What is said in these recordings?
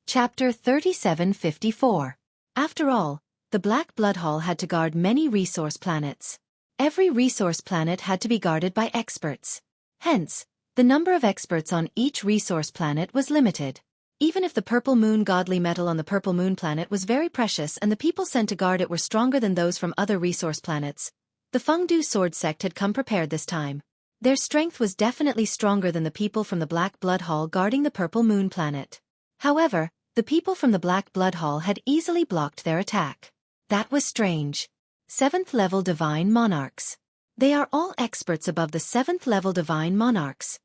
Chapter 3754. After all, the Black Blood Hall had to guard many resource planets. Every resource planet had to be guarded by experts. Hence, the number of experts on each resource planet was limited. Even if the purple moon godly metal on the purple moon planet was very precious and the people sent to guard it were stronger than those from other resource planets, the Fengdu Sword sect had come prepared this time. Their strength was definitely stronger than the people from the Black Blood Hall guarding the purple moon planet. However, the people from the Black Blood Hall had easily blocked their attack. That was strange. 7th level Divine Monarchs. They are all experts above the 7th level Divine Monarchs.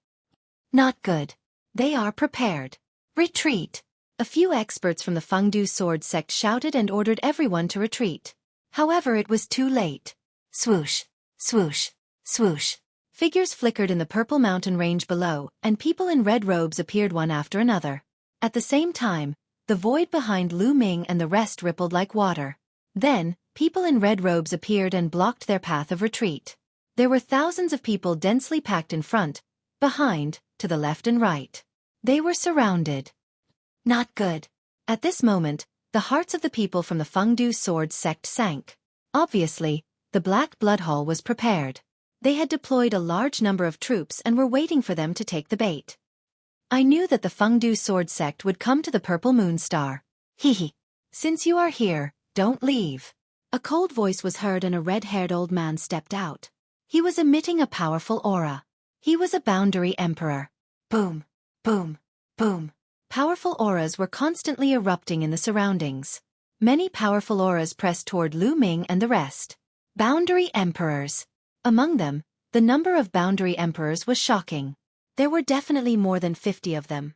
Not good. They are prepared. Retreat. A few experts from the Fengdu Sword sect shouted and ordered everyone to retreat. However, it was too late. Swoosh, swoosh, swoosh. Figures flickered in the purple mountain range below, and people in red robes appeared one after another. At the same time, the void behind Lu Ming and the rest rippled like water. Then, people in red robes appeared and blocked their path of retreat. There were thousands of people densely packed in front, behind, to the left and right. They were surrounded. Not good. At this moment, the hearts of the people from the Fengdu Sword sect sank. Obviously, the Black Blood Hall was prepared. They had deployed a large number of troops and were waiting for them to take the bait. I knew that the Fengdu Sword sect would come to the Purple Moon Star. Hehe. Since you are here, don't leave. A cold voice was heard and a red-haired old man stepped out. He was emitting a powerful aura. He was a boundary emperor. Boom, boom, boom. Powerful auras were constantly erupting in the surroundings. Many powerful auras pressed toward Lu Ming and the rest. Boundary emperors. Among them, the number of boundary emperors was shocking. There were definitely more than 50 of them.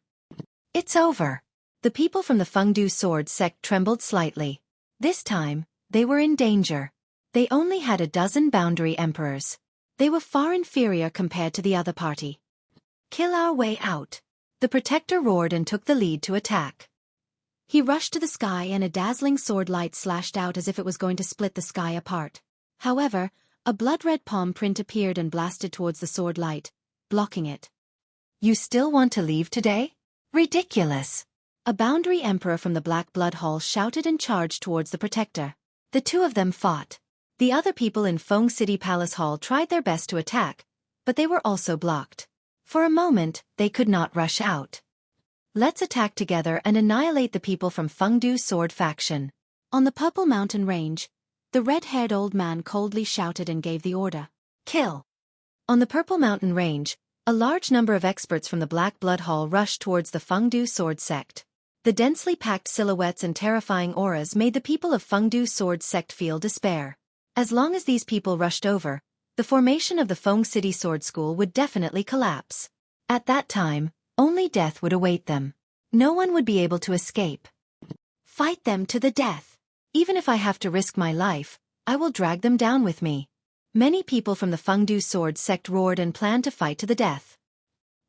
It's over. The people from the Fengdu Sword sect trembled slightly. This time, they were in danger. They only had a dozen boundary emperors. They were far inferior compared to the other party. Kill our way out. The protector roared and took the lead to attack. He rushed to the sky and a dazzling sword light slashed out as if it was going to split the sky apart. However, a blood-red palm print appeared and blasted towards the sword light, blocking it. You still want to leave today? Ridiculous! A boundary emperor from the Black Blood Hall shouted and charged towards the protector. The two of them fought. The other people in Feng City Palace Hall tried their best to attack, but they were also blocked. For a moment, they could not rush out. Let's attack together and annihilate the people from Fengdu Sword faction. On the Purple Mountain Range, the red-haired old man coldly shouted and gave the order. Kill! On the Purple Mountain Range, a large number of experts from the Black Blood Hall rushed towards the Fengdu Sword sect. The densely packed silhouettes and terrifying auras made the people of Fengdu Sword sect feel despair. As long as these people rushed over, the formation of the Feng City Sword School would definitely collapse. At that time, only death would await them. No one would be able to escape. Fight them to the death. Even if I have to risk my life, I will drag them down with me. Many people from the Fengdu Sword sect roared and planned to fight to the death.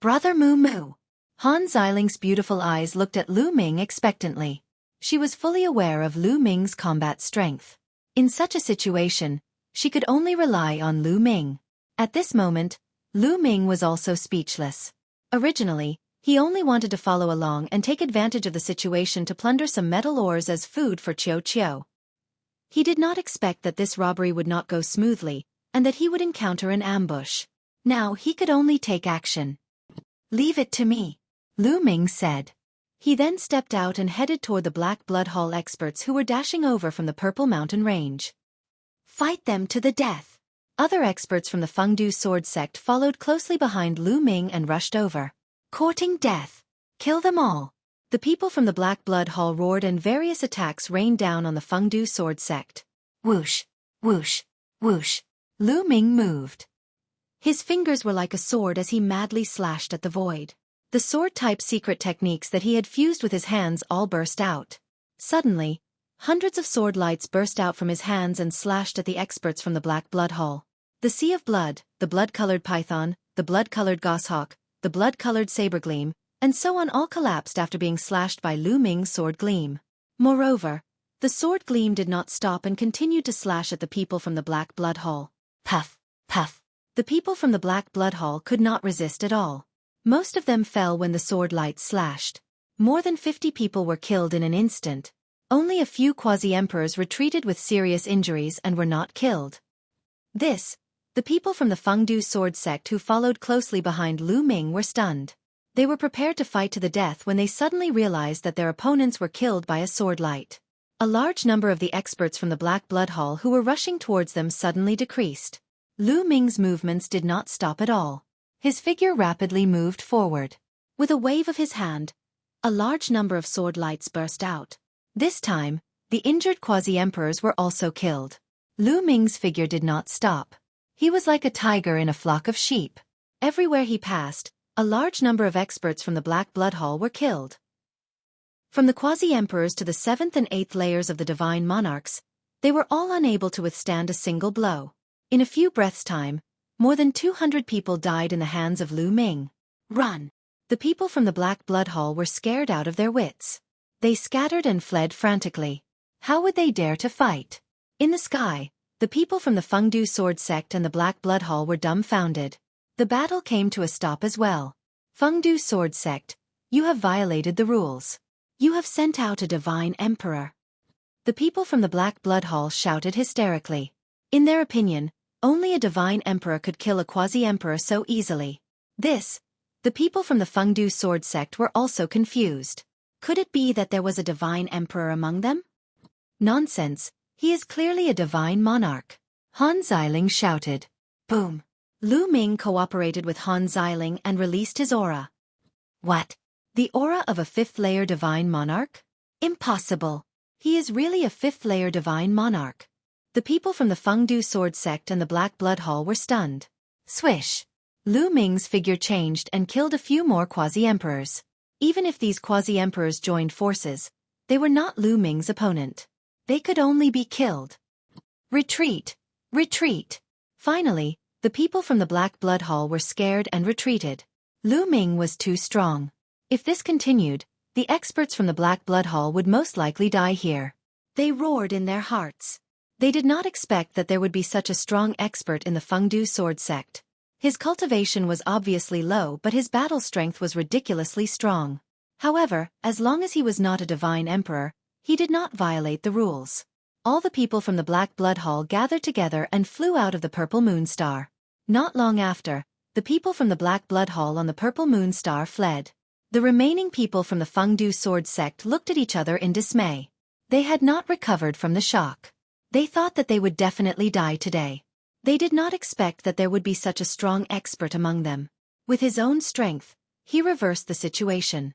Brother Moo Moo. Han Xiling's beautiful eyes looked at Lu Ming expectantly. She was fully aware of Lu Ming's combat strength. In such a situation, she could only rely on Lu Ming. At this moment, Lu Ming was also speechless. Originally, he only wanted to follow along and take advantage of the situation to plunder some metal ores as food for Xueqi. He did not expect that this robbery would not go smoothly, and that he would encounter an ambush. Now he could only take action. Leave it to me, Lu Ming said. He then stepped out and headed toward the Black Blood Hall experts who were dashing over from the Purple Mountain Range. Fight them to the death. Other experts from the Fengdu Sword sect followed closely behind Lu Ming and rushed over. Courting death. Kill them all. The people from the Black Blood Hall roared and various attacks rained down on the Fengdu Sword sect. Whoosh, whoosh, whoosh. Lu Ming moved. His fingers were like a sword as he madly slashed at the void. The sword-type secret techniques that he had fused with his hands all burst out. Suddenly, hundreds of sword lights burst out from his hands and slashed at the experts from the Black Blood Hall. The Sea of Blood, the blood-colored python, the blood-colored goshawk, the blood-colored saber gleam, and so on all collapsed after being slashed by Lu Ming's sword gleam. Moreover, the sword gleam did not stop and continued to slash at the people from the Black Blood Hall. Puff, puff. The people from the Black Blood Hall could not resist at all. Most of them fell when the sword lights slashed. More than 50 people were killed in an instant. Only a few quasi-emperors retreated with serious injuries and were not killed. The people from the Fengdu sword sect who followed closely behind Lu Ming were stunned. They were prepared to fight to the death when they suddenly realized that their opponents were killed by a sword light. A large number of the experts from the Black Blood Hall who were rushing towards them suddenly decreased. Lu Ming's movements did not stop at all. His figure rapidly moved forward. With a wave of his hand, a large number of sword lights burst out. This time, the injured quasi-emperors were also killed. Lu Ming's figure did not stop. He was like a tiger in a flock of sheep. Everywhere he passed, a large number of experts from the Black Blood Hall were killed. From the quasi-emperors to the 7th and 8th layers of the divine monarchs, they were all unable to withstand a single blow. In a few breaths' time, more than 200 people died in the hands of Lu Ming. Run! The people from the Black Blood Hall were scared out of their wits. They scattered and fled frantically. How would they dare to fight? In the sky, the people from the Fengdu sword sect and the Black Blood Hall were dumbfounded. The battle came to a stop as well. Fengdu sword sect, you have violated the rules. You have sent out a divine emperor. The people from the Black Blood Hall shouted hysterically. In their opinion, only a divine emperor could kill a quasi-emperor so easily. The people from the Fengdu sword sect were also confused. Could it be that there was a divine emperor among them? Nonsense, he is clearly a divine monarch. Han Xiling shouted. Boom! Lu Ming cooperated with Han Xiling and released his aura. What? The aura of a 5th-layer divine monarch? Impossible! He is really a 5th-layer divine monarch. The people from the Fengdu sword sect and the Black Blood Hall were stunned. Swish! Lu Ming's figure changed and killed a few more quasi-emperors. Even if these quasi-emperors joined forces, they were not Lu Ming's opponent. They could only be killed. Retreat! Retreat! Finally, the people from the Black Blood Hall were scared and retreated. Lu Ming was too strong. If this continued, the experts from the Black Blood Hall would most likely die here. They roared in their hearts. They did not expect that there would be such a strong expert in the Fengdu sword sect. His cultivation was obviously low, but his battle strength was ridiculously strong. However, as long as he was not a divine emperor, he did not violate the rules. All the people from the Black Blood Hall gathered together and flew out of the Purple Moon Star. Not long after, the people from the Black Blood Hall on the Purple Moon Star fled. The remaining people from the Fengdu sword sect looked at each other in dismay. They had not recovered from the shock. They thought that they would definitely die today. They did not expect that there would be such a strong expert among them. With his own strength, he reversed the situation.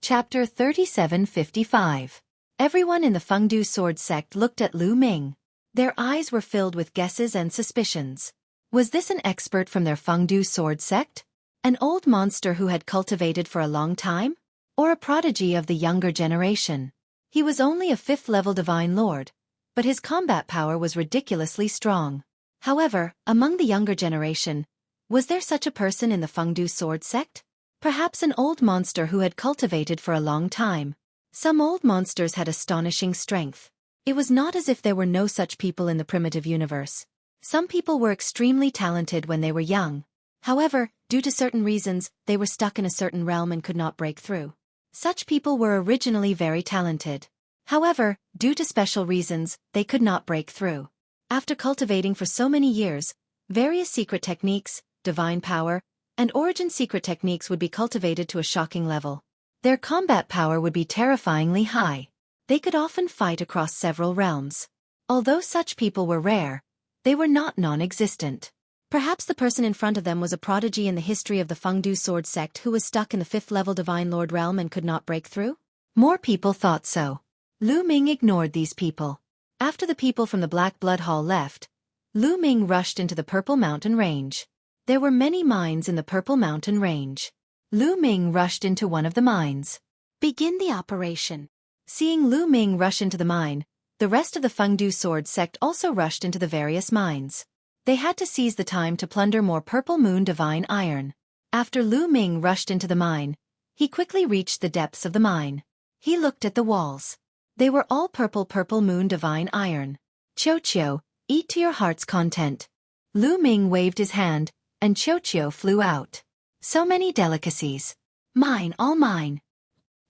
Chapter 3755. Everyone in the Fengdu sword sect looked at Lu Ming. Their eyes were filled with guesses and suspicions. Was this an expert from their Fengdu sword sect? An old monster who had cultivated for a long time? Or a prodigy of the younger generation? He was only a 5th-level divine lord, but his combat power was ridiculously strong. However, among the younger generation, was there such a person in the Fengdu sword sect? Perhaps an old monster who had cultivated for a long time. Some old monsters had astonishing strength. It was not as if there were no such people in the primitive universe. Some people were extremely talented when they were young. However, due to certain reasons, they were stuck in a certain realm and could not break through. Such people were originally very talented. However, due to special reasons, they could not break through. After cultivating for so many years, various secret techniques, divine power, and origin secret techniques would be cultivated to a shocking level. Their combat power would be terrifyingly high. They could often fight across several realms. Although such people were rare, they were not non-existent. Perhaps the person in front of them was a prodigy in the history of the Fengdu sword sect who was stuck in the 5th-level divine lord realm and could not break through? More people thought so. Lu Ming ignored these people. After the people from the Black Blood Hall left, Lu Ming rushed into the Purple Mountain Range. There were many mines in the Purple Mountain Range. Lu Ming rushed into one of the mines. Begin the operation. Seeing Lu Ming rush into the mine, the rest of the Fengdu sword sect also rushed into the various mines. They had to seize the time to plunder more Purple Moon divine iron. After Lu Ming rushed into the mine, he quickly reached the depths of the mine. He looked at the walls. They were all Purple Moon divine iron. Xueqi, eat to your heart's content. Lu Ming waved his hand, and Xueqi flew out. So many delicacies. Mine, all mine.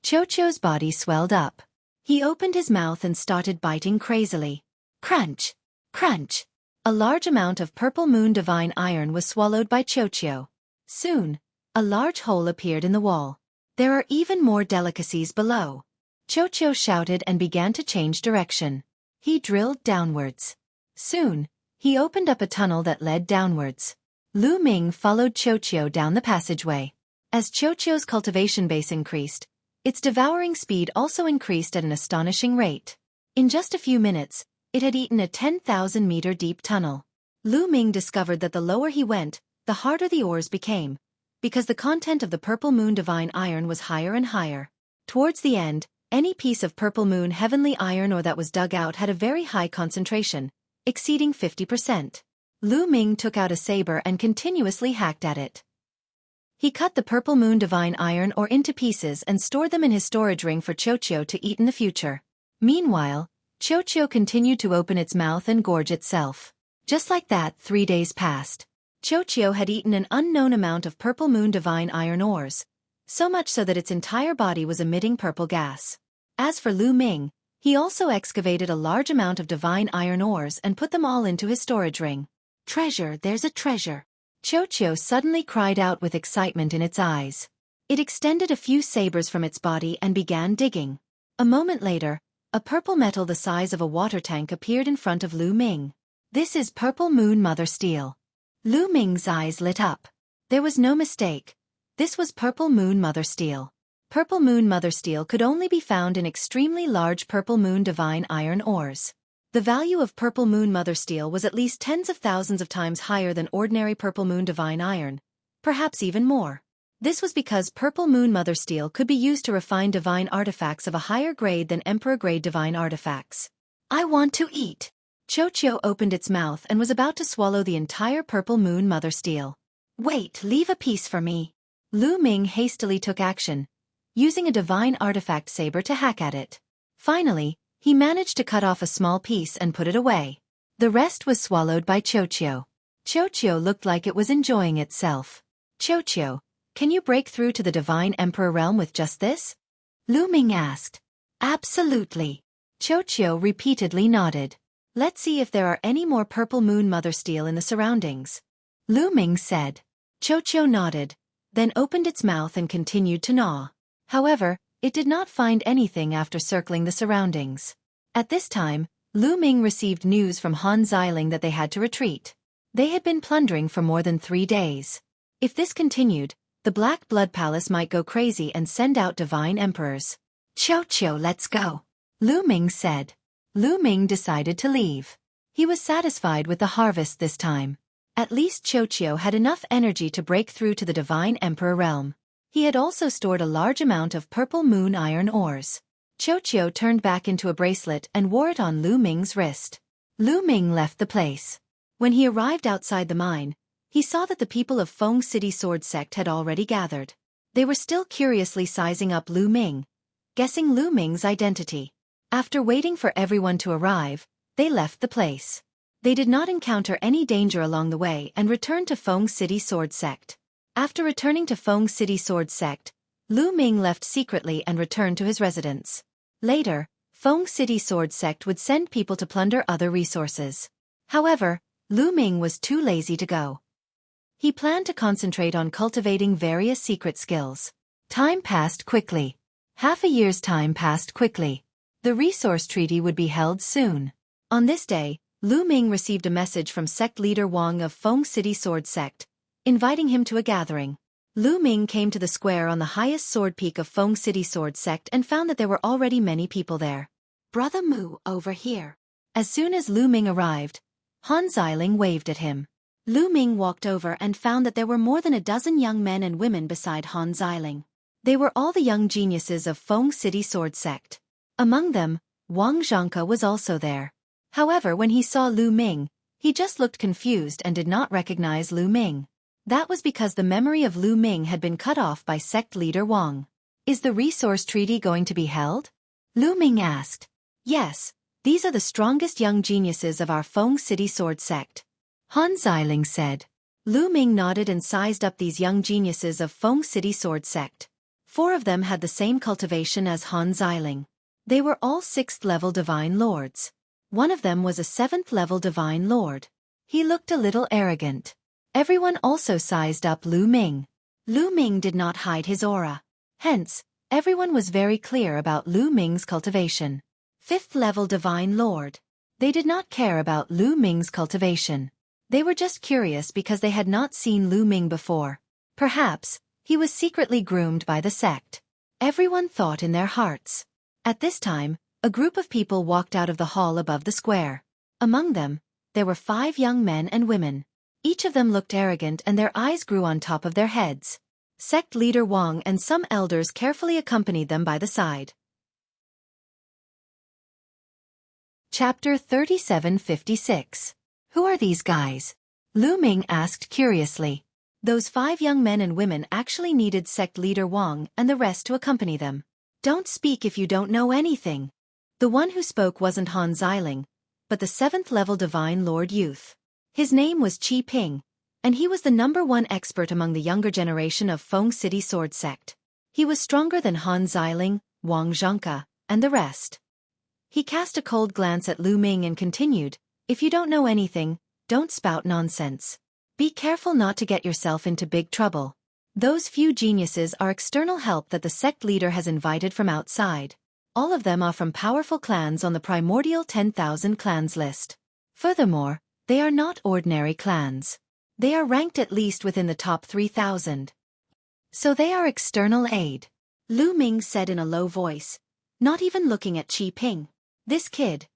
Xueqi's body swelled up. He opened his mouth and started biting crazily. Crunch! Crunch! A large amount of purple moon divine iron was swallowed by Xueqi. Soon, a large hole appeared in the wall. There are even more delicacies below. Xueqi shouted and began to change direction. He drilled downwards. Soon, he opened up a tunnel that led downwards. Lu Ming followed Xueqi down the passageway. As Xueqi's cultivation base increased, its devouring speed also increased at an astonishing rate. In just a few minutes, it had eaten a 10,000-meter deep tunnel. Lu Ming discovered that the lower he went, the harder the ores became, because the content of the purple moon divine iron was higher and higher. Towards the end, any piece of purple moon heavenly iron ore that was dug out had a very high concentration, exceeding 50%. Lu Ming took out a saber and continuously hacked at it. He cut the purple moon divine iron ore into pieces and stored them in his storage ring for Xueqi to eat in the future. Meanwhile, Xueqi continued to open its mouth and gorge itself. Just like that, 3 days passed. Xueqi had eaten an unknown amount of purple moon divine iron ores, so much so that its entire body was emitting purple gas. As for Lu Ming, he also excavated a large amount of divine iron ores and put them all into his storage ring. Treasure, there's a treasure. Xueqi suddenly cried out with excitement in its eyes. It extended a few sabers from its body and began digging. A moment later, a purple metal the size of a water tank appeared in front of Lu Ming. This is purple moon mother steel. Lu Ming's eyes lit up. There was no mistake. This was purple moon mother steel. Purple moon mother steel could only be found in extremely large purple moon divine iron ores. The value of purple moon mother steel was at least tens of thousands of times higher than ordinary purple moon divine iron, perhaps even more. This was because purple moon mother steel could be used to refine divine artifacts of a higher grade than emperor-grade divine artifacts. I want to eat. Xueqi opened its mouth and was about to swallow the entire purple moon mother steel. Wait, leave a piece for me. Lu Ming hastily took action, using a divine artifact saber to hack at it. Finally, he managed to cut off a small piece and put it away. The rest was swallowed by Xueqi. Xueqi looked like it was enjoying itself. Xueqi, can you break through to the divine emperor realm with just this? Lu Ming asked. Absolutely. Xueqi repeatedly nodded. Let's see if there are any more purple moon mother steel in the surroundings. Lu Ming said. Xueqi nodded, then opened its mouth and continued to gnaw. However, it did not find anything after circling the surroundings. At this time, Lu Ming received news from Han Xiling that they had to retreat. They had been plundering for more than 3 days. If this continued, the Black Blood Palace might go crazy and send out divine emperors. Xueqi, let's go, Lu Ming said. Lu Ming decided to leave. He was satisfied with the harvest this time. At least Xueqi had enough energy to break through to the divine emperor realm. He had also stored a large amount of purple moon iron ores. Xueqi turned back into a bracelet and wore it on Lu Ming's wrist. Lu Ming left the place. When he arrived outside the mine, he saw that the people of Feng City Sword Sect had already gathered. They were still curiously sizing up Lu Ming, guessing Lu Ming's identity. After waiting for everyone to arrive, they left the place. They did not encounter any danger along the way and returned to Feng City Sword Sect. After returning to Feng City Sword Sect, Lu Ming left secretly and returned to his residence. Later, Feng City Sword Sect would send people to plunder other resources. However, Lu Ming was too lazy to go. He planned to concentrate on cultivating various secret skills. Time passed quickly. Half a year's time passed quickly. The resource treaty would be held soon. On this day, Lu Ming received a message from sect leader Wang of Feng City Sword Sect, inviting him to a gathering. Lu Ming came to the square on the highest sword peak of Feng City Sword Sect and found that there were already many people there. Brother Mu, over here. As soon as Lu Ming arrived, Han Xiling waved at him. Lu Ming walked over and found that there were more than a dozen young men and women beside Han Xiling. They were all the young geniuses of Feng City Sword Sect. Among them, Wang Zhangke was also there. However, when he saw Lu Ming, he just looked confused and did not recognize Lu Ming. That was because the memory of Lu Ming had been cut off by sect leader Wang. Is the resource treaty going to be held? Lu Ming asked. Yes, these are the strongest young geniuses of our Feng City Sword Sect. Han Xiling said. Lu Ming nodded and sized up these young geniuses of Feng City Sword Sect. 4 of them had the same cultivation as Han Xiling. They were all 6th-level Divine Lords. One of them was a 7th-level Divine Lord. He looked a little arrogant. Everyone also sized up Lu Ming. Lu Ming did not hide his aura. Hence, everyone was very clear about Lu Ming's cultivation. 5th-level Divine Lord. They did not care about Lu Ming's cultivation. They were just curious because they had not seen Lu Ming before. Perhaps, he was secretly groomed by the sect. Everyone thought in their hearts. At this time, a group of people walked out of the hall above the square. Among them, there were 5 young men and women. Each of them looked arrogant and their eyes grew on top of their heads. Sect leader Wang and some elders carefully accompanied them by the side. Chapter 3756. Who are these guys? Lu Ming asked curiously. Those 5 young men and women actually needed sect leader Wang and the rest to accompany them. Don't speak if you don't know anything. The one who spoke wasn't Han Xiling, but the 7th-level Divine Lord Youth. His name was Qi Ping, and he was the #1 expert among the younger generation of Feng City Sword Sect. He was stronger than Han Xiling, Wang Zhongke, and the rest. He cast a cold glance at Lu Ming and continued, "If you don't know anything, don't spout nonsense. Be careful not to get yourself into big trouble. Those few geniuses are external help that the sect leader has invited from outside. All of them are from powerful clans on the primordial 10,000 clans list. Furthermore, they are not ordinary clans. They are ranked at least within the top 3,000. So they are external aid," Lu Ming said in a low voice, not even looking at Qi Ping. This kid.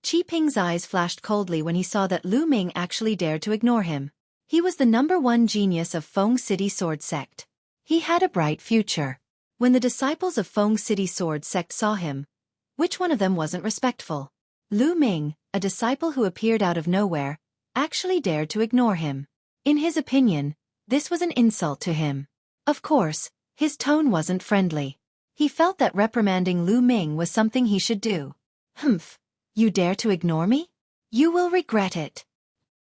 Qi Ping's eyes flashed coldly when he saw that Lu Ming actually dared to ignore him. He was the #1 genius of Feng City Sword Sect. He had a bright future. When the disciples of Feng City Sword Sect saw him, which one of them wasn't respectful? Lu Ming, a disciple who appeared out of nowhere, actually dared to ignore him. In his opinion, this was an insult to him. Of course, his tone wasn't friendly. He felt that reprimanding Lu Ming was something he should do. "Humph, you dare to ignore me? You will regret it."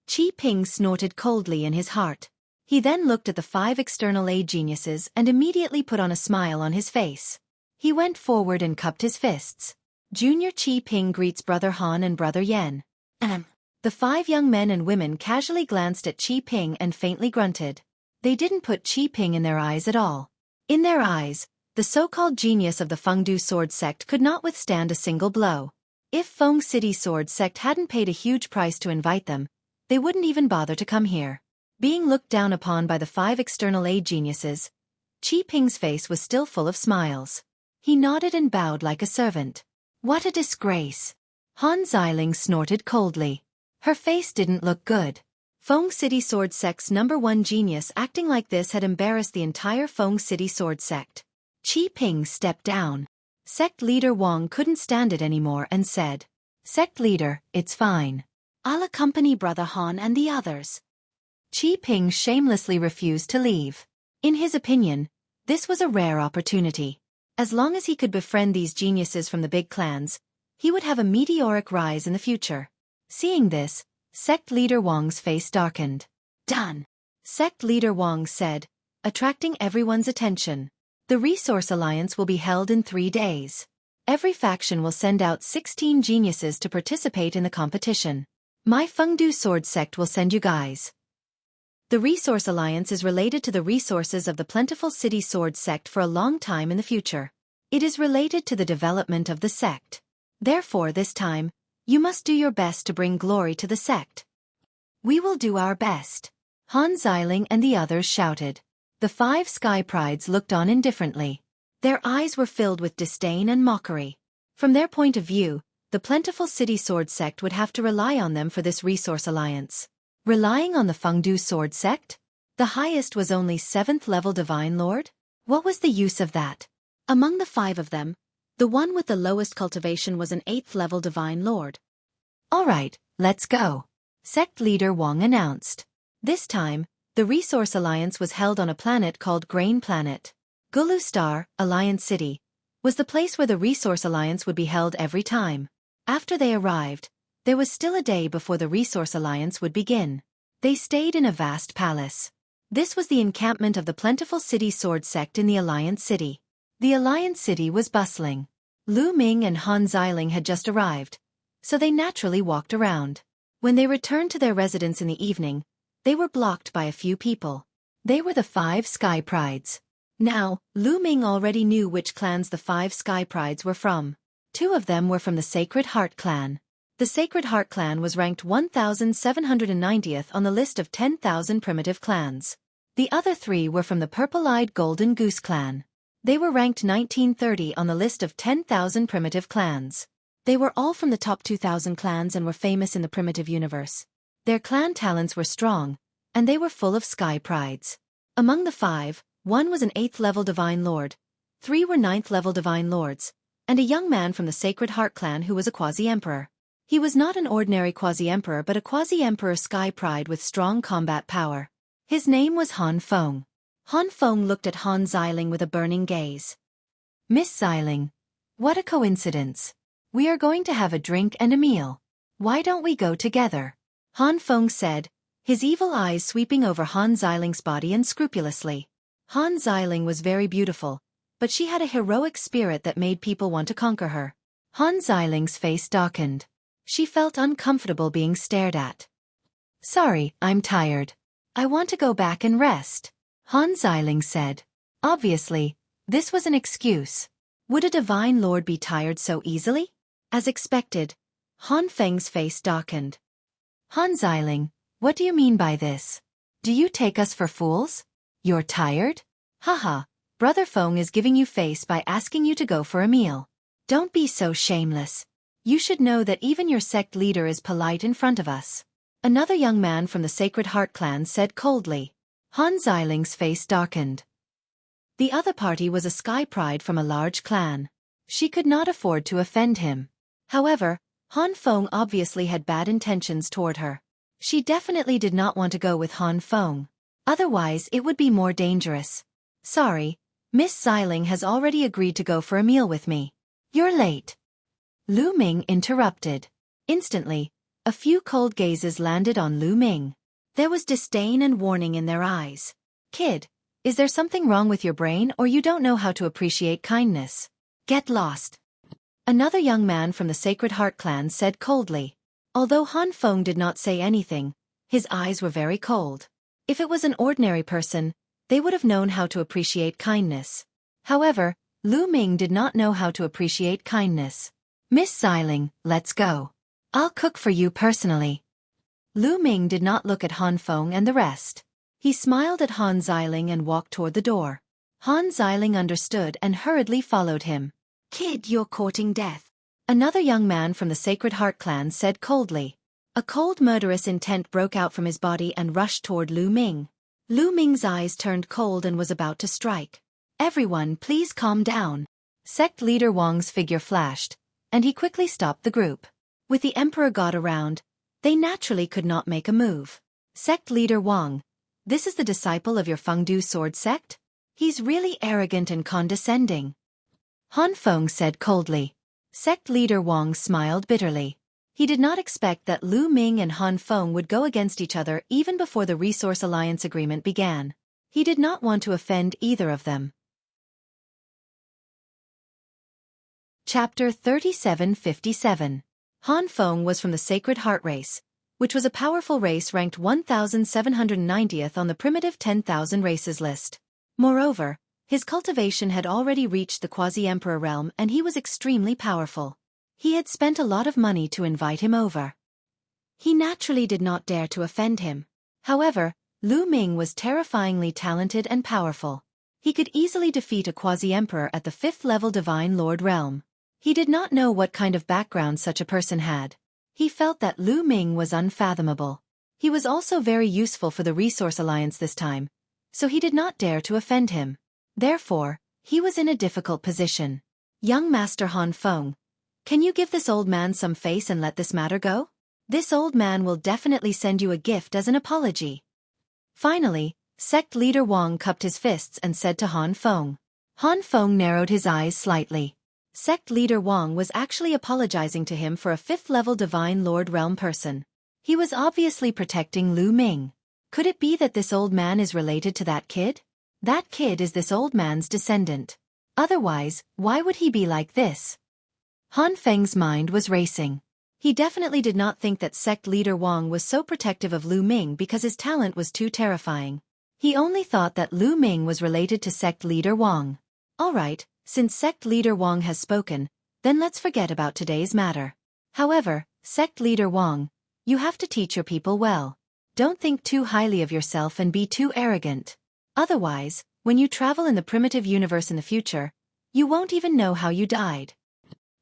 Qi Ping snorted coldly in his heart. He then looked at the 5 external aid geniuses and immediately put on a smile on his face. He went forward and cupped his fists. "Junior Qi Ping greets Brother Han and Brother Yen." The 5 young men and women casually glanced at Qi Ping and faintly grunted. They didn't put Qi Ping in their eyes at all. In their eyes, the so-called genius of the Fengdu Sword Sect could not withstand a single blow. If Feng City Sword Sect hadn't paid a huge price to invite them, they wouldn't even bother to come here. Being looked down upon by the 5 external aid geniuses, Qi Ping's face was still full of smiles. He nodded and bowed like a servant. "What a disgrace!" Han Xiling snorted coldly. Her face didn't look good. Feng City Sword Sect's #1 genius acting like this had embarrassed the entire Feng City Sword Sect. Qi Ping stepped down. Sect leader Wang couldn't stand it anymore and said, "Sect leader, it's fine. I'll accompany Brother Han and the others." Qi Ping shamelessly refused to leave. In his opinion, this was a rare opportunity. As long as he could befriend these geniuses from the big clans, he would have a meteoric rise in the future. Seeing this, sect leader Wang's face darkened. "Done," sect leader Wang said, attracting everyone's attention. "The Resource Alliance will be held in 3 days. Every faction will send out 16 geniuses to participate in the competition. My Fengdu Sword Sect will send you guys." The Resource Alliance is related to the resources of the plentiful City Sword Sect for a long time in the future. It is related to the development of the sect. Therefore this time, you must do your best to bring glory to the sect. "We will do our best," Han Xiling and the others shouted. The 5 Sky Prides looked on indifferently. Their eyes were filled with disdain and mockery. From their point of view, the plentiful City Sword Sect would have to rely on them for this Resource Alliance. Relying on the Fengdu Sword Sect? The highest was only 7th-level Divine Lord? What was the use of that? Among the 5 of them, the one with the lowest cultivation was an 8th-level Divine Lord. "All right, let's go," sect leader Wang announced. This time, the Resource Alliance was held on a planet called Grain Planet. Gulu Star, Alliance City, was the place where the Resource Alliance would be held every time. After they arrived, there was still a day before the Resource Alliance would begin. They stayed in a vast palace. This was the encampment of the plentiful city sword sect in the Alliance City. The Alliance City was bustling. Lu Ming and Han Xiling had just arrived, so they naturally walked around. When they returned to their residence in the evening, they were blocked by a few people. They were the 5 Sky Prides. Now, Lu Ming already knew which clans the 5 Sky Prides were from. 2 of them were from the Sacred Heart clan. The Sacred Heart clan was ranked 1790th on the list of 10,000 primitive clans. The other 3 were from the Purple-Eyed Golden Goose clan. They were ranked 1930 on the list of 10,000 primitive clans. They were all from the top 2,000 clans and were famous in the primitive universe. Their clan talents were strong, and they were full of Sky Prides. Among the 5, 1 was an 8th level Divine Lord, 3 were 9th level Divine Lords, and a young man from the Sacred Heart clan who was a Quasi-Emperor. He was not an ordinary Quasi-Emperor but a Quasi-Emperor Sky Pride with strong combat power. His name was Han Feng. Han Feng looked at Han Xiling with a burning gaze. Miss Xiling, what a coincidence. We are going to have a drink and a meal. Why don't we go together? Han Feng said, his evil eyes sweeping over Han Xiling's body unscrupulously. Han Xiling was very beautiful, but she had a heroic spirit that made people want to conquer her. Han Xiling's face darkened. She felt uncomfortable being stared at. Sorry, I'm tired. I want to go back and rest, Han Xiling said. Obviously, this was an excuse. Would a Divine Lord be tired so easily? As expected, Han Feng's face darkened. Han Xiling, what do you mean by this? Do you take us for fools? You're tired? Haha, Brother Feng is giving you face by asking you to go for a meal. Don't be so shameless. You should know that even your sect leader is polite in front of us. Another young man from the Sacred Heart clan said coldly. Han Xiling's face darkened. The other party was a Sky Pride from a large clan. She could not afford to offend him. However, Han Feng obviously had bad intentions toward her. She definitely did not want to go with Han Feng. Otherwise it would be more dangerous. Sorry, Miss Xiling has already agreed to go for a meal with me. You're late. Lu Ming interrupted. Instantly, a few cold gazes landed on Lu Ming. There was disdain and warning in their eyes. Kid, is there something wrong with your brain or you don't know how to appreciate kindness? Get lost. Another young man from the Sacred Heart clan said coldly. Although Han Feng did not say anything, his eyes were very cold. If it was an ordinary person, they would have known how to appreciate kindness. However, Lu Ming did not know how to appreciate kindness. Miss Xiling, let's go. I'll cook for you personally. Lu Ming did not look at Han Feng and the rest. He smiled at Han Xiling and walked toward the door. Han Xiling understood and hurriedly followed him. Kid, you're courting death. Another young man from the Sacred Heart clan said coldly. A cold murderous intent broke out from his body and rushed toward Lu Ming. Lu Ming's eyes turned cold and was about to strike. Everyone, please calm down. Sect leader Wang's figure flashed, and he quickly stopped the group. With the Emperor God around, they naturally could not make a move. Sect leader Wang, this is the disciple of your Fengdu sword sect? He's really arrogant and condescending. Han Feng said coldly. Sect leader Wang smiled bitterly. He did not expect that Lu Ming and Han Feng would go against each other even before the Resource Alliance agreement began. He did not want to offend either of them. Chapter 3757. Han Feng was from the Sacred Heart race, which was a powerful race ranked 1790th on the primitive 10,000 races list. Moreover, his cultivation had already reached the Quasi-Emperor realm and he was extremely powerful. He had spent a lot of money to invite him over. He naturally did not dare to offend him. However, Lu Ming was terrifyingly talented and powerful. He could easily defeat a Quasi-Emperor at the 5th level Divine Lord realm. He did not know what kind of background such a person had. He felt that Lu Ming was unfathomable. He was also very useful for the Resource Alliance this time, so he did not dare to offend him. Therefore, he was in a difficult position. Young Master Han Feng, can you give this old man some face and let this matter go? This old man will definitely send you a gift as an apology. Finally, sect leader Wang cupped his fists and said to Han Feng. Han Feng narrowed his eyes slightly. Sect leader Wang was actually apologizing to him for a 5th level Divine Lord realm person. He was obviously protecting Lu Ming. Could it be that this old man is related to that kid? That kid is this old man's descendant. Otherwise, why would he be like this? Han Feng's mind was racing. He definitely did not think that sect leader Wang was so protective of Lu Ming because his talent was too terrifying. He only thought that Lu Ming was related to sect leader Wang. Alright, since sect leader Wang has spoken, then let's forget about today's matter. However, sect leader Wang, you have to teach your people well. Don't think too highly of yourself and be too arrogant. Otherwise, when you travel in the primitive universe in the future, you won't even know how you died.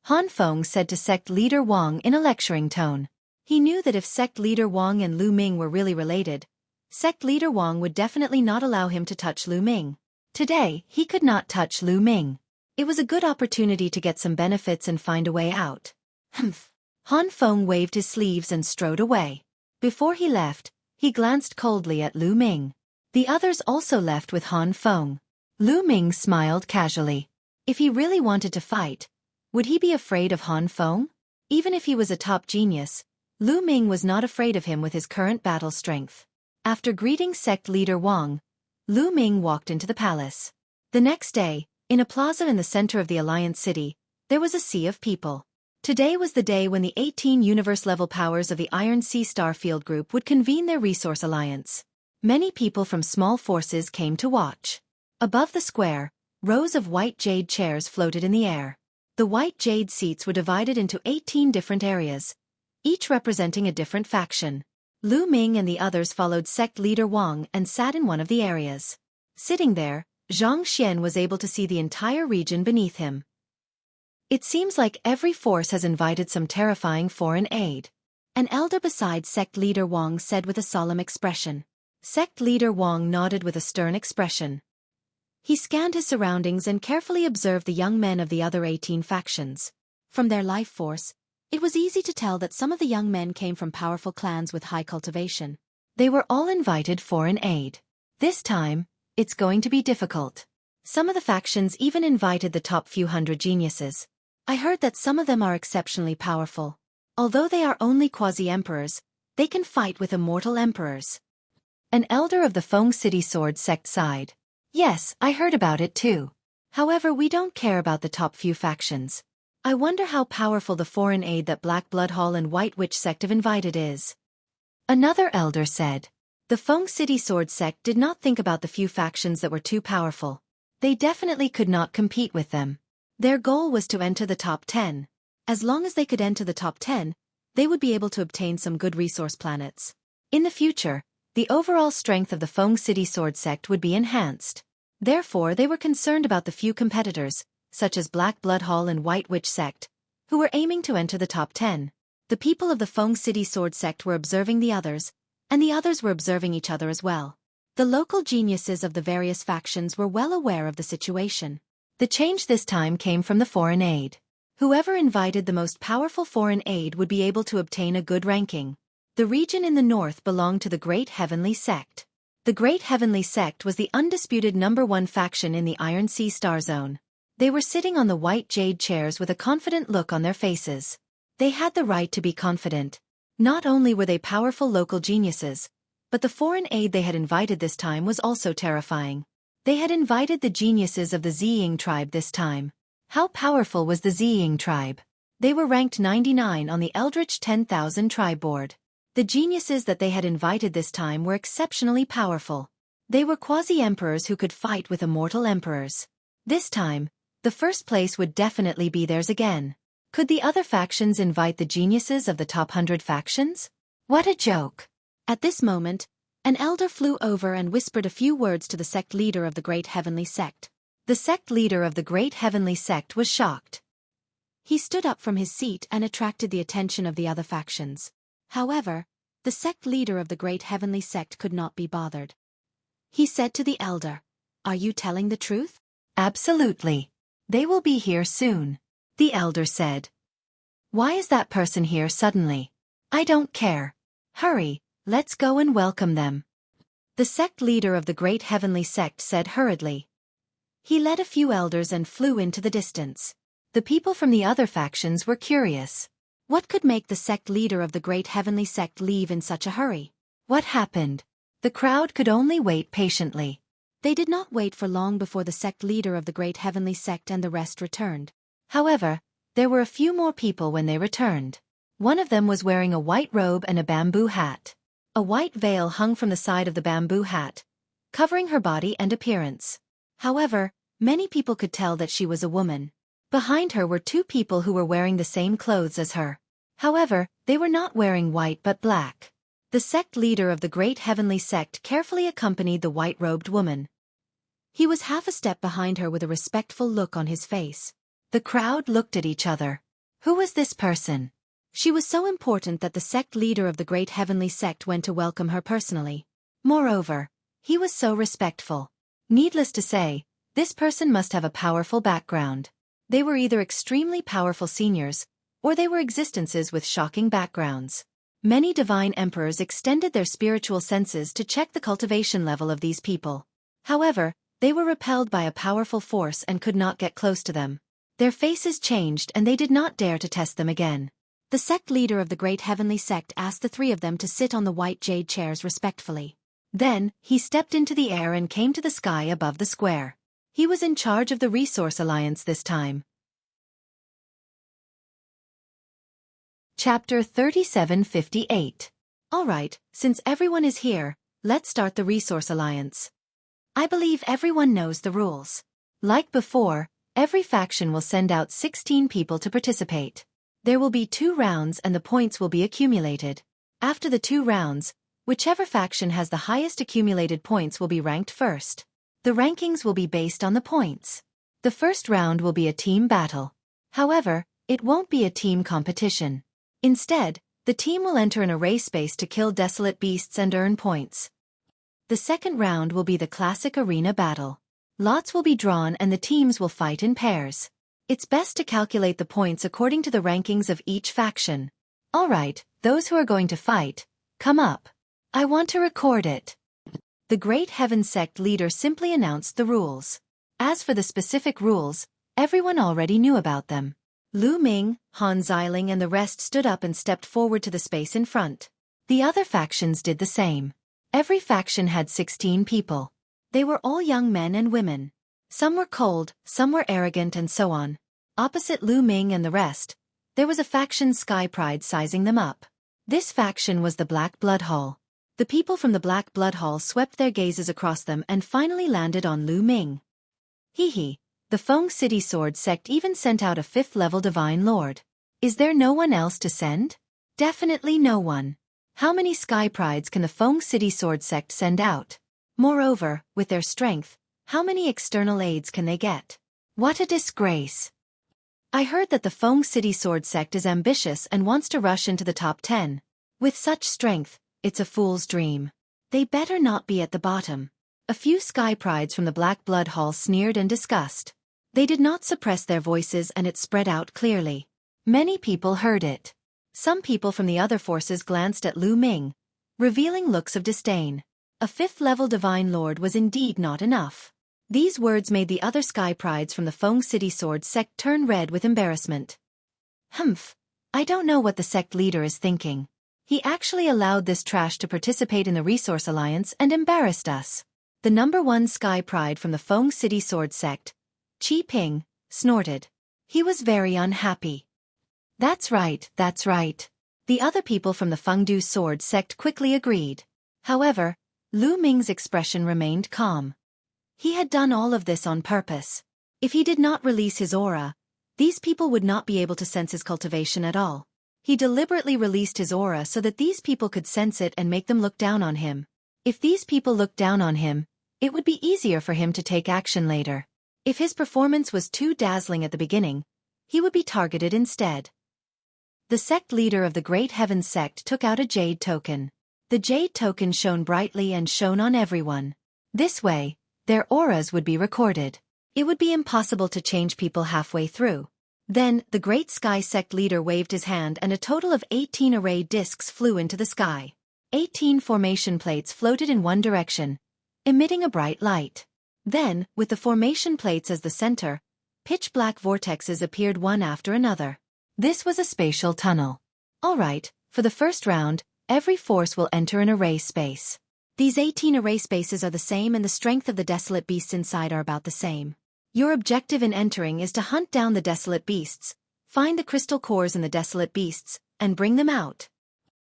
Han Feng said to sect leader Wang in a lecturing tone. He knew that if sect leader Wang and Lu Ming were really related, sect leader Wang would definitely not allow him to touch Lu Ming. Today, he could not touch Lu Ming. It was a good opportunity to get some benefits and find a way out. Humph. Han Feng waved his sleeves and strode away. Before he left, he glanced coldly at Lu Ming. The others also left with Han Feng. Lu Ming smiled casually. If he really wanted to fight, would he be afraid of Han Feng? Even if he was a top genius, Lu Ming was not afraid of him with his current battle strength. After greeting sect leader Wang, Lu Ming walked into the palace. The next day, in a plaza in the center of the Alliance City, there was a sea of people. Today was the day when the 18 universe-level powers of the Iron Sea Starfield Group would convene their resource alliance. Many people from small forces came to watch. Above the square, rows of white jade chairs floated in the air. The white jade seats were divided into 18 different areas, each representing a different faction. Lu Ming and the others followed sect leader Wang and sat in one of the areas. Sitting there, Zhang Xian was able to see the entire region beneath him. It seems like every force has invited some terrifying foreign aid. An elder beside sect leader Wang said with a solemn expression. Sect leader Wang nodded with a stern expression. He scanned his surroundings and carefully observed the young men of the other 18 factions. From their life force, it was easy to tell that some of the young men came from powerful clans with high cultivation. They were all invited foreign aid. This time, it's going to be difficult. Some of the factions even invited the top few hundred geniuses. I heard that some of them are exceptionally powerful. Although they are only quasi-emperors, they can fight with immortal emperors. An elder of the Feng City Sword sect sighed. Yes, I heard about it too. However, we don't care about the top few factions. I wonder how powerful the foreign aid that Black Blood Hall and White Witch sect have invited is. Another elder said. The Feng City Sword sect did not think about the few factions that were too powerful. They definitely could not compete with them. Their goal was to enter the top 10. As long as they could enter the top 10, they would be able to obtain some good resource planets. In the future, the overall strength of the Feng City Sword sect would be enhanced. Therefore, they were concerned about the few competitors, such as Black Blood Hall and White Witch sect, who were aiming to enter the top 10. The people of the Feng City Sword sect were observing the others, and the others were observing each other as well. The local geniuses of the various factions were well aware of the situation. The change this time came from the foreign aid. Whoever invited the most powerful foreign aid would be able to obtain a good ranking. The region in the north belonged to the Great Heavenly Sect. The Great Heavenly Sect was the undisputed #1 faction in the Iron Sea Star Zone. They were sitting on the white jade chairs with a confident look on their faces. They had the right to be confident. Not only were they powerful local geniuses, but the foreign aid they had invited this time was also terrifying. They had invited the geniuses of the Ziying tribe this time. How powerful was the Ziying tribe? They were ranked 99 on the Eldritch 10,000 tribe board. The geniuses that they had invited this time were exceptionally powerful. They were quasi-emperors who could fight with immortal emperors. This time, the first place would definitely be theirs again. Could the other factions invite the geniuses of the top 100 factions? What a joke! At this moment, an elder flew over and whispered a few words to the sect leader of the Great Heavenly Sect. The sect leader of the Great Heavenly Sect was shocked. He stood up from his seat and attracted the attention of the other factions. However, the sect leader of the Great Heavenly Sect could not be bothered. He said to the elder, "Are you telling the truth?" "Absolutely. They will be here soon," the elder said. "Why is that person here suddenly?" "I don't care. Hurry, let's go and welcome them," the sect leader of the Great Heavenly Sect said hurriedly. He led a few elders and flew into the distance. The people from the other factions were curious. What could make the sect leader of the great heavenly sect leave in such a hurry? What happened? The crowd could only wait patiently. They did not wait for long before the sect leader of the great heavenly sect and the rest returned. However, there were a few more people when they returned. One of them was wearing a white robe and a bamboo hat. A white veil hung from the side of the bamboo hat, covering her body and appearance. However, many people could tell that she was a woman. Behind her were two people who were wearing the same clothes as her. However, they were not wearing white but black. The sect leader of the great heavenly sect carefully accompanied the white-robed woman. He was half a step behind her with a respectful look on his face. The crowd looked at each other. Who was this person? She was so important that the sect leader of the great heavenly sect went to welcome her personally. Moreover, he was so respectful. Needless to say, this person must have a powerful background. They were either extremely powerful seniors, or they were existences with shocking backgrounds. Many divine emperors extended their spiritual senses to check the cultivation level of these people. However, they were repelled by a powerful force and could not get close to them. Their faces changed and they did not dare to test them again. The sect leader of the great heavenly sect asked the three of them to sit on the white jade chairs respectfully. Then, he stepped into the air and came to the sky above the square. He was in charge of the Resource Alliance this time. Chapter 3758. Alright, since everyone is here, let's start the Resource Alliance. I believe everyone knows the rules. Like before, every faction will send out 16 people to participate. There will be 2 rounds and the points will be accumulated. After the 2 rounds, whichever faction has the highest accumulated points will be ranked first. The rankings will be based on the points. The first round will be a team battle. However, it won't be a team competition. Instead, the team will enter an array space to kill desolate beasts and earn points. The second round will be the classic arena battle. Lots will be drawn and the teams will fight in pairs. It's best to calculate the points according to the rankings of each faction. Alright, those who are going to fight, come up. I want to record it. The Great Heaven Sect leader simply announced the rules. As for the specific rules, everyone already knew about them. Lu Ming, Han Xiling and the rest stood up and stepped forward to the space in front. The other factions did the same. Every faction had 16 people. They were all young men and women. Some were cold, some were arrogant and so on. Opposite Lu Ming and the rest, there was a faction Sky Pride sizing them up. This faction was the Black Blood Hall. The people from the Black Blood Hall swept their gazes across them and finally landed on Lu Ming. Hee. The Feng City Sword Sect even sent out a 5th-level Divine Lord. Is there no one else to send? Definitely no one. How many Sky Prides can the Feng City Sword Sect send out? Moreover, with their strength, how many external aids can they get? What a disgrace. I heard that the Feng City Sword Sect is ambitious and wants to rush into the top 10. With such strength, it's a fool's dream. They better not be at the bottom. A few Sky Prides from the Black Blood Hall sneered and discussed. They did not suppress their voices and it spread out clearly. Many people heard it. Some people from the other forces glanced at Lu Ming, revealing looks of disdain. A 5th-level Divine Lord was indeed not enough. These words made the other Sky Prides from the Feng City Sword Sect turn red with embarrassment. Humph. I don't know what the sect leader is thinking. He actually allowed this trash to participate in the Resource Alliance and embarrassed us. The number 1 Sky Pride from the Feng City Sword Sect, Qi Ping, snorted. He was very unhappy. That's right. The other people from the Fengdu Sword Sect quickly agreed. However, Lu Ming's expression remained calm. He had done all of this on purpose. If he did not release his aura, these people would not be able to sense his cultivation at all. He deliberately released his aura so that these people could sense it and make them look down on him. If these people looked down on him, it would be easier for him to take action later. If his performance was too dazzling at the beginning, he would be targeted instead. The sect leader of the Great Heaven Sect took out a jade token. The jade token shone brightly and shone on everyone. This way, their auras would be recorded. It would be impossible to change people halfway through. Then, the Great Sky Sect leader waved his hand and a total of 18 array discs flew into the sky. 18 formation plates floated in one direction, emitting a bright light. Then, with the formation plates as the center, pitch-black vortexes appeared one after another. This was a spatial tunnel. Alright, for the first round, every force will enter an array space. These 18 array spaces are the same and the strength of the desolate beasts inside are about the same. Your objective in entering is to hunt down the desolate beasts, find the crystal cores in the desolate beasts, and bring them out.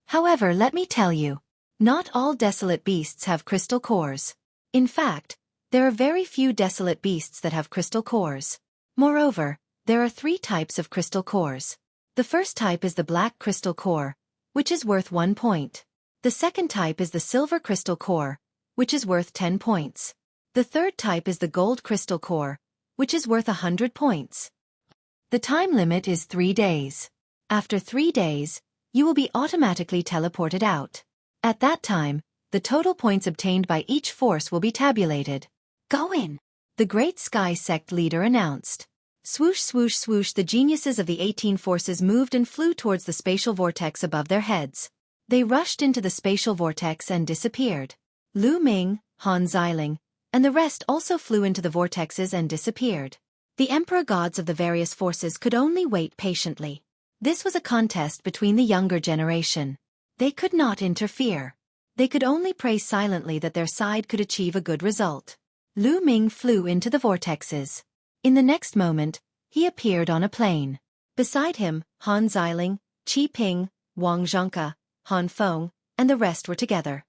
However, let me tell you, not all desolate beasts have crystal cores. In fact, there are very few desolate beasts that have crystal cores. Moreover, there are 3 types of crystal cores. The first type is the black crystal core, which is worth 1 point. The second type is the silver crystal core, which is worth 10 points. The third type is the gold crystal core, which is worth 100 points. The time limit is 3 days. After 3 days, you will be automatically teleported out. At that time, the total points obtained by each force will be tabulated. Go in, the Great Sky Sect leader announced. Swoosh swoosh swoosh, the geniuses of the 18 forces moved and flew towards the spatial vortex above their heads. They rushed into the spatial vortex and disappeared. Lu Ming, Han Xiling, and the rest also flew into the vortexes and disappeared. The emperor gods of the various forces could only wait patiently. This was a contest between the younger generation. They could not interfere. They could only pray silently that their side could achieve a good result. Lu Ming flew into the vortexes. In the next moment, he appeared on a plane. Beside him, Han Xiling, Qi Ping, Wang Zhongke, Han Feng, and the rest were together.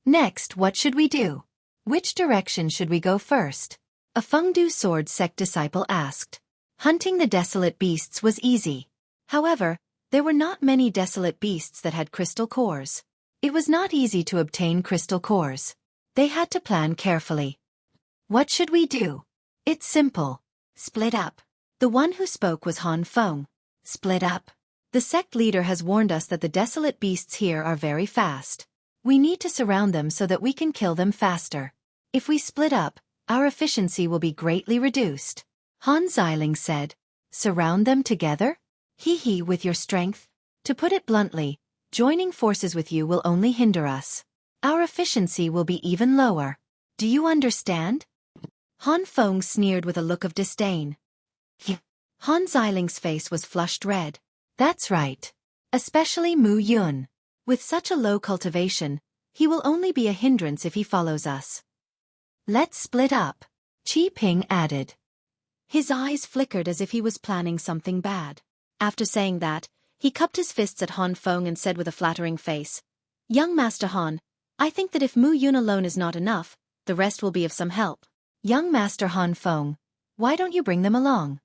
Next, what should we do? Which direction should we go first? A Fengdu sword sect disciple asked. Hunting the desolate beasts was easy. However, there were not many desolate beasts that had crystal cores. It was not easy to obtain crystal cores. They had to plan carefully. What should we do? It's simple. Split up. The one who spoke was Han Feng. Split up. The sect leader has warned us that the desolate beasts here are very fast. We need to surround them so that we can kill them faster. If we split up, our efficiency will be greatly reduced. Han Xiling said. Surround them together? Hee with your strength. To put it bluntly, joining forces with you will only hinder us. Our efficiency will be even lower. Do you understand? Han Feng sneered with a look of disdain. Han Xiling's face was flushed red. That's right. Especially Mu Yun. With such a low cultivation, he will only be a hindrance if he follows us. Let's split up, Qi Ping added. His eyes flickered as if he was planning something bad. After saying that, he cupped his fists at Han Feng and said with a flattering face, Young Master Han, I think that if Mu Yun alone is not enough, the rest will be of some help. Young Master Han Feng, why don't you bring them along?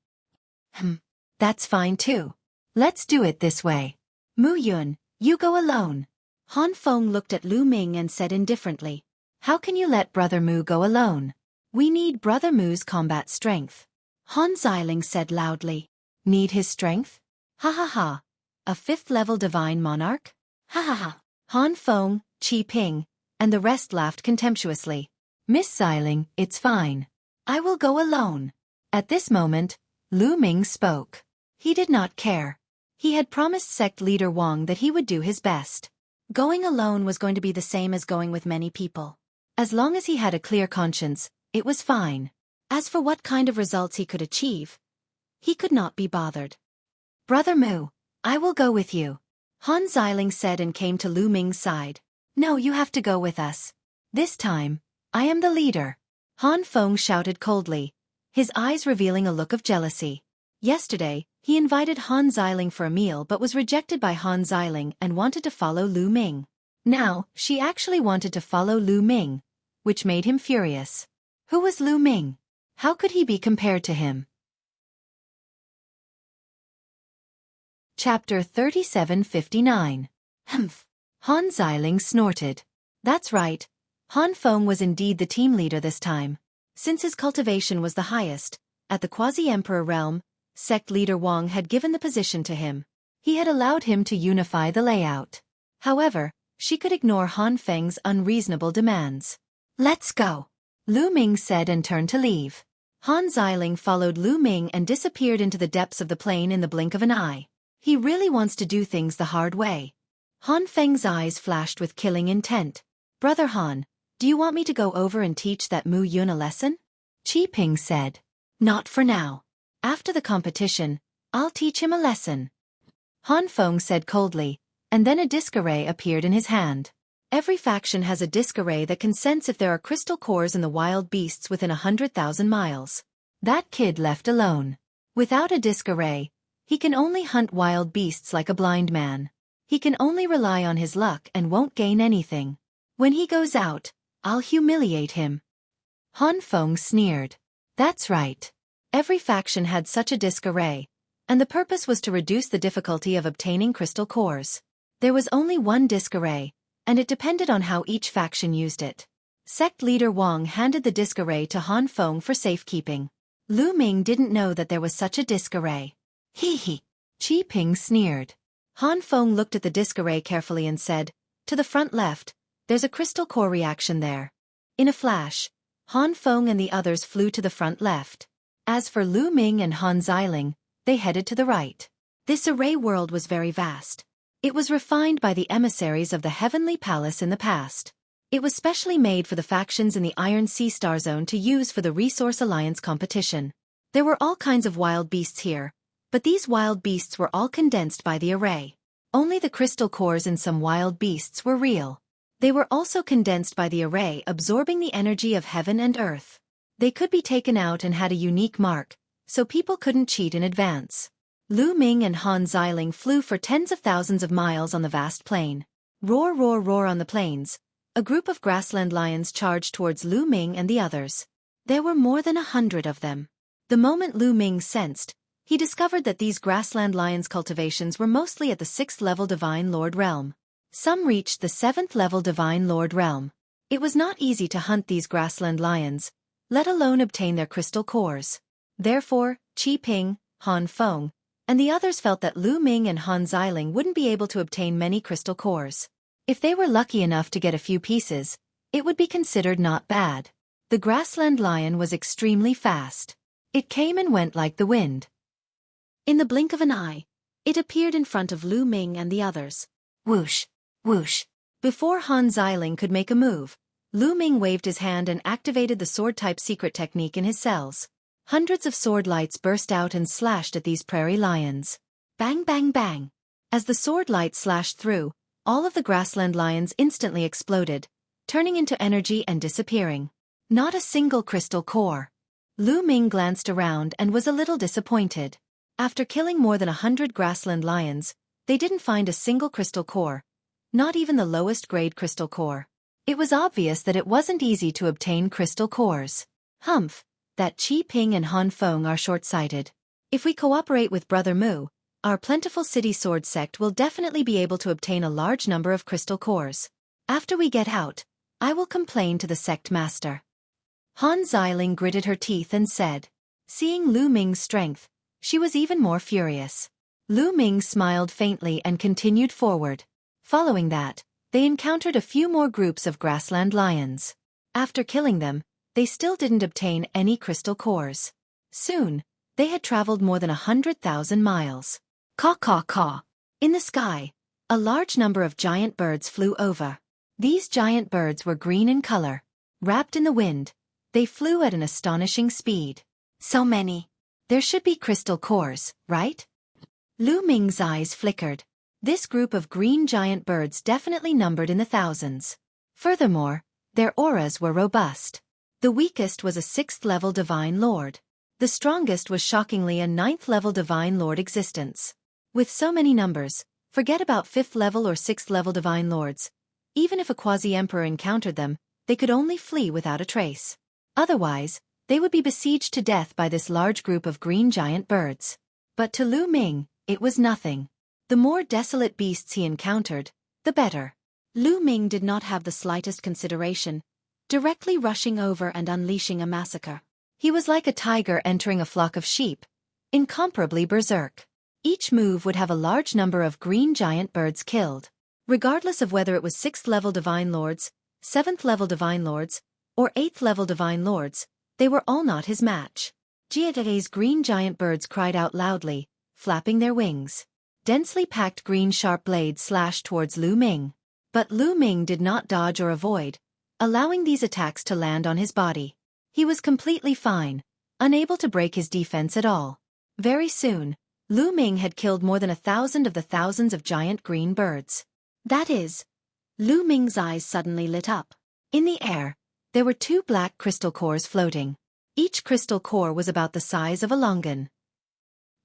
That's fine too. Let's do it this way. Mu Yun, you go alone. Han Feng looked at Lu Ming and said indifferently, How can you let Brother Mu go alone? We need Brother Mu's combat strength. Han Xiling said loudly. Need his strength? Ha ha ha. A 5th-level divine monarch? Ha ha ha. Han Feng, Qi Ping, and the rest laughed contemptuously. Miss Xiling, it's fine. I will go alone. At this moment, Lu Ming spoke. He did not care. He had promised sect leader Wang that he would do his best. Going alone was going to be the same as going with many people. As long as he had a clear conscience, it was fine. As for what kind of results he could achieve, he could not be bothered. Brother Mu, I will go with you. Han Xiling said and came to Lu Ming's side. No, you have to go with us. This time, I am the leader. Han Feng shouted coldly, his eyes revealing a look of jealousy. Yesterday, he invited Han Xiling for a meal but was rejected by Han Xiling and wanted to follow Lu Ming. Now, she actually wanted to follow Lu Ming, which made him furious. Who was Lu Ming? How could he be compared to him? Chapter 3759. Humph. Han Xiling snorted. That's right. Han Feng was indeed the team leader this time. Since his cultivation was the highest, at the quasi-emperor realm, sect leader Wang had given the position to him. He had allowed him to unify the layout. However, she could ignore Han Feng's unreasonable demands. Let's go, Lu Ming said and turned to leave. Han Xiling followed Lu Ming and disappeared into the depths of the plane in the blink of an eye. He really wants to do things the hard way. Han Feng's eyes flashed with killing intent. Brother Han, do you want me to go over and teach that Mu Yun a lesson? Qi Ping said. Not for now. After the competition, I'll teach him a lesson. Han Feng said coldly, and then a disc array appeared in his hand. Every faction has a disc array that can sense if there are crystal cores in the wild beasts within 100,000 miles. That kid left alone. Without a disc array, he can only hunt wild beasts like a blind man. He can only rely on his luck and won't gain anything. When he goes out, I'll humiliate him. Han Feng sneered. That's right. Every faction had such a disc array, and the purpose was to reduce the difficulty of obtaining crystal cores. There was only one disc array, and it depended on how each faction used it. Sect leader Wang handed the disc array to Han Feng for safekeeping. Lu Ming didn't know that there was such a disc array. Hee hee. Qi Ping sneered. Han Feng looked at the disc array carefully and said, to the front left, there's a crystal core reaction there. In a flash, Han Feng and the others flew to the front left. As for Lu Ming and Han Xiling, they headed to the right. This array world was very vast. It was refined by the emissaries of the Heavenly Palace in the past. It was specially made for the factions in the Iron Sea Star Zone to use for the Resource Alliance competition. There were all kinds of wild beasts here, but these wild beasts were all condensed by the array. Only the crystal cores in some wild beasts were real. They were also condensed by the array, absorbing the energy of heaven and earth. They could be taken out and had a unique mark, so people couldn't cheat in advance. Lu Ming and Han Xiling flew for tens of thousands of miles on the vast plain. Roar, roar, roar on the plains. A group of grassland lions charged towards Lu Ming and the others. There were more than 100 of them. The moment Lu Ming sensed, he discovered that these grassland lions' cultivations were mostly at the 6th level Divine Lord realm. Some reached the 7th level Divine Lord realm. It was not easy to hunt these grassland lions, let alone obtain their crystal cores. Therefore, Qi Ping, Han Feng, and the others felt that Lu Ming and Han Xiling wouldn't be able to obtain many crystal cores. If they were lucky enough to get a few pieces, it would be considered not bad. The grassland lion was extremely fast. It came and went like the wind. In the blink of an eye, it appeared in front of Lu Ming and the others. Whoosh, whoosh. Before Han Xiling could make a move, Lu Ming waved his hand and activated the sword-type secret technique in his cells. Hundreds of sword lights burst out and slashed at these prairie lions. Bang, bang, bang. As the sword light slashed through, all of the grassland lions instantly exploded, turning into energy and disappearing. Not a single crystal core. Lu Ming glanced around and was a little disappointed. After killing more than 100 grassland lions, they didn't find a single crystal core, not even the lowest grade crystal core. It was obvious that it wasn't easy to obtain crystal cores. Humph, that Qi Ping and Han Feng are short-sighted. If we cooperate with Brother Mu, our plentiful city sword sect will definitely be able to obtain a large number of crystal cores. After we get out, I will complain to the sect master. Han Xiling gritted her teeth and said. Seeing Lu Ming's strength, she was even more furious. Lu Ming smiled faintly and continued forward. Following that, they encountered a few more groups of grassland lions. After killing them, they still didn't obtain any crystal cores. Soon, they had traveled more than 100,000 miles. Caw caw caw. In the sky, a large number of giant birds flew over. These giant birds were green in color. Wrapped in the wind, they flew at an astonishing speed. So many. There should be crystal cores, right? Lu Ming's eyes flickered. This group of green giant birds definitely numbered in the thousands. Furthermore, their auras were robust. The weakest was a 6th level Divine Lord. The strongest was shockingly a 9th level Divine Lord existence. With so many numbers, forget about 5th level or 6th level Divine Lords. Even if a quasi-emperor encountered them, they could only flee without a trace. Otherwise, they would be besieged to death by this large group of green giant birds. But to Lu Ming, it was nothing. The more desolate beasts he encountered, the better. Lu Ming did not have the slightest consideration, directly rushing over and unleashing a massacre. He was like a tiger entering a flock of sheep, incomparably berserk. Each move would have a large number of green giant birds killed. Regardless of whether it was 6th level Divine Lords, 7th level Divine Lords, or 8th level Divine Lords, they were all not his match. Jiate's green giant birds cried out loudly, flapping their wings. Densely packed green sharp blades slashed towards Lu Ming. But Lu Ming did not dodge or avoid, allowing these attacks to land on his body. He was completely fine, unable to break his defense at all. Very soon, Lu Ming had killed more than 1,000 of the thousands of giant green birds. That is, Lu Ming's eyes suddenly lit up. In the air, there were 2 black crystal cores floating. Each crystal core was about the size of a longan.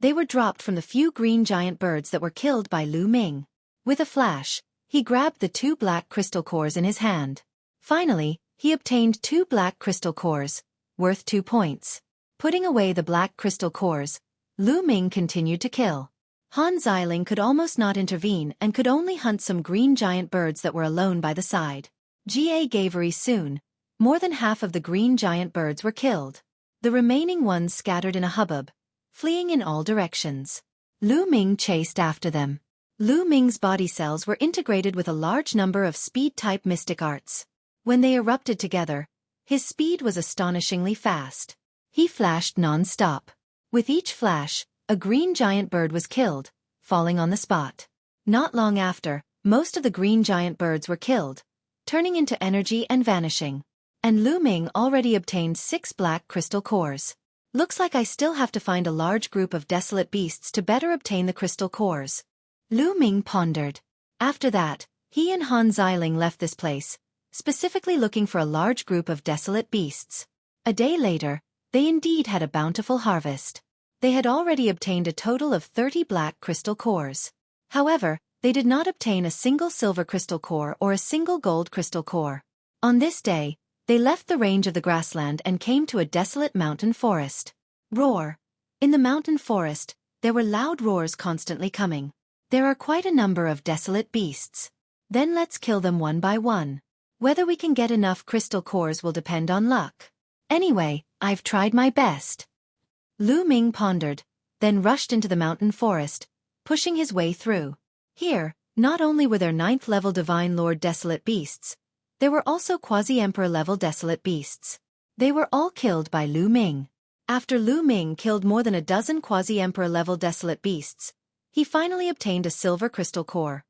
They were dropped from the few green giant birds that were killed by Lu Ming. With a flash, he grabbed the 2 black crystal cores in his hand. Finally, he obtained 2 black crystal cores, worth 2 points. Putting away the black crystal cores, Lu Ming continued to kill. Han Xiling could almost not intervene and could only hunt some green giant birds that were alone by the side. Ga gave very soon. More than half of the green giant birds were killed. The remaining ones scattered in a hubbub, fleeing in all directions. Lu Ming chased after them. Lu Ming's body cells were integrated with a large number of speed-type mystic arts. When they erupted together, his speed was astonishingly fast. He flashed non-stop. With each flash, a green giant bird was killed, falling on the spot. Not long after, most of the green giant birds were killed, turning into energy and vanishing. And Lu Ming already obtained 6 black crystal cores. Looks like I still have to find a large group of desolate beasts to better obtain the crystal cores. Lu Ming pondered. After that, he and Han Xiling left this place, specifically looking for a large group of desolate beasts. A day later, they indeed had a bountiful harvest. They had already obtained a total of 30 black crystal cores. However, they did not obtain a single silver crystal core or a single gold crystal core. On this day, they left the range of the grassland and came to a desolate mountain forest. Roar. In the mountain forest, there were loud roars constantly coming. There are quite a number of desolate beasts. Then let's kill them one by one. Whether we can get enough crystal cores will depend on luck. Anyway, I've tried my best. Lu Ming pondered, then rushed into the mountain forest, pushing his way through. Here, not only were there 9th-level Divine Lord Desolate Beasts, there were also Quasi-Emperor-level Desolate Beasts. They were all killed by Lu Ming. After Lu Ming killed more than a dozen Quasi-Emperor-level Desolate Beasts, he finally obtained a silver crystal core.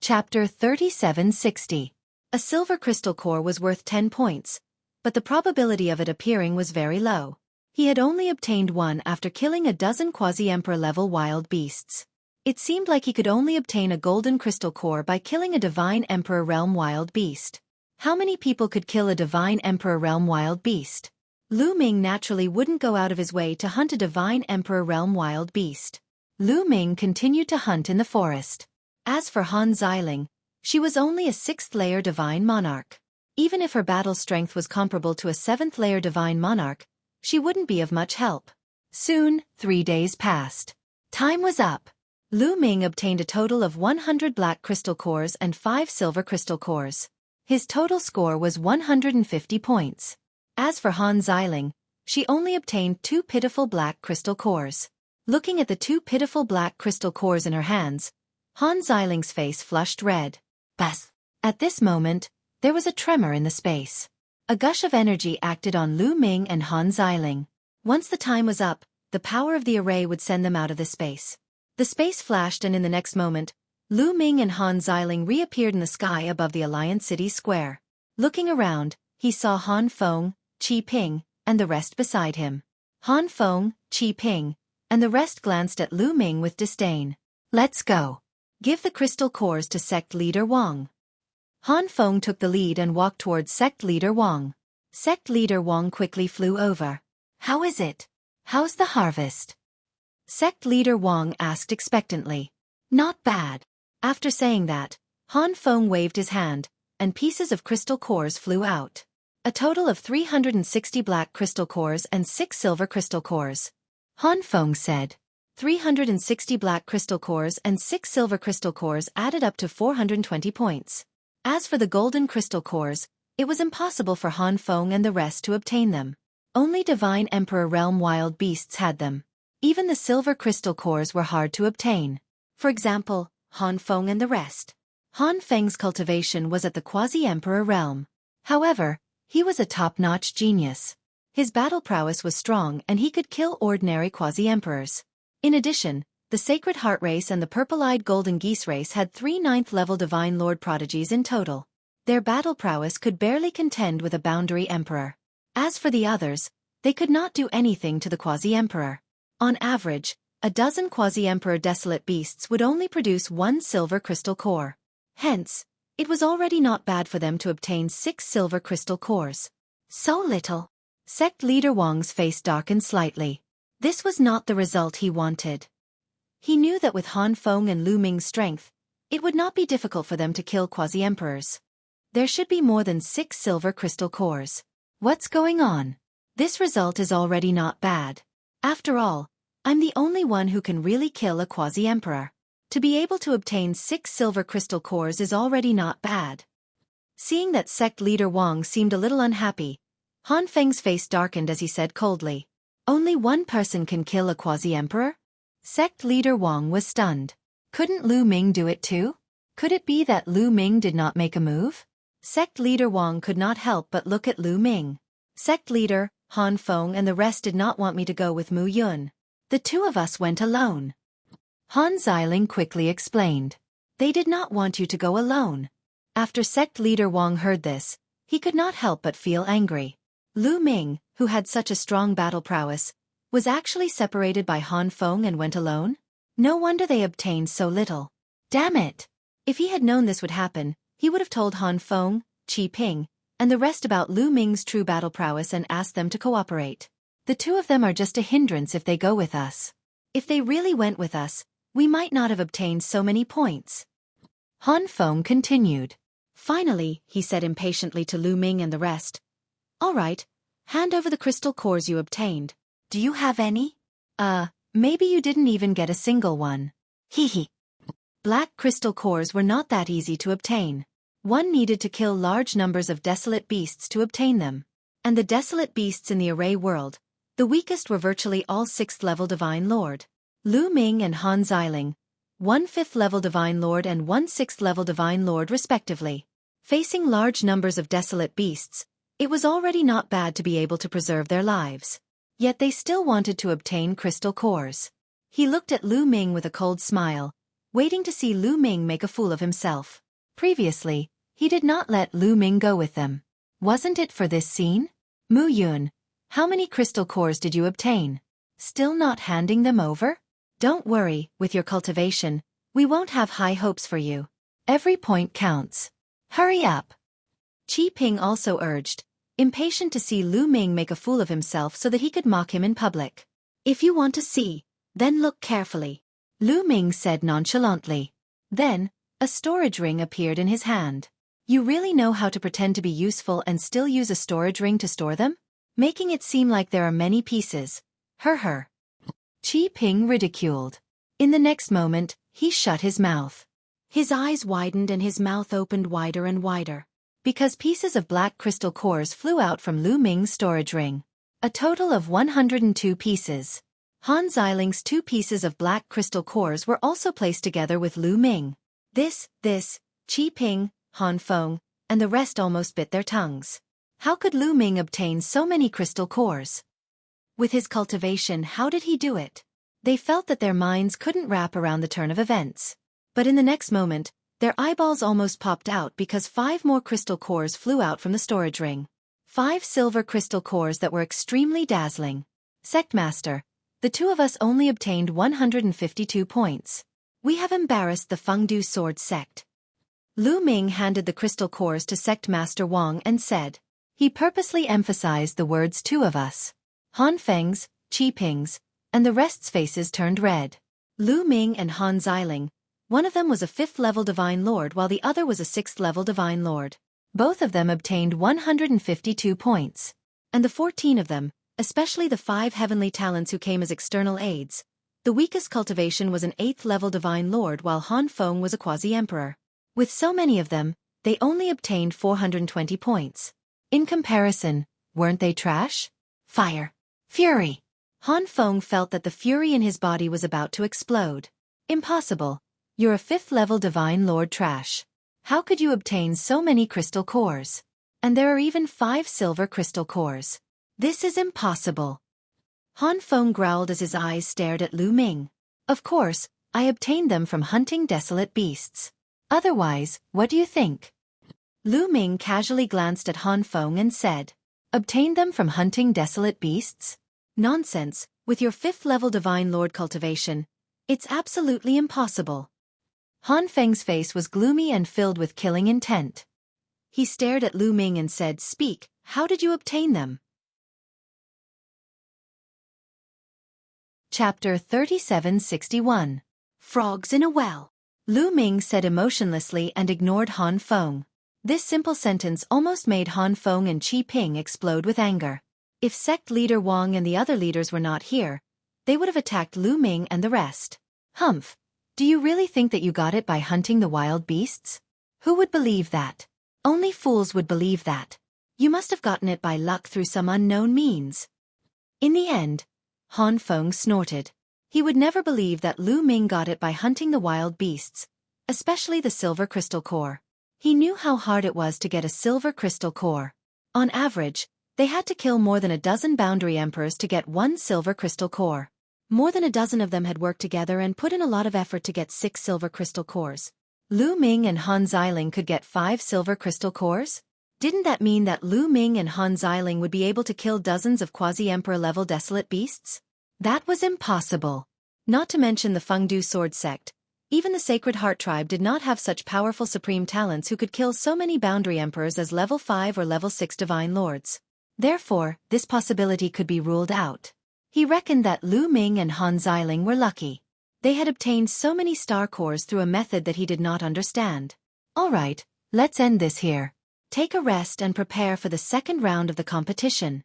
Chapter 3760. A silver crystal core was worth 10 points, but the probability of it appearing was very low. He had only obtained one after killing a dozen Quasi-Emperor-level wild beasts. It seemed like he could only obtain a golden crystal core by killing a Divine Emperor Realm wild beast. How many people could kill a Divine Emperor Realm wild beast? Lu Ming naturally wouldn't go out of his way to hunt a Divine Emperor Realm wild beast. Lu Ming continued to hunt in the forest. As for Han Xiling, she was only a 6th-layer Divine Monarch. Even if her battle strength was comparable to a 7th-layer Divine Monarch, she wouldn't be of much help. Soon, 3 days passed. Time was up. Lu Ming obtained a total of 100 black crystal cores and 5 silver crystal cores. His total score was 150 points. As for Han Xiling, she only obtained 2 pitiful black crystal cores. Looking at the 2 pitiful black crystal cores in her hands, Han Xiling's face flushed red. Bas! At this moment, there was a tremor in the space. A gush of energy acted on Lu Ming and Han Xiling. Once the time was up, the power of the array would send them out of the space. The space flashed and in the next moment, Lu Ming and Han Xiling reappeared in the sky above the Alliance City Square. Looking around, he saw Han Feng, Qi Ping, and the rest beside him. Han Feng, Qi Ping, and the rest glanced at Lu Ming with disdain. Let's go. Give the crystal cores to Sect Leader Wang. Han Feng took the lead and walked towards Sect Leader Wang. Sect Leader Wang quickly flew over. How is it? How's the harvest? Sect Leader Wang asked expectantly. Not bad. After saying that, Han Feng waved his hand, and pieces of crystal cores flew out. A total of 360 black crystal cores and 6 silver crystal cores. Han Feng said. 360 black crystal cores and 6 silver crystal cores added up to 420 points. As for the golden crystal cores, it was impossible for Han Feng and the rest to obtain them. Only Divine Emperor Realm wild beasts had them. Even the silver crystal cores were hard to obtain. For example, Han Feng and the rest. Han Feng's cultivation was at the Quasi-Emperor Realm. However, he was a top-notch genius. His battle prowess was strong and he could kill ordinary Quasi-Emperors. In addition, the Sacred Heart race and the Purple-Eyed Golden Geese race had 3 9th-level Divine Lord prodigies in total. Their battle prowess could barely contend with a boundary emperor. As for the others, they could not do anything to the quasi-emperor. On average, a dozen quasi-emperor desolate beasts would only produce one silver crystal core. Hence, it was already not bad for them to obtain 6 silver crystal cores. So little. Sect leader Wang's face darkened slightly. This was not the result he wanted. He knew that with Han Feng and Lu Ming's strength, it would not be difficult for them to kill quasi-emperors. There should be more than 6 silver crystal cores. What's going on? This result is already not bad. After all, I'm the only one who can really kill a quasi-emperor. To be able to obtain 6 silver crystal cores is already not bad. Seeing that sect leader Wang seemed a little unhappy, Han Feng's face darkened as he said coldly, "Only one person can kill a quasi-emperor?" Sect leader Wang was stunned. Couldn't Lu Ming do it too? Could it be that Lu Ming did not make a move? Sect leader Wang could not help but look at Lu Ming. Sect leader, Han Feng and the rest did not want me to go with Mu Yun. The 2 of us went alone. Han Xiling quickly explained. They did not want you to go alone. After sect leader Wang heard this, he could not help but feel angry. Lu Ming, who had such a strong battle prowess, was actually separated by Han Feng and went alone? No wonder they obtained so little. Damn it! If he had known this would happen, he would have told Han Feng, Qi Ping, and the rest about Lu Ming's true battle prowess and asked them to cooperate. The 2 of them are just a hindrance if they go with us. If they really went with us, we might not have obtained so many points. Han Feng continued. Finally, he said impatiently to Lu Ming and the rest. All right, hand over the crystal cores you obtained. Do you have any? Maybe you didn't even get a single one. Hee. Black crystal cores were not that easy to obtain. One needed to kill large numbers of desolate beasts to obtain them. And the desolate beasts in the array world, the weakest were virtually all 6th level Divine Lord. Lu Ming and Han Xiling, 1 5th level Divine Lord and 1 6th level Divine Lord respectively. Facing large numbers of desolate beasts, it was already not bad to be able to preserve their lives. Yet they still wanted to obtain crystal cores. He looked at Lu Ming with a cold smile, waiting to see Lu Ming make a fool of himself. Previously, he did not let Lu Ming go with them. Wasn't it for this scene? Mu Yun, how many crystal cores did you obtain? Still not handing them over? Don't worry, with your cultivation, we won't have high hopes for you. Every point counts. Hurry up. Qi Ping also urged, impatient to see Lu Ming make a fool of himself so that he could mock him in public. If you want to see, then look carefully. Lu Ming said nonchalantly. Then, a storage ring appeared in his hand. You really know how to pretend to be useful and still use a storage ring to store them? Making it seem like there are many pieces. Her. Qi Ping ridiculed. In the next moment, he shut his mouth. His eyes widened and his mouth opened wider and wider. Because pieces of black crystal cores flew out from Lu Ming's storage ring. A total of 102 pieces. Han Xiling's 2 pieces of black crystal cores were also placed together with Lu Ming. This, Qi Ping, Han Feng, and the rest almost bit their tongues. How could Lu Ming obtain so many crystal cores? With his cultivation, how did he do it? They felt that their minds couldn't wrap around the turn of events. But in the next moment, their eyeballs almost popped out because 5 more crystal cores flew out from the storage ring. 5 silver crystal cores that were extremely dazzling. Sect Master, the 2 of us only obtained 152 points. We have embarrassed the Fengdu Sword Sect. Lu Ming handed the crystal cores to Sect Master Wang and said. He purposely emphasized the words 2 of us. Han Feng's, Qi Ping's, and the rest's faces turned red. Lu Ming and Han Xiling, one of them was a 5th level Divine Lord while the other was a 6th level Divine Lord. Both of them obtained 152 points. And the 14 of them, especially the 5 heavenly talents who came as external aids, the weakest cultivation was an 8th level Divine Lord while Han Feng was a quasi-emperor. With so many of them, they only obtained 420 points. In comparison, weren't they trash? Fire. Fury. Han Feng felt that the fury in his body was about to explode. Impossible. You're a 5th level Divine Lord trash. How could you obtain so many crystal cores? And there are even 5 silver crystal cores. This is impossible. Han Feng growled as his eyes stared at Lu Ming. Of course, I obtained them from hunting desolate beasts. Otherwise, what do you think? Lu Ming casually glanced at Han Feng and said. Obtain them from hunting desolate beasts? Nonsense, with your 5th level Divine Lord cultivation, it's absolutely impossible. Han Feng's face was gloomy and filled with killing intent. He stared at Lu Ming and said, "Speak, how did you obtain them?" Chapter 3761. Frogs in a Well. Lu Ming said emotionlessly and ignored Han Feng. This simple sentence almost made Han Feng and Qi Ping explode with anger. If sect leader Wang and the other leaders were not here, they would have attacked Lu Ming and the rest. Humph! Do you really think that you got it by hunting the wild beasts? Who would believe that? Only fools would believe that. You must have gotten it by luck through some unknown means. In the end, Han Feng snorted. He would never believe that Lu Ming got it by hunting the wild beasts, especially the silver crystal core. He knew how hard it was to get a silver crystal core. On average, they had to kill more than a dozen boundary emperors to get one silver crystal core. More than a dozen of them had worked together and put in a lot of effort to get 6 silver crystal cores. Lu Ming and Han Xiling could get 5 silver crystal cores? Didn't that mean that Lu Ming and Han Xiling would be able to kill dozens of quasi-emperor level desolate beasts? That was impossible. Not to mention the Fengdu sword sect. Even the Sacred Heart tribe did not have such powerful supreme talents who could kill so many boundary emperors as level 5 or level 6 divine lords. Therefore, this possibility could be ruled out. He reckoned that Lu Ming and Han Xiling were lucky. They had obtained so many star cores through a method that he did not understand. Alright, let's end this here. Take a rest and prepare for the second round of the competition.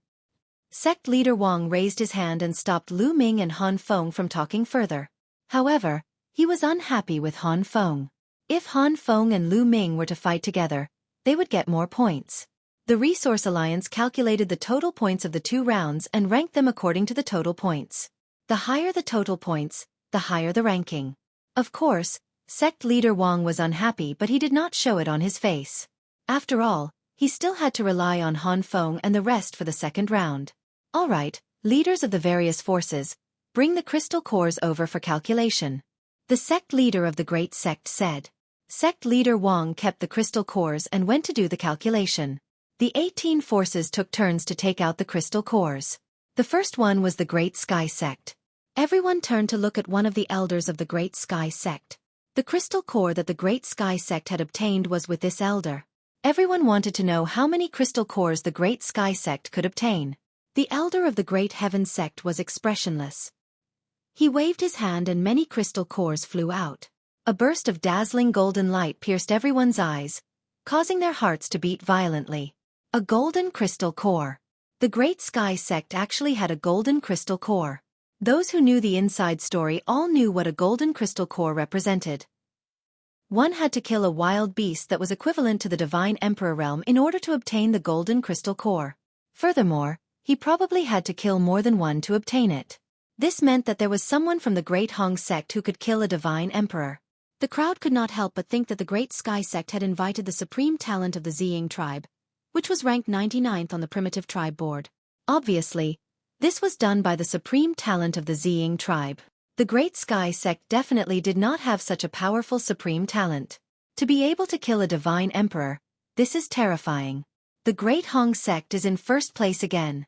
Sect leader Wang raised his hand and stopped Lu Ming and Han Feng from talking further. However, he was unhappy with Han Feng. If Han Feng and Lu Ming were to fight together, they would get more points. The Resource Alliance calculated the total points of the 2 rounds and ranked them according to the total points. The higher the total points, the higher the ranking. Of course, sect leader Wang was unhappy, but he did not show it on his face. After all, he still had to rely on Han Feng and the rest for the second round. Alright, leaders of the various forces, bring the crystal cores over for calculation. The sect leader of the great sect said. Sect leader Wang kept the crystal cores and went to do the calculation. The 18 forces took turns to take out the crystal cores. The first one was the Great Sky Sect. Everyone turned to look at one of the elders of the Great Sky Sect. The crystal core that the Great Sky Sect had obtained was with this elder. Everyone wanted to know how many crystal cores the Great Sky Sect could obtain. The elder of the Great Heaven Sect was expressionless. He waved his hand and many crystal cores flew out. A burst of dazzling golden light pierced everyone's eyes, causing their hearts to beat violently. A golden crystal core. The Great Sky Sect actually had a golden crystal core. Those who knew the inside story all knew what a golden crystal core represented. One had to kill a wild beast that was equivalent to the Divine Emperor realm in order to obtain the golden crystal core. Furthermore, he probably had to kill more than one to obtain it. This meant that there was someone from the Great Hong Sect who could kill a Divine Emperor. The crowd could not help but think that the Great Sky Sect had invited the supreme talent of the Ziying tribe, which was ranked 99th on the primitive tribe board. Obviously, this was done by the supreme talent of the Ziying tribe. The Great Sky Sect definitely did not have such a powerful supreme talent. To be able to kill a divine emperor, this is terrifying. The Great Hong Sect is in first place again.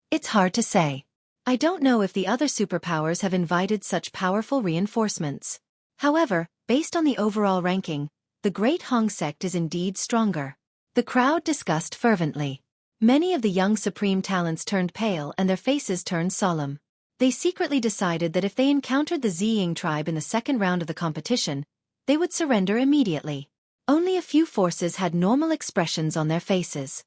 It's hard to say. I don't know if the other superpowers have invited such powerful reinforcements. However, based on the overall ranking, the Great Hong Sect is indeed stronger. The crowd discussed fervently. Many of the young supreme talents turned pale and their faces turned solemn. They secretly decided that if they encountered the Ziying tribe in the second round of the competition, they would surrender immediately. Only a few forces had normal expressions on their faces.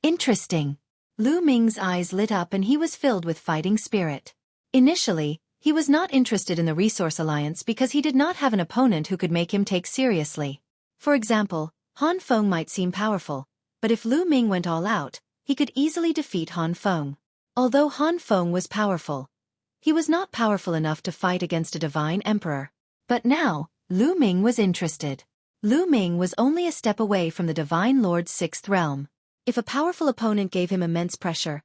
Interesting. Lu Ming's eyes lit up and he was filled with fighting spirit. Initially, he was not interested in the Resource Alliance because he did not have an opponent who could make him take seriously. For example, Han Feng might seem powerful, but if Lu Ming went all out, he could easily defeat Han Feng. Although Han Feng was powerful, he was not powerful enough to fight against a divine emperor. But now, Lu Ming was interested. Lu Ming was only a step away from the Divine Lord's 6th realm. If a powerful opponent gave him immense pressure,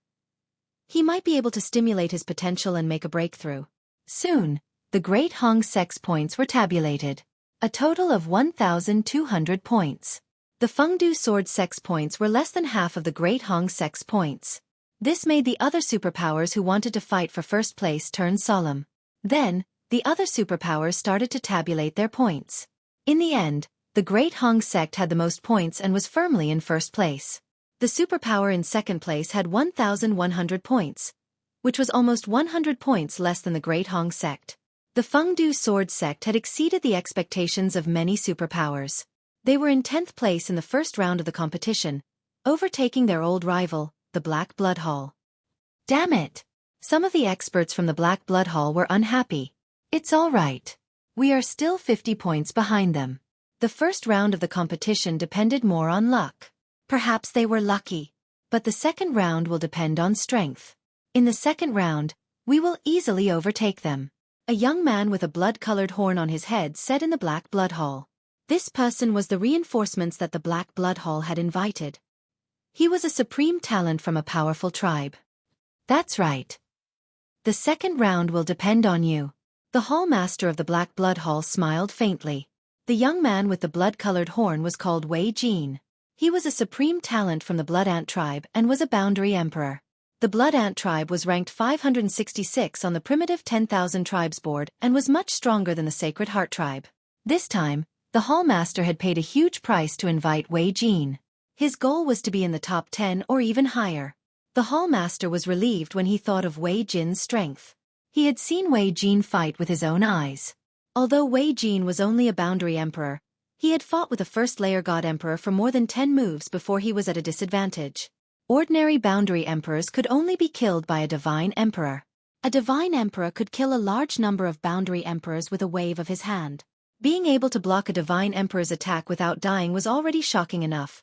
he might be able to stimulate his potential and make a breakthrough. Soon, the Great Hong Sect's points were tabulated. A total of 1,200 points. The Fengdu Sword Sect's points were less than half of the Great Hong Sect's points. This made the other superpowers who wanted to fight for first place turn solemn. Then, the other superpowers started to tabulate their points. In the end, the Great Hong Sect had the most points and was firmly in first place. The superpower in second place had 1,100 points, which was almost 100 points less than the Great Hong Sect. The Fengdu Sword Sect had exceeded the expectations of many superpowers. They were in 10th place in the first round of the competition, overtaking their old rival, the Black Blood Hall. Damn it! Some of the experts from the Black Blood Hall were unhappy. It's all right. We are still 50 points behind them. The first round of the competition depended more on luck. Perhaps they were lucky. But the second round will depend on strength. In the second round, we will easily overtake them. A young man with a blood-colored horn on his head said in the Black Blood Hall. This person was the reinforcements that the Black Blood Hall had invited. He was a supreme talent from a powerful tribe. That's right. The second round will depend on you. The Hall Master of the Black Blood Hall smiled faintly. The young man with the blood-colored horn was called Wei Jin. He was a supreme talent from the Blood Ant tribe and was a boundary emperor. The Blood Ant tribe was ranked 566 on the primitive 10,000 tribes board and was much stronger than the Sacred Heart tribe. This time, the Hall Master had paid a huge price to invite Wei Jin. His goal was to be in the top 10 or even higher. The Hall Master was relieved when he thought of Wei Jin's strength. He had seen Wei Jin fight with his own eyes. Although Wei Jin was only a boundary emperor, he had fought with a first-layer god emperor for more than 10 moves before he was at a disadvantage. Ordinary boundary emperors could only be killed by a divine emperor. A divine emperor could kill a large number of boundary emperors with a wave of his hand. Being able to block a divine emperor's attack without dying was already shocking enough,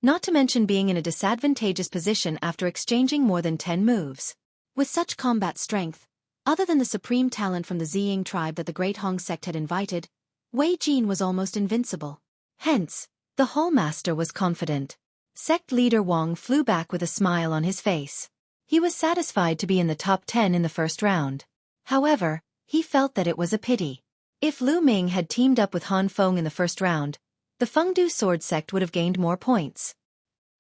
not to mention being in a disadvantageous position after exchanging more than 10 moves. With such combat strength, other than the supreme talent from the Ziying tribe that the Great Hong Sect had invited, Wei Jin was almost invincible. Hence, the Hall Master was confident. Sect leader Wang flew back with a smile on his face. He was satisfied to be in the top 10 in the first round. However, he felt that it was a pity. If Lu Ming had teamed up with Han Feng in the first round, the Fengdu Sword Sect would have gained more points.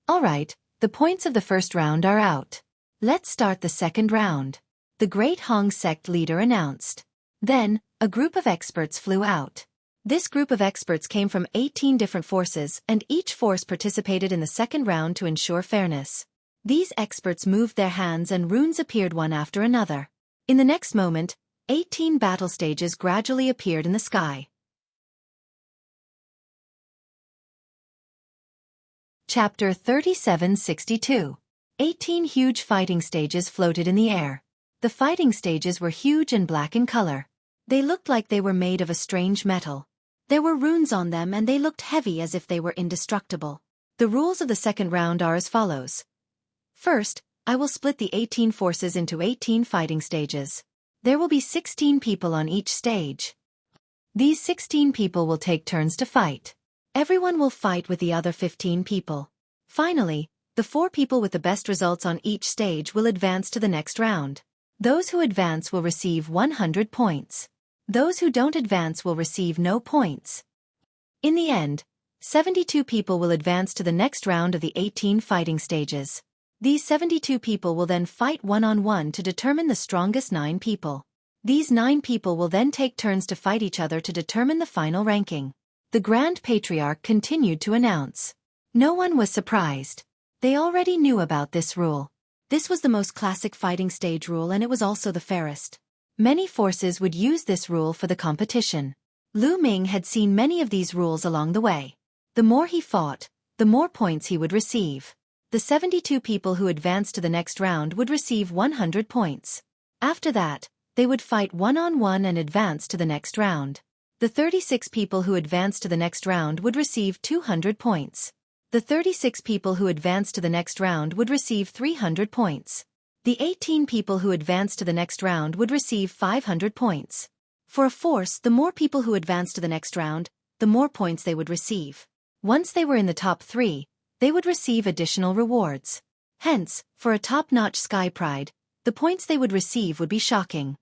Alright, the points of the first round are out. Let's start the second round. The Great Hong Sect leader announced. Then, a group of experts flew out. This group of experts came from 18 different forces and each force participated in the second round to ensure fairness. These experts moved their hands and runes appeared one after another. In the next moment, 18 battle stages gradually appeared in the sky. Chapter 3762. 18 huge fighting stages floated in the air. The fighting stages were huge and black in color. They looked like they were made of a strange metal. There were runes on them and they looked heavy as if they were indestructible. The rules of the second round are as follows. First, I will split the 18 forces into 18 fighting stages. There will be 16 people on each stage. These 16 people will take turns to fight. Everyone will fight with the other 15 people. Finally, the 4 people with the best results on each stage will advance to the next round. Those who advance will receive 100 points. Those who don't advance will receive no points. In the end, 72 people will advance to the next round of the 18 fighting stages. These 72 people will then fight one-on-one to determine the strongest 9 people. These 9 people will then take turns to fight each other to determine the final ranking. The Grand Patriarch continued to announce. No one was surprised. They already knew about this rule. This was the most classic fighting stage rule and it was also the fairest. Many forces would use this rule for the competition. Lu Ming had seen many of these rules along the way. The more he fought, the more points he would receive. The 72 people who advanced to the next round would receive 100 points. After that, they would fight one-on-one and advance to the next round. The 36 people who advanced to the next round would receive 200 points. The 36 people who advanced to the next round would receive 300 points. The 18 people who advanced to the next round would receive 500 points. For a force, the more people who advanced to the next round, the more points they would receive. Once they were in the top 3, they would receive additional rewards. Hence, for a top-notch Sky Pride, the points they would receive would be shocking.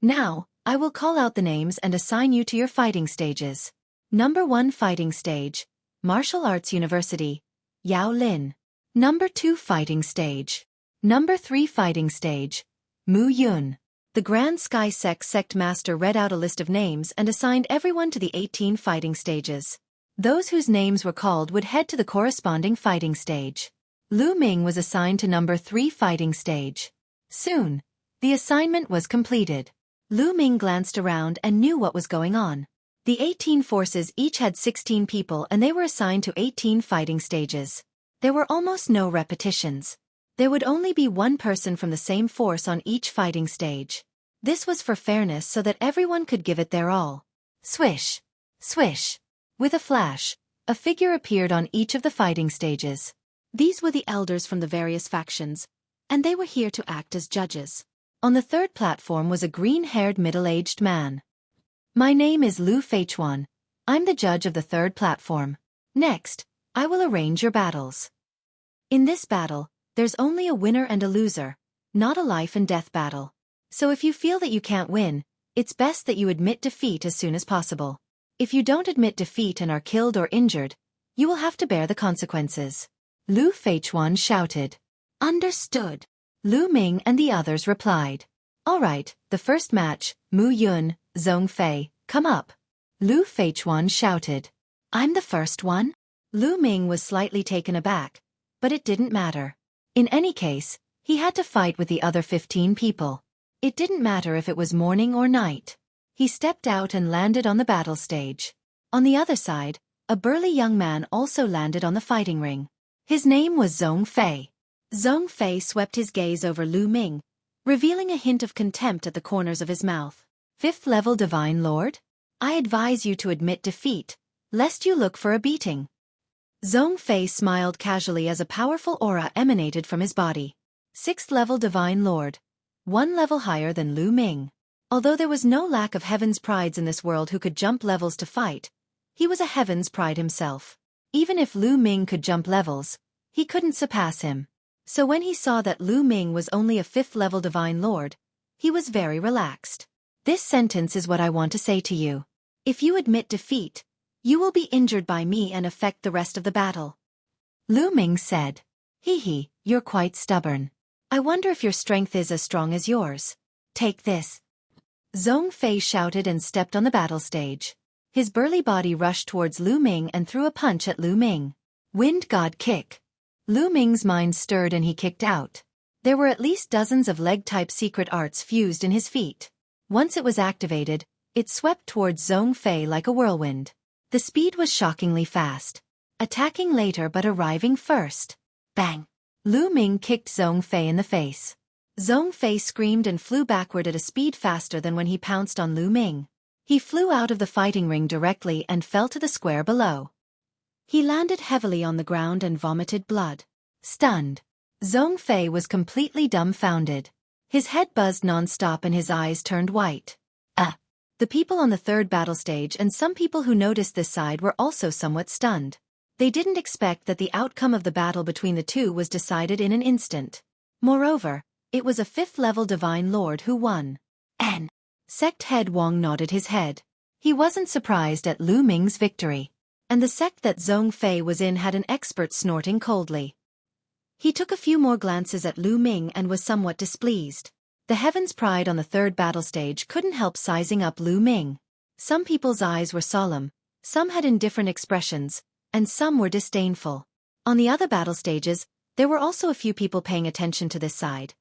Now, I will call out the names and assign you to your fighting stages. Number 1 Fighting Stage, Martial Arts University, Yao Lin. Number 2 Fighting Stage. Number 3 Fighting Stage, Mu Yun. The Grand Sky Sect Master read out a list of names and assigned everyone to the 18 fighting stages. Those whose names were called would head to the corresponding fighting stage. Lu Ming was assigned to number 3 fighting stage. Soon, the assignment was completed. Lu Ming glanced around and knew what was going on. The 18 forces each had 16 people and they were assigned to 18 fighting stages. There were almost no repetitions. There would only be one person from the same force on each fighting stage. This was for fairness so that everyone could give it their all. Swish! Swish! With a flash, a figure appeared on each of the fighting stages. These were the elders from the various factions, and they were here to act as judges. On the third platform was a green-haired middle-aged man. My name is Lu Feichuan. I'm the judge of the third platform. Next, I will arrange your battles. In this battle, there's only a winner and a loser, not a life and death battle. So if you feel that you can't win, it's best that you admit defeat as soon as possible. If you don't admit defeat and are killed or injured, you will have to bear the consequences. Lu Feichuan shouted. Understood. Lu Ming and the others replied. All right, the first match, Mu Yun, Zhong Fei, come up. Lu Feichuan shouted. I'm the first one? Lu Ming was slightly taken aback, but it didn't matter. In any case, he had to fight with the other 15 people. It didn't matter if it was morning or night. He stepped out and landed on the battle stage. On the other side, a burly young man also landed on the fighting ring. His name was Zhong Fei. Zhong Fei swept his gaze over Lu Ming, revealing a hint of contempt at the corners of his mouth. 5th level Divine Lord? I advise you to admit defeat, lest you look for a beating. Zhong Fei smiled casually as a powerful aura emanated from his body. 6th level Divine Lord. 1 level higher than Lu Ming. Although there was no lack of Heaven's Prides in this world who could jump levels to fight, he was a Heaven's Pride himself. Even if Lu Ming could jump levels, he couldn't surpass him. So when he saw that Lu Ming was only a 5th level Divine Lord, he was very relaxed. This sentence is what I want to say to you. If you admit defeat, you will be injured by me and affect the rest of the battle. Lu Ming said. Hee, you're quite stubborn. I wonder if your strength is as strong as yours. Take this. Zhong Fei shouted and stepped on the battle stage. His burly body rushed towards Lu Ming and threw a punch at Lu Ming. Wind God Kick. Lu Ming's mind stirred and he kicked out. There were at least dozens of leg-type secret arts fused in his feet. Once it was activated, it swept towards Zhong Fei like a whirlwind. The speed was shockingly fast. Attacking later but arriving first. Bang! Lu Ming kicked Zhong Fei in the face. Zhong Fei screamed and flew backward at a speed faster than when he pounced on Lu Ming. He flew out of the fighting ring directly and fell to the square below. He landed heavily on the ground and vomited blood. Stunned. Zhong Fei was completely dumbfounded. His head buzzed non-stop and his eyes turned white. The people on the third battle stage and some people who noticed this side were also somewhat stunned. They didn't expect that the outcome of the battle between the two was decided in an instant. Moreover, it was a 5th level Divine Lord who won. Sect head Wong nodded his head. He wasn't surprised at Lu Ming's victory. And the sect that Zhong Fei was in had an expert snorting coldly. He took a few more glances at Lu Ming and was somewhat displeased. The Heaven's Pride on the third battle stage couldn't help sizing up Lu Ming. Some people's eyes were solemn, some had indifferent expressions, and some were disdainful. On the other battle stages, there were also a few people paying attention to this side.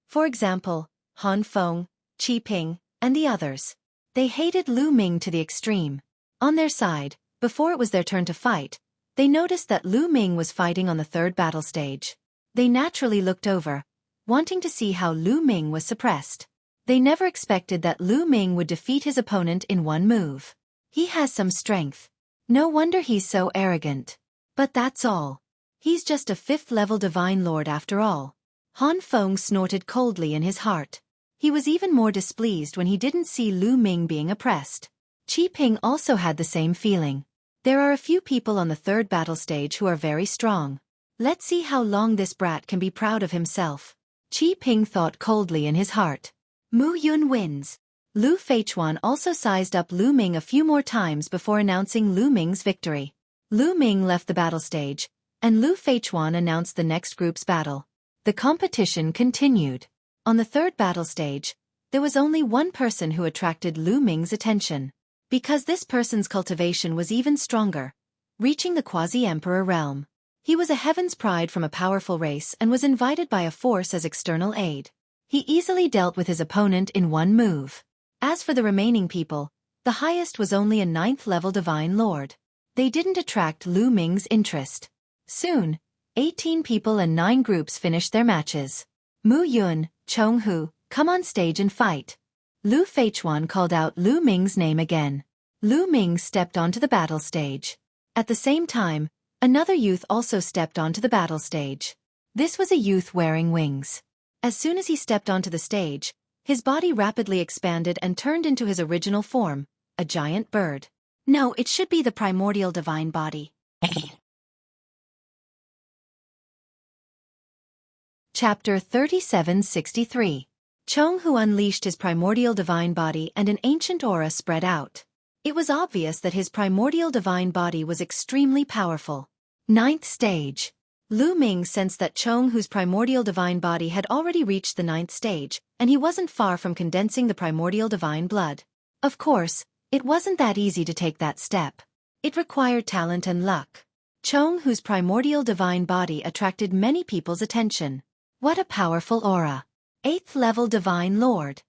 For example, Han Feng, Qi Ping, and the others. They hated Lu Ming to the extreme. On their side, before it was their turn to fight, they noticed that Lu Ming was fighting on the third battle stage. They naturally looked over, wanting to see how Lu Ming was suppressed. They never expected that Lu Ming would defeat his opponent in one move. He has some strength. No wonder he's so arrogant. But that's all. He's just a 5th level Divine Lord after all. Han Feng snorted coldly in his heart. He was even more displeased when he didn't see Lu Ming being oppressed. Qi Ping also had the same feeling. There are a few people on the third battle stage who are very strong. Let's see how long this brat can be proud of himself. Qi Ping thought coldly in his heart. Mu Yun wins. Lu Feichuan also sized up Lu Ming a few more times before announcing Lu Ming's victory. Lu Ming left the battle stage, and Lu Feichuan announced the next group's battle. The competition continued. On the third battle stage, there was only one person who attracted Lu Ming's attention. Because this person's cultivation was even stronger, reaching the quasi-emperor realm. He was a heaven's pride from a powerful race and was invited by a force as external aid. He easily dealt with his opponent in one move. As for the remaining people, the highest was only a 9th-level divine lord. They didn't attract Lu Ming's interest. Soon, 18 people and 9 groups finished their matches. Mu Yun, Chong Hu, come on stage and fight. Lu Feichuan called out Lu Ming's name again. Lu Ming stepped onto the battle stage. At the same time, another youth also stepped onto the battle stage. This was a youth wearing wings. As soon as he stepped onto the stage, his body rapidly expanded and turned into his original form, a giant bird. No, it should be the primordial divine body. Chapter 3763. Chong Hu unleashed his primordial divine body and an ancient aura spread out. It was obvious that his primordial divine body was extremely powerful. 9th stage. Lu Ming sensed that Chong Hu's primordial divine body had already reached the 9th stage, and he wasn't far from condensing the primordial divine blood. Of course, it wasn't that easy to take that step. It required talent and luck. Chong Hu's primordial divine body attracted many people's attention. What a powerful aura. 8th-level Divine Lord.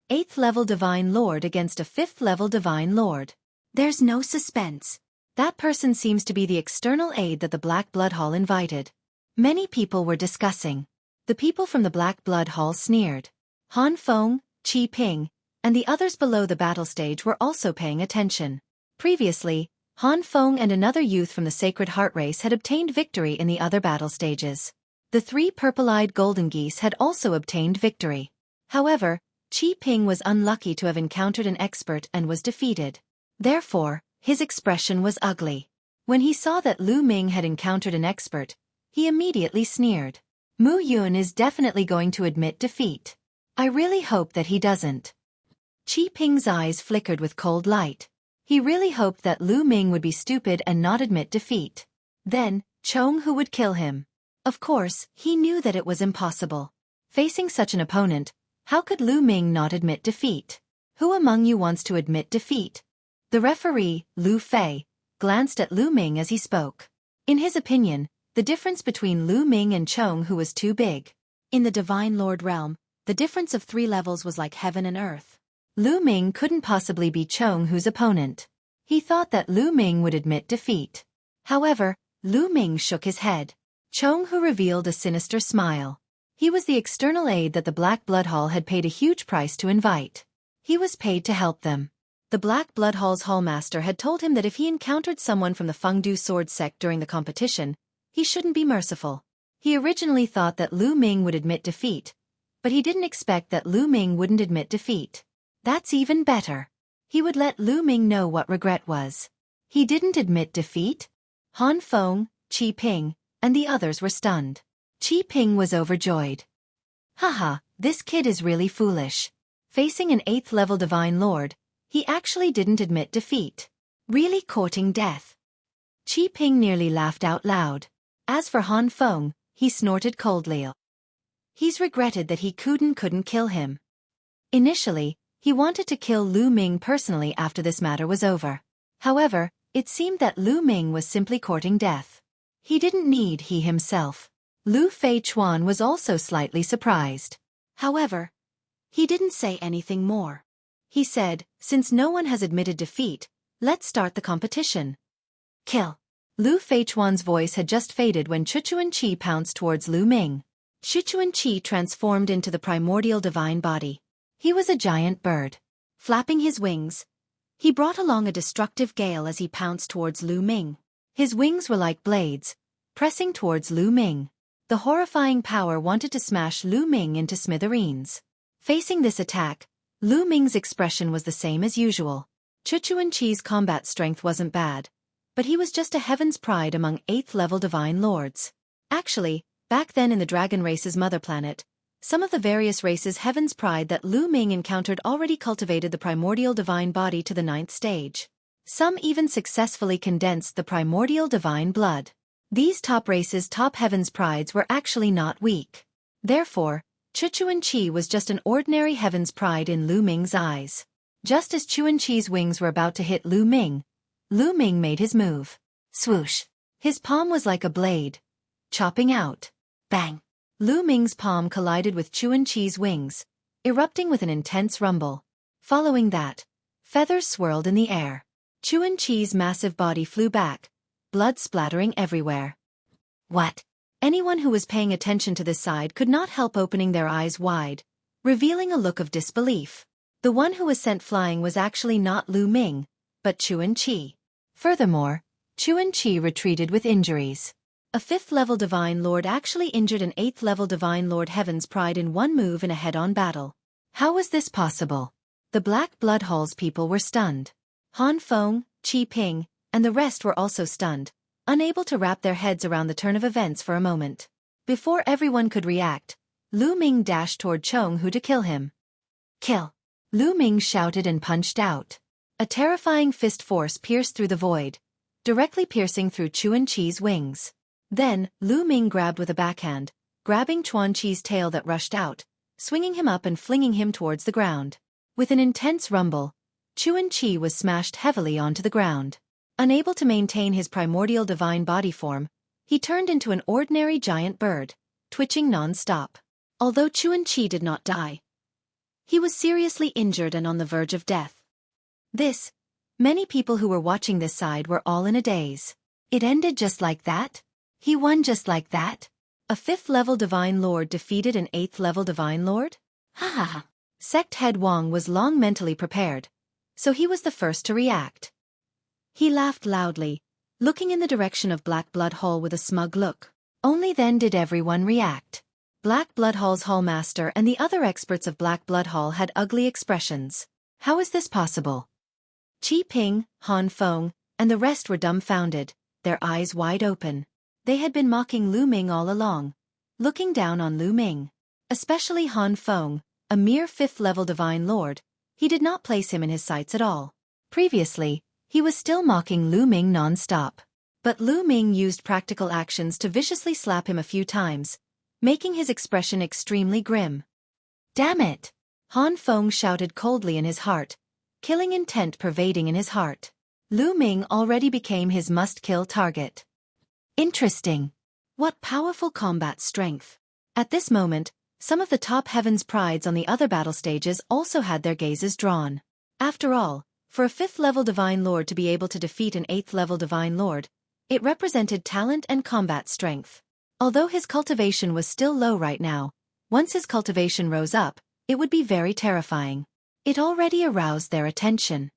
8th-level Divine Lord against a 5th-level Divine Lord. There's no suspense. That person seems to be the external aid that the Black Blood Hall invited. Many people were discussing. The people from the Black Blood Hall sneered. Han Feng, Qi Ping, and the others below the battle stage were also paying attention. Previously, Han Feng and another youth from the Sacred Heart race had obtained victory in the other battle stages. The 3 purple-eyed golden geese had also obtained victory. However, Qi Ping was unlucky to have encountered an expert and was defeated. Therefore, his expression was ugly. When he saw that Lu Ming had encountered an expert, he immediately sneered. Mu Yun is definitely going to admit defeat. I really hope that he doesn't. Qi Ping's eyes flickered with cold light. He really hoped that Lu Ming would be stupid and not admit defeat. Then, Chong Hu would kill him. Of course, he knew that it was impossible. Facing such an opponent, how could Lu Ming not admit defeat? Who among you wants to admit defeat? The referee, Lu Fei, glanced at Lu Ming as he spoke. In his opinion, the difference between Lu Ming and Chong Hu was too big. In the Divine Lord realm, the difference of 3 levels was like heaven and earth. Lu Ming couldn't possibly be Chong Hu's opponent. He thought that Lu Ming would admit defeat. However, Lu Ming shook his head. Chong Hu revealed a sinister smile. He was the external aid that the Black Blood Hall had paid a huge price to invite. He was paid to help them. The Black Blood Hall's hallmaster had told him that if he encountered someone from the Fengdu sword sect during the competition, he shouldn't be merciful. He originally thought that Lu Ming would admit defeat, but he didn't expect that Lu Ming wouldn't admit defeat. That's even better. He would let Lu Ming know what regret was. He didn't admit defeat? Han Feng, Qi Ping, and the others were stunned. Qi Ping was overjoyed. Haha, this kid is really foolish. Facing an 8th-level Divine Lord, he actually didn't admit defeat. Really courting death. Qi Ping nearly laughed out loud. As for Han Feng, he snorted coldly. He's regretted that he couldn't kill him. Initially, he wanted to kill Lu Ming personally after this matter was over. However, it seemed that Lu Ming was simply courting death. He didn't need he himself. Lu Feichuan was also slightly surprised. However, he didn't say anything more. He said, since no one has admitted defeat, let's start the competition. Kill. Lu Feichuan's voice had just faded when Xueqi Qi pounced towards Lu Ming. Xueqi Qi transformed into the primordial divine body. He was a giant bird. Flapping his wings, he brought along a destructive gale as he pounced towards Lu Ming. His wings were like blades, pressing towards Lu Ming. The horrifying power wanted to smash Lu Ming into smithereens. Facing this attack, Lu Ming's expression was the same as usual. Xueqi Qi's combat strength wasn't bad, but he was just a heaven's pride among 8th-level divine lords. Actually, back then in the dragon race's mother planet, some of the various races' heaven's pride that Lu Ming encountered already cultivated the primordial divine body to the 9th stage. Some even successfully condensed the primordial divine blood. These top races' top heavens prides were actually not weak. Therefore, Xueqi was just an ordinary heaven's pride in Lu Ming's eyes. Just as Xueqi's wings were about to hit Lu Ming made his move. Swoosh! His palm was like a blade, chopping out. Bang! Lu Ming's palm collided with Xueqi's wings, erupting with an intense rumble. Following that, feathers swirled in the air. Xueqi's massive body flew back, blood splattering everywhere. What? Anyone who was paying attention to this side could not help opening their eyes wide, revealing a look of disbelief. The one who was sent flying was actually not Lu Ming, but Xueqi. Furthermore, Xueqi retreated with injuries. A 5th-level Divine Lord actually injured an 8th-level Divine Lord Heaven's Pride in one move in a head-on battle. How was this possible? The Black Blood Hall's people were stunned. Han Feng, Qi Ping, and the rest were also stunned, unable to wrap their heads around the turn of events for a moment. Before everyone could react, Lu Ming dashed toward Chong Hu to kill him. Kill! Lu Ming shouted and punched out. A terrifying fist force pierced through the void, directly piercing through Xueqi's wings. Then, Lu Ming grabbed with a backhand, grabbing Xueqi's tail that rushed out, swinging him up and flinging him towards the ground. With an intense rumble, Xueqi was smashed heavily onto the ground. Unable to maintain his primordial divine body form, he turned into an ordinary giant bird, twitching non-stop. Although Xueqi did not die, he was seriously injured and on the verge of death. Many people who were watching this side were all in a daze. It ended just like that? He won just like that? A 5th-level Divine Lord defeated an 8th-level Divine Lord? Ha ha ha. Sect Head Wang was long mentally prepared, so he was the first to react. He laughed loudly, looking in the direction of Black Blood Hall with a smug look. Only then did everyone react. Black Blood Hall's Hallmaster and the other experts of Black Blood Hall had ugly expressions. How is this possible? Qi Ping, Han Feng, and the rest were dumbfounded, their eyes wide open. They had been mocking Lu Ming all along, looking down on Lu Ming. Especially Han Feng, a mere 5th-level Divine Lord, he did not place him in his sights at all. Previously, he was still mocking Lu Ming non-stop. But Lu Ming used practical actions to viciously slap him a few times, making his expression extremely grim. Damn it! Han Feng shouted coldly in his heart, killing intent pervading in his heart. Lu Ming already became his must-kill target. Interesting. What powerful combat strength. At this moment, some of the top heavens prides on the other battle stages also had their gazes drawn. After all, for a 5th-level Divine Lord to be able to defeat an 8th-level Divine Lord, it represented talent and combat strength. Although his cultivation was still low right now, once his cultivation rose up, it would be very terrifying. It already aroused their attention.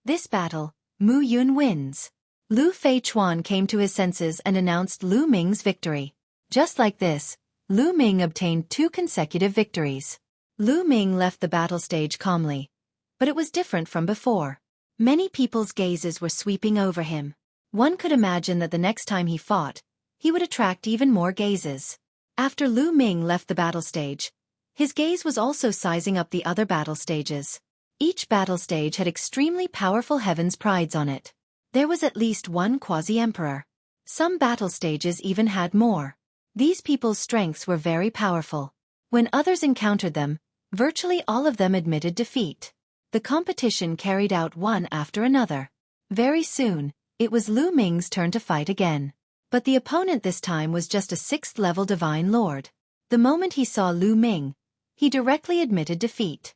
This battle, Mu Yun wins. Lu Feichuan came to his senses and announced Lu Ming's victory. Just like this, Lu Ming obtained 2 consecutive victories. Lu Ming left the battle stage calmly. But it was different from before. Many people's gazes were sweeping over him. One could imagine that the next time he fought, he would attract even more gazes. After Lu Ming left the battle stage, his gaze was also sizing up the other battle stages. Each battle stage had extremely powerful heavens prides on it. There was at least one quasi-emperor. Some battle stages even had more. These people's strengths were very powerful. When others encountered them, virtually all of them admitted defeat. The competition carried out one after another. Very soon, it was Lu Ming's turn to fight again. But the opponent this time was just a 6th-level Divine Lord. The moment he saw Lu Ming, he directly admitted defeat.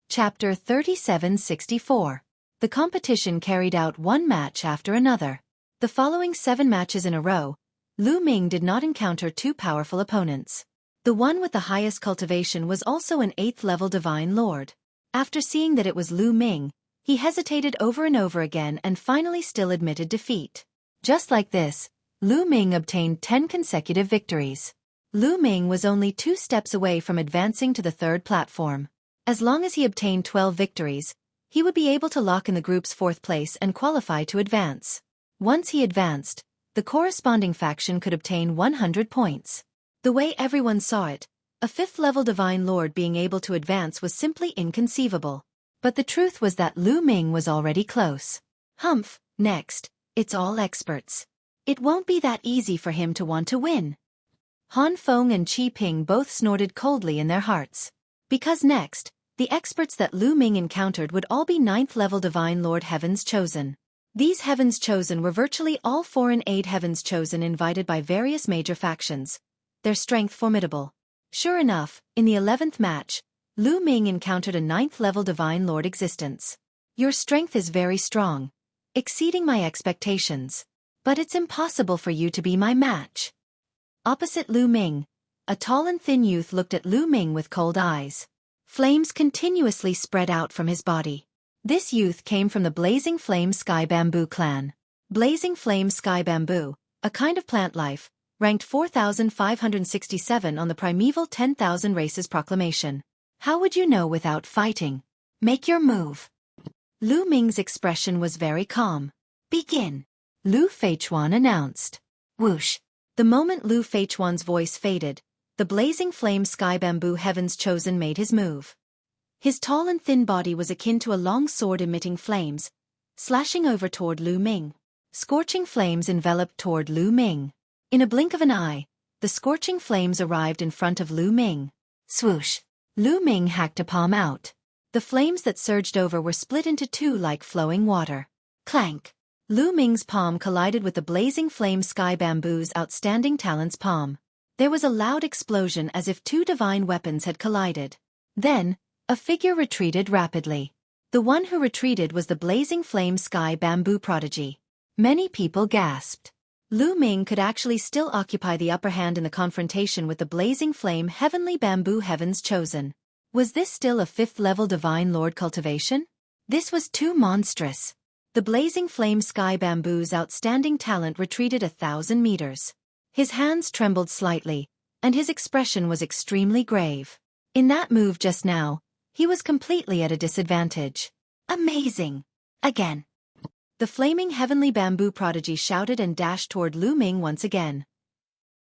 Chapter 3764. The competition carried out one match after another. The following 7 matches in a row, Lu Ming did not encounter 2 powerful opponents. The one with the highest cultivation was also an 8th-level Divine Lord. After seeing that it was Lu Ming, he hesitated over and over again and finally still admitted defeat. Just like this, Lu Ming obtained 10 consecutive victories. Lu Ming was only 2 steps away from advancing to the 3rd platform. As long as he obtained 12 victories, he would be able to lock in the group's 4th place and qualify to advance. Once he advanced, the corresponding faction could obtain 100 points. The way everyone saw it, A fifth-level Divine Lord being able to advance was simply inconceivable. But the truth was that Lu Ming was already close. Humph, next, it's all experts. It won't be that easy for him to want to win. Han Feng and Qi Ping both snorted coldly in their hearts. Because next, the experts that Lu Ming encountered would all be 9th-level Divine Lord Heavens Chosen. These Heavens Chosen were virtually all foreign aid Heavens Chosen invited by various major factions. Their strength formidable. Sure enough, in the 11th match, Lu Ming encountered a 9th-level Divine Lord existence. Your strength is very strong, exceeding my expectations. But it's impossible for you to be my match. Opposite Lu Ming, a tall and thin youth looked at Lu Ming with cold eyes. Flames continuously spread out from his body. This youth came from the Blazing Flame Sky Bamboo clan. Blazing Flame Sky Bamboo, a kind of plant life, ranked 4,567 on the primeval 10,000 races proclamation. How would you know without fighting? Make your move. Lu Ming's expression was very calm. Begin. Lu Feichuan announced. Whoosh. The moment Lu Feichuan's voice faded, the Blazing Flame Sky Bamboo Heavens Chosen made his move. His tall and thin body was akin to a long sword emitting flames, slashing over toward Lu Ming. Scorching flames enveloped toward Lu Ming. In a blink of an eye, the scorching flames arrived in front of Lu Ming. Swoosh. Lu Ming hacked a palm out. The flames that surged over were split into two like flowing water. Clank. Lu Ming's palm collided with the Blazing Flame Sky Bamboo's outstanding talent's palm. There was a loud explosion as if two divine weapons had collided. Then, a figure retreated rapidly. The one who retreated was the Blazing Flame Sky Bamboo prodigy. Many people gasped. Lu Ming could actually still occupy the upper hand in the confrontation with the Blazing Flame Heavenly Bamboo Heavens Chosen. Was this still a 5th-level Divine Lord cultivation? This was too monstrous. The Blazing Flame Sky Bamboo's outstanding talent retreated 1,000 meters. His hands trembled slightly, and his expression was extremely grave. In that move just now, he was completely at a disadvantage. Amazing! Again. The flaming heavenly bamboo prodigy shouted and dashed toward Lu Ming once again.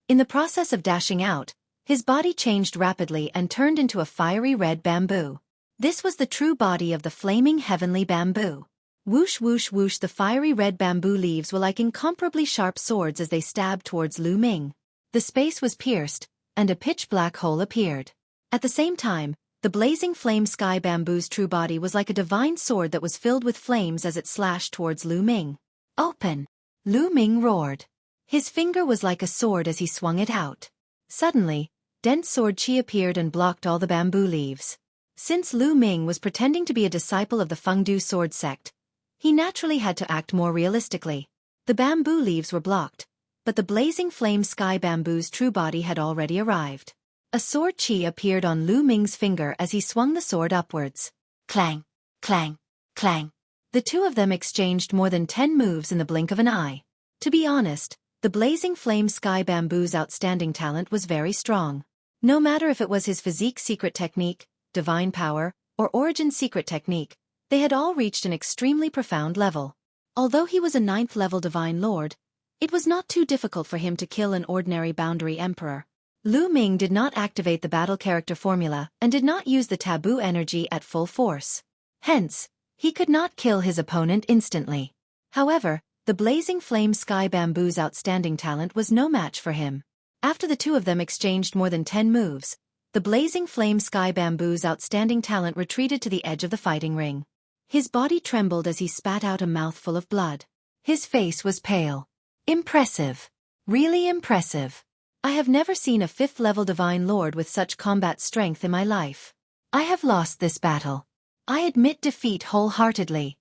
In the process of dashing out, his body changed rapidly and turned into a fiery red bamboo. This was the true body of the flaming heavenly bamboo. Whoosh whoosh whoosh, the fiery red bamboo leaves were like incomparably sharp swords as they stabbed towards Lu Ming. The space was pierced, and a pitch-black hole appeared. At the same time, the Blazing Flame Sky Bamboo's true body was like a divine sword that was filled with flames as it slashed towards Lu Ming. Open! Lu Ming roared. His finger was like a sword as he swung it out. Suddenly, dense sword chi appeared and blocked all the bamboo leaves. Since Lu Ming was pretending to be a disciple of the Fengdu sword sect, he naturally had to act more realistically. The bamboo leaves were blocked, but the Blazing Flame Sky Bamboo's true body had already arrived. A sword chi appeared on Lu Ming's finger as he swung the sword upwards. Clang, clang, clang. The two of them exchanged more than 10 moves in the blink of an eye. To be honest, the Blazing Flame Sky Bamboo's outstanding talent was very strong. No matter if it was his physique secret technique, divine power, or origin secret technique, they had all reached an extremely profound level. Although he was a 9th-level Divine Lord, it was not too difficult for him to kill an ordinary boundary emperor. Lu Ming did not activate the battle character formula and did not use the taboo energy at full force. Hence, he could not kill his opponent instantly. However, the Blazing Flame Sky Bamboo's outstanding talent was no match for him. After the two of them exchanged more than 10 moves, the Blazing Flame Sky Bamboo's outstanding talent retreated to the edge of the fighting ring. His body trembled as he spat out a mouthful of blood. His face was pale. Impressive. Really impressive. I have never seen a 5th-level Divine Lord with such combat strength in my life. I have lost this battle. I admit defeat wholeheartedly.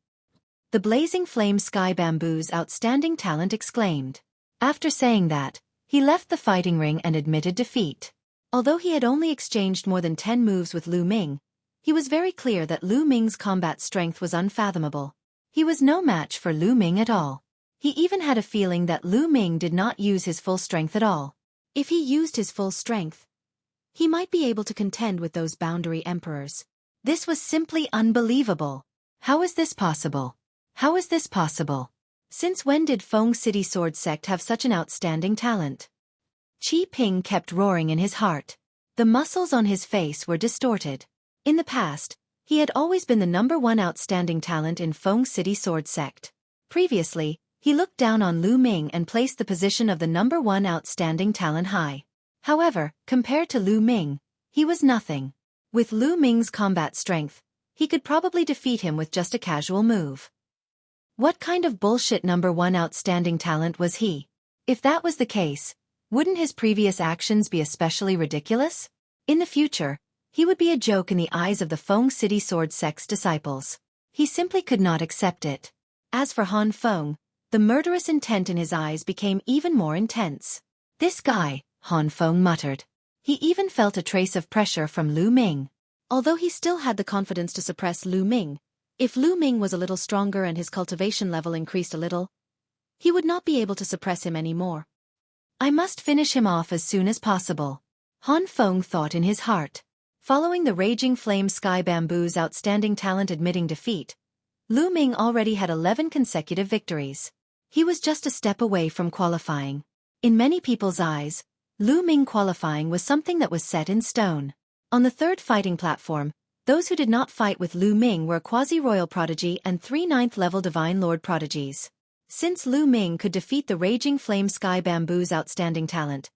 The Blazing Flame Sky Bamboo's outstanding talent exclaimed. After saying that, he left the fighting ring and admitted defeat. Although he had only exchanged more than 10 moves with Lu Ming, he was very clear that Lu Ming's combat strength was unfathomable. He was no match for Lu Ming at all. He even had a feeling that Lu Ming did not use his full strength at all. If he used his full strength, he might be able to contend with those boundary emperors. This was simply unbelievable. How is this possible? How is this possible? Since when did Feng City Sword Sect have such an outstanding talent? Qi Ping kept roaring in his heart. The muscles on his face were distorted. In the past, he had always been the #1 outstanding talent in Feng City Sword Sect. Previously, he looked down on Lu Ming and placed the position of the #1 outstanding talent high. However, compared to Lu Ming, he was nothing. With Lu Ming's combat strength, he could probably defeat him with just a casual move. What kind of bullshit #1 outstanding talent was he? If that was the case, wouldn't his previous actions be especially ridiculous? In the future, he would be a joke in the eyes of the Feng City Sword Sect's disciples. He simply could not accept it. As for Han Feng, the murderous intent in his eyes became even more intense. This guy, Han Feng muttered. He even felt a trace of pressure from Lu Ming. Although he still had the confidence to suppress Lu Ming, if Lu Ming was a little stronger and his cultivation level increased a little, he would not be able to suppress him anymore. I must finish him off as soon as possible, Han Feng thought in his heart. Following the Raging Flame Sky Bamboo's outstanding talent admitting defeat, Lu Ming already had 11 consecutive victories. He was just a step away from qualifying. In many people's eyes, Lu Ming qualifying was something that was set in stone. On the third fighting platform, those who did not fight with Lu Ming were a quasi-royal prodigy and 3 9th-level divine lord prodigies. Since Lu Ming could defeat the Raging Flame Sky Bamboo's outstanding talent,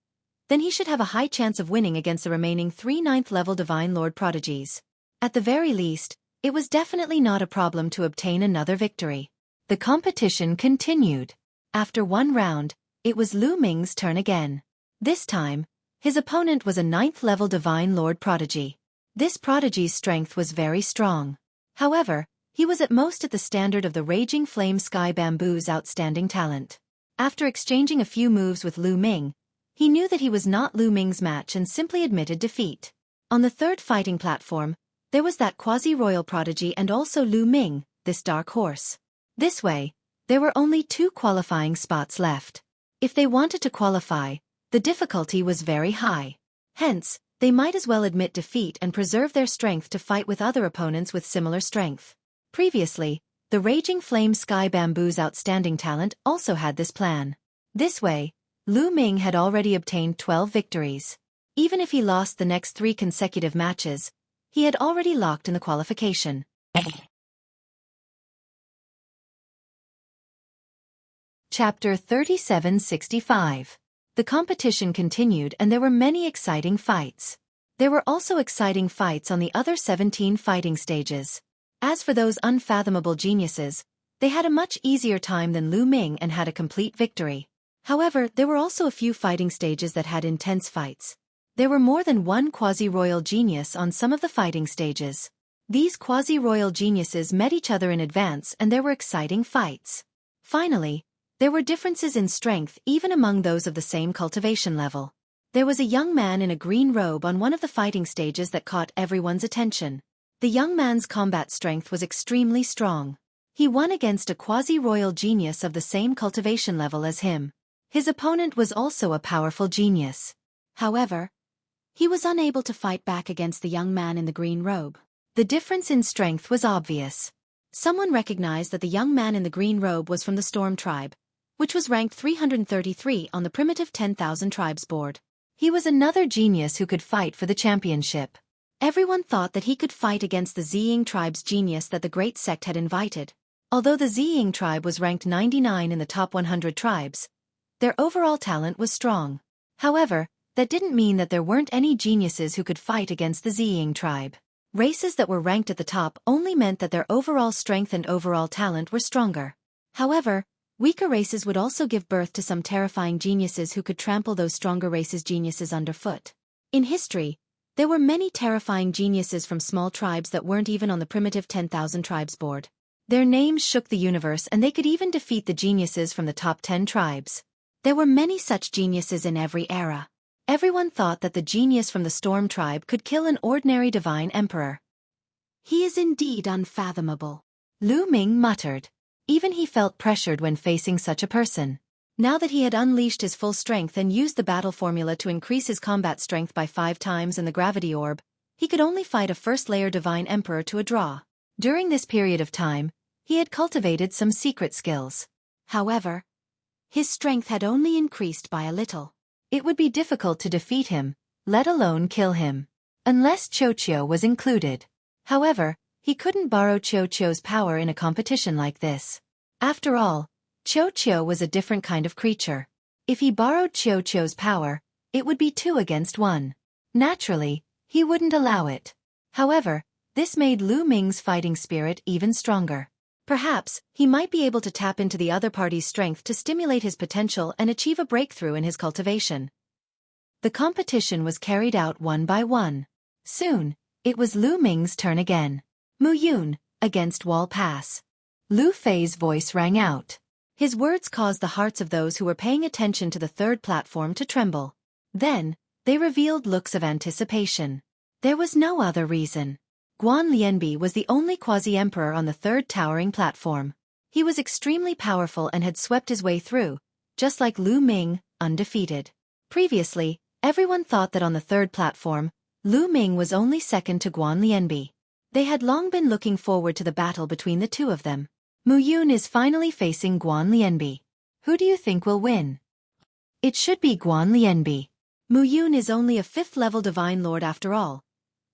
then he should have a high chance of winning against the remaining 3 9th-level divine lord prodigies. At the very least, it was definitely not a problem to obtain another victory. The competition continued. After one round, it was Lu Ming's turn again. This time, his opponent was a 9th-level divine lord prodigy. This prodigy's strength was very strong. However, he was at most at the standard of the Raging Flame Sky Bamboo's outstanding talent. After exchanging a few moves with Lu Ming, he knew that he was not Lu Ming's match and simply admitted defeat. On the third fighting platform, there was that quasi-royal prodigy and also Lu Ming, this dark horse. This way, there were only 2 qualifying spots left. If they wanted to qualify, the difficulty was very high. Hence, they might as well admit defeat and preserve their strength to fight with other opponents with similar strength. Previously, the Raging Flame Sky Bamboo's outstanding talent also had this plan. This way, Lu Ming had already obtained 12 victories. Even if he lost the next 3 consecutive matches, he had already locked in the qualification. Chapter 3765. The competition continued and there were many exciting fights. There were also exciting fights on the other 17 fighting stages. As for those unfathomable geniuses, they had a much easier time than Lu Ming and had a complete victory. However, there were also a few fighting stages that had intense fights. There were more than one quasi-royal genius on some of the fighting stages. These quasi-royal geniuses met each other in advance and there were exciting fights. Finally, there were differences in strength even among those of the same cultivation level. There was a young man in a green robe on one of the fighting stages that caught everyone's attention. The young man's combat strength was extremely strong. He won against a quasi-royal genius of the same cultivation level as him. His opponent was also a powerful genius. However, he was unable to fight back against the young man in the green robe. The difference in strength was obvious. Someone recognized that the young man in the green robe was from the Storm tribe, which was ranked 333 on the primitive 10,000 tribes board. He was another genius who could fight for the championship. Everyone thought that he could fight against the Ziying tribe's genius that the Great Sect had invited. Although the Ziying tribe was ranked 99 in the top 100 tribes, their overall talent was strong. However, that didn't mean that there weren't any geniuses who could fight against the Ziying tribe. Races that were ranked at the top only meant that their overall strength and overall talent were stronger. However, weaker races would also give birth to some terrifying geniuses who could trample those stronger races' geniuses underfoot. In history, there were many terrifying geniuses from small tribes that weren't even on the primitive 10,000 tribes board. Their names shook the universe and they could even defeat the geniuses from the top 10 tribes. There were many such geniuses in every era. Everyone thought that the genius from the Storm tribe could kill an ordinary divine emperor. He is indeed unfathomable, Lu Ming muttered. Even he felt pressured when facing such a person. Now that he had unleashed his full strength and used the battle formula to increase his combat strength by 5 times and the gravity orb, he could only fight a first-layer divine emperor to a draw. During this period of time, he had cultivated some secret skills. However, his strength had only increased by a little. It would be difficult to defeat him, let alone kill him. Unless Xueqi was included. However, he couldn't borrow Xueqi's power in a competition like this. After all, Xueqi was a different kind of creature. If he borrowed Xueqi's power, it would be 2 against 1. Naturally, he wouldn't allow it. However, this made Lu Ming's fighting spirit even stronger. Perhaps, he might be able to tap into the other party's strength to stimulate his potential and achieve a breakthrough in his cultivation. The competition was carried out one by one. Soon, it was Lu Ming's turn again. Mu Yun, against Wall Pass. Lu Fei's voice rang out. His words caused the hearts of those who were paying attention to the third platform to tremble. Then, they revealed looks of anticipation. There was no other reason. Guan Lianbi was the only quasi-emperor on the third towering platform. He was extremely powerful and had swept his way through, just like Lu Ming, undefeated. Previously, everyone thought that on the third platform, Lu Ming was only second to Guan Lianbi. They had long been looking forward to the battle between the two of them. Mu Yun is finally facing Guan Lianbi. Who do you think will win? It should be Guan Lianbi. Mu Yun is only a 5th-level divine lord after all,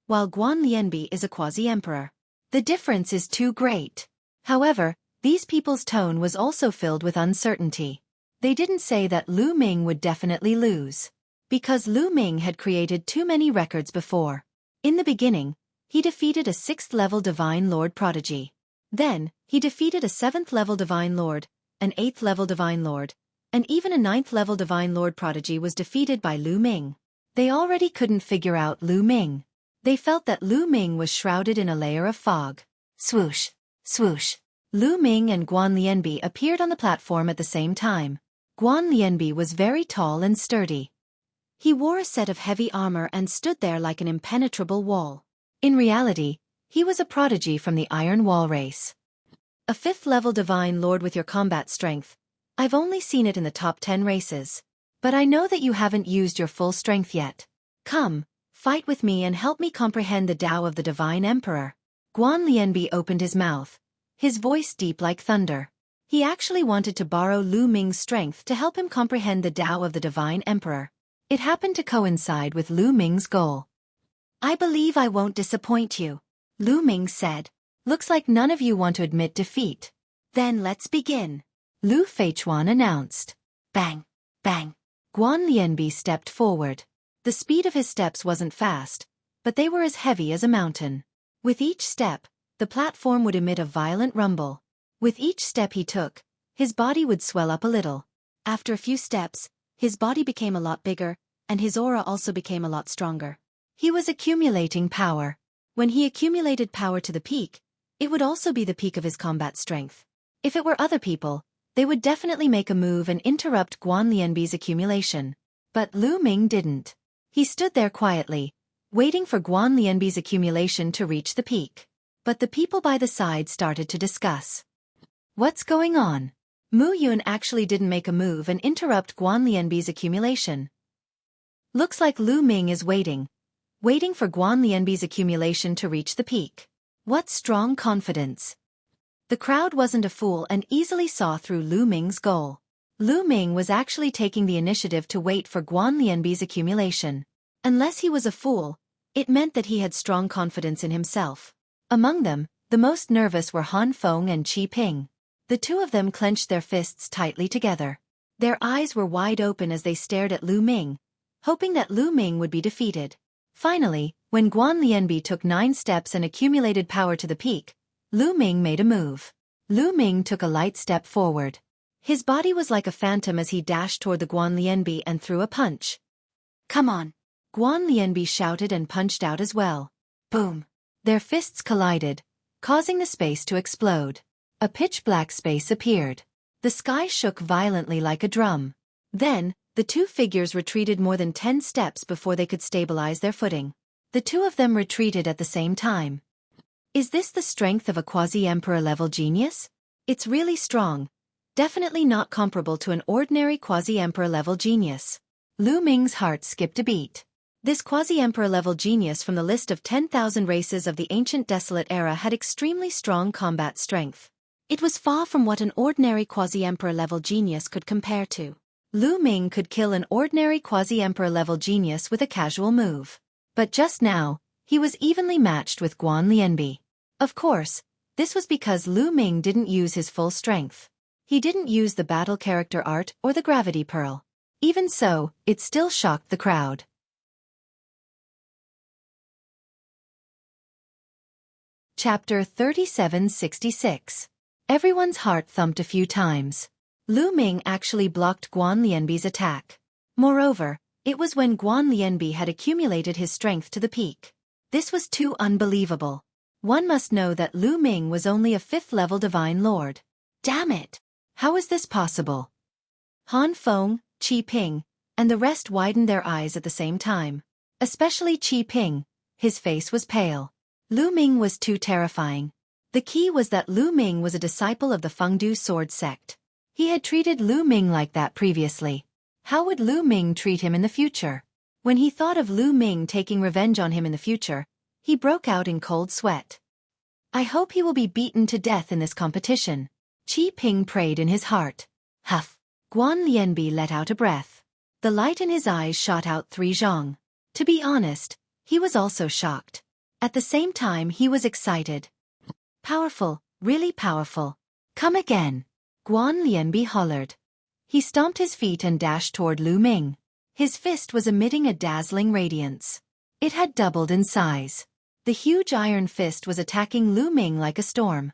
while Guan Lianbi is a quasi-emperor. The difference is too great. However, these people's tone was also filled with uncertainty. They didn't say that Lu Ming would definitely lose. Because Lu Ming had created too many records before. In the beginning, he defeated a 6th-level divine lord prodigy. Then, he defeated a 7th-level divine lord, an 8th-level divine lord, and even a 9th-level divine lord prodigy was defeated by Lu Ming. They already couldn't figure out Lu Ming. They felt that Lu Ming was shrouded in a layer of fog. Swoosh, swoosh. Lu Ming and Guan Lianbi appeared on the platform at the same time. Guan Lianbi was very tall and sturdy. He wore a set of heavy armor and stood there like an impenetrable wall. In reality, he was a prodigy from the Iron Wall race. A 5th-level divine lord with your combat strength. I've only seen it in the top 10 races. But I know that you haven't used your full strength yet. Come, fight with me and help me comprehend the Tao of the Divine Emperor. Guan Lianbi opened his mouth, his voice deep like thunder. He actually wanted to borrow Lu Ming's strength to help him comprehend the Tao of the Divine Emperor. It happened to coincide with Lu Ming's goal. I believe I won't disappoint you, Lu Ming said. Looks like none of you want to admit defeat. Then let's begin. Lu Feichuan announced. Bang, bang. Guan Lianbi stepped forward. The speed of his steps wasn't fast, but they were as heavy as a mountain. With each step, the platform would emit a violent rumble. With each step he took, his body would swell up a little. After a few steps, his body became a lot bigger, and his aura also became a lot stronger. He was accumulating power. When he accumulated power to the peak, it would also be the peak of his combat strength. If it were other people, they would definitely make a move and interrupt Guan Lianbi's accumulation. But Lu Ming didn't. He stood there quietly, waiting for Guan Lianbi's accumulation to reach the peak. But the people by the side started to discuss. What's going on? Mu Yun actually didn't make a move and interrupt Guan Lianbi's accumulation. Looks like Lu Ming is waiting for Guan Lianbi's accumulation to reach the peak. What strong confidence. The crowd wasn't a fool and easily saw through Lu Ming's goal. Lu Ming was actually taking the initiative to wait for Guan Lianbi's accumulation. Unless he was a fool, it meant that he had strong confidence in himself. Among them, the most nervous were Han Feng and Qi Ping. The two of them clenched their fists tightly together. Their eyes were wide open as they stared at Lu Ming, hoping that Lu Ming would be defeated. Finally, when Guan Lianbi took 9 steps and accumulated power to the peak, Lu Ming made a move. Lu Ming took a light step forward. His body was like a phantom as he dashed toward the Guan Lianbi and threw a punch. Come on! Guan Lianbi shouted and punched out as well. Boom! Their fists collided, causing the space to explode. A pitch-black space appeared. The sky shook violently like a drum. Then, the two figures retreated more than 10 steps before they could stabilize their footing. The two of them retreated at the same time. Is this the strength of a quasi-emperor level genius? It's really strong. Definitely not comparable to an ordinary quasi-emperor level genius. Lu Ming's heart skipped a beat. This quasi-emperor level genius from the list of 10,000 races of the ancient desolate era had extremely strong combat strength. It was far from what an ordinary quasi-emperor level genius could compare to. Lu Ming could kill an ordinary quasi-emperor level genius with a casual move. But just now, he was evenly matched with Guan Lianbi. Of course, this was because Lu Ming didn't use his full strength. He didn't use the battle character art or the gravity pearl. Even so, it still shocked the crowd. Chapter 3766. Everyone's heart thumped a few times. Lu Ming actually blocked Guan Lianbi's attack. Moreover, it was when Guan Lianbi had accumulated his strength to the peak. This was too unbelievable. One must know that Lu Ming was only a 5th-level divine lord. Damn it! How is this possible? Han Feng, Qi Ping, and the rest widened their eyes at the same time. Especially Qi Ping. His face was pale. Lu Ming was too terrifying. The key was that Lu Ming was a disciple of the Fengdu sword sect. He had treated Lu Ming like that previously. How would Lu Ming treat him in the future? When he thought of Lu Ming taking revenge on him in the future, he broke out in cold sweat. I hope he will be beaten to death in this competition. Qi Ping prayed in his heart. Huff. Guan Lianbi let out a breath. The light in his eyes shot out 3 zhong. To be honest, he was also shocked. At the same time he was excited. Powerful, really powerful. Come again. Guan Lianbi hollered. He stomped his feet and dashed toward Lu Ming. His fist was emitting a dazzling radiance. It had doubled in size. The huge iron fist was attacking Lu Ming like a storm.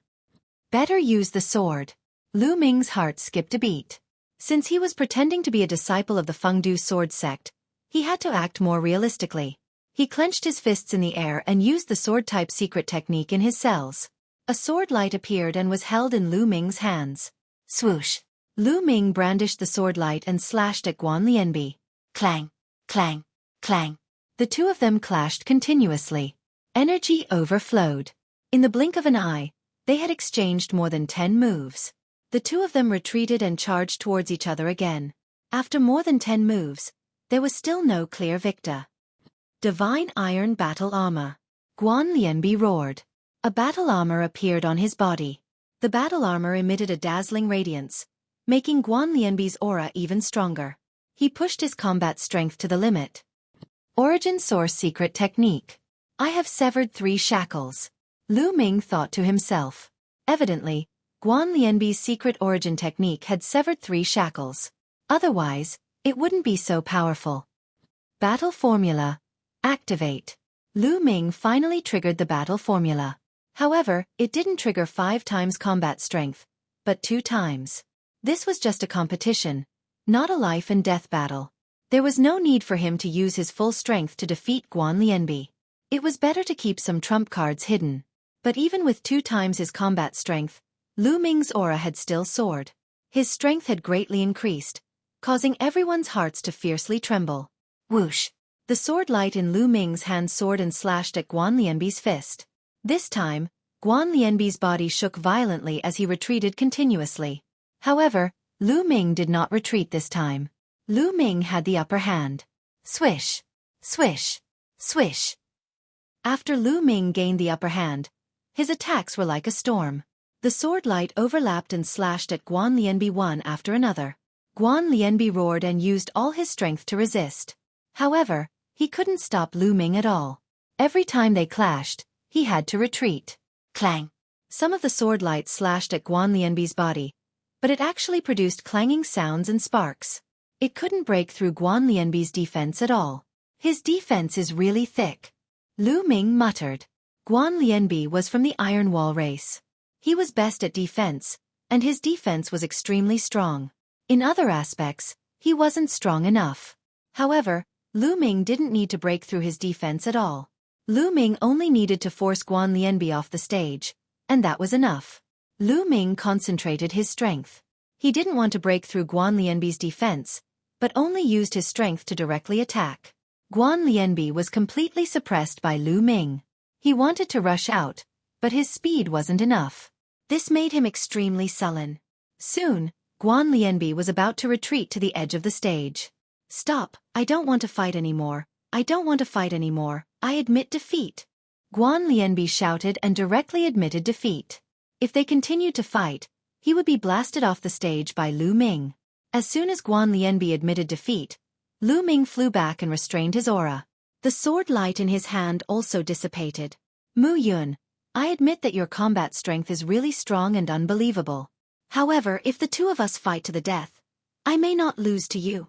Better use the sword. Lu Ming's heart skipped a beat. Since he was pretending to be a disciple of the Fengdu sword sect, he had to act more realistically. He clenched his fists in the air and used the sword-type secret technique in his cells. A sword light appeared and was held in Lu Ming's hands. Swoosh! Lu Ming brandished the sword light and slashed at Guan Lianbi. Clang! Clang! Clang! The two of them clashed continuously. Energy overflowed. In the blink of an eye, they had exchanged more than 10 moves. The two of them retreated and charged towards each other again. After more than 10 moves, there was still no clear victor. Divine Iron Battle Armor. Guan Lianbi roared. A battle armor appeared on his body. The battle armor emitted a dazzling radiance, making Guan Lianbi's aura even stronger. He pushed his combat strength to the limit. Origin Source Secret Technique. I have severed 3 shackles. Lu Ming thought to himself. Evidently, Guan Lianbi's secret origin technique had severed 3 shackles. Otherwise, it wouldn't be so powerful. Battle Formula. Activate. Lu Ming finally triggered the battle formula. However, it didn't trigger 5 times combat strength, but 2 times. This was just a competition, not a life and death battle. There was no need for him to use his full strength to defeat Guan Lianbi. It was better to keep some trump cards hidden. But even with 2 times his combat strength, Lu Ming's aura had still soared. His strength had greatly increased, causing everyone's hearts to fiercely tremble. Whoosh! The sword light in Lu Ming's hand soared and slashed at Guan Lianbi's fist. This time, Guan Lianbi's body shook violently as he retreated continuously. However, Lu Ming did not retreat this time. Lu Ming had the upper hand. Swish! Swish! Swish! After Lu Ming gained the upper hand, his attacks were like a storm. The sword light overlapped and slashed at Guan Lianbi one after another. Guan Lianbi roared and used all his strength to resist. However, he couldn't stop Lu Ming at all. Every time they clashed, he had to retreat. Clang! Some of the sword light slashed at Guan Lianbi's body, but it actually produced clanging sounds and sparks. It couldn't break through Guan Lianbi's defense at all. His defense is really thick. Lu Ming muttered. Guan Lianbi was from the Iron Wall race. He was best at defense, and his defense was extremely strong. In other aspects, he wasn't strong enough. However, Lu Ming didn't need to break through his defense at all. Lu Ming only needed to force Guan Lianbi off the stage, and that was enough. Lu Ming concentrated his strength. He didn't want to break through Guan Lianbi's defense, but only used his strength to directly attack. Guan Lianbi was completely suppressed by Lu Ming. He wanted to rush out, but his speed wasn't enough. This made him extremely sullen. Soon, Guan Lianbi was about to retreat to the edge of the stage. Stop, I don't want to fight anymore. I don't want to fight anymore. I admit defeat. Guan Lianbi shouted and directly admitted defeat. If they continued to fight, he would be blasted off the stage by Lu Ming. As soon as Guan Lianbi admitted defeat, Lu Ming flew back and restrained his aura. The sword light in his hand also dissipated. Mu Yun, I admit that your combat strength is really strong and unbelievable. However, if the two of us fight to the death, I may not lose to you.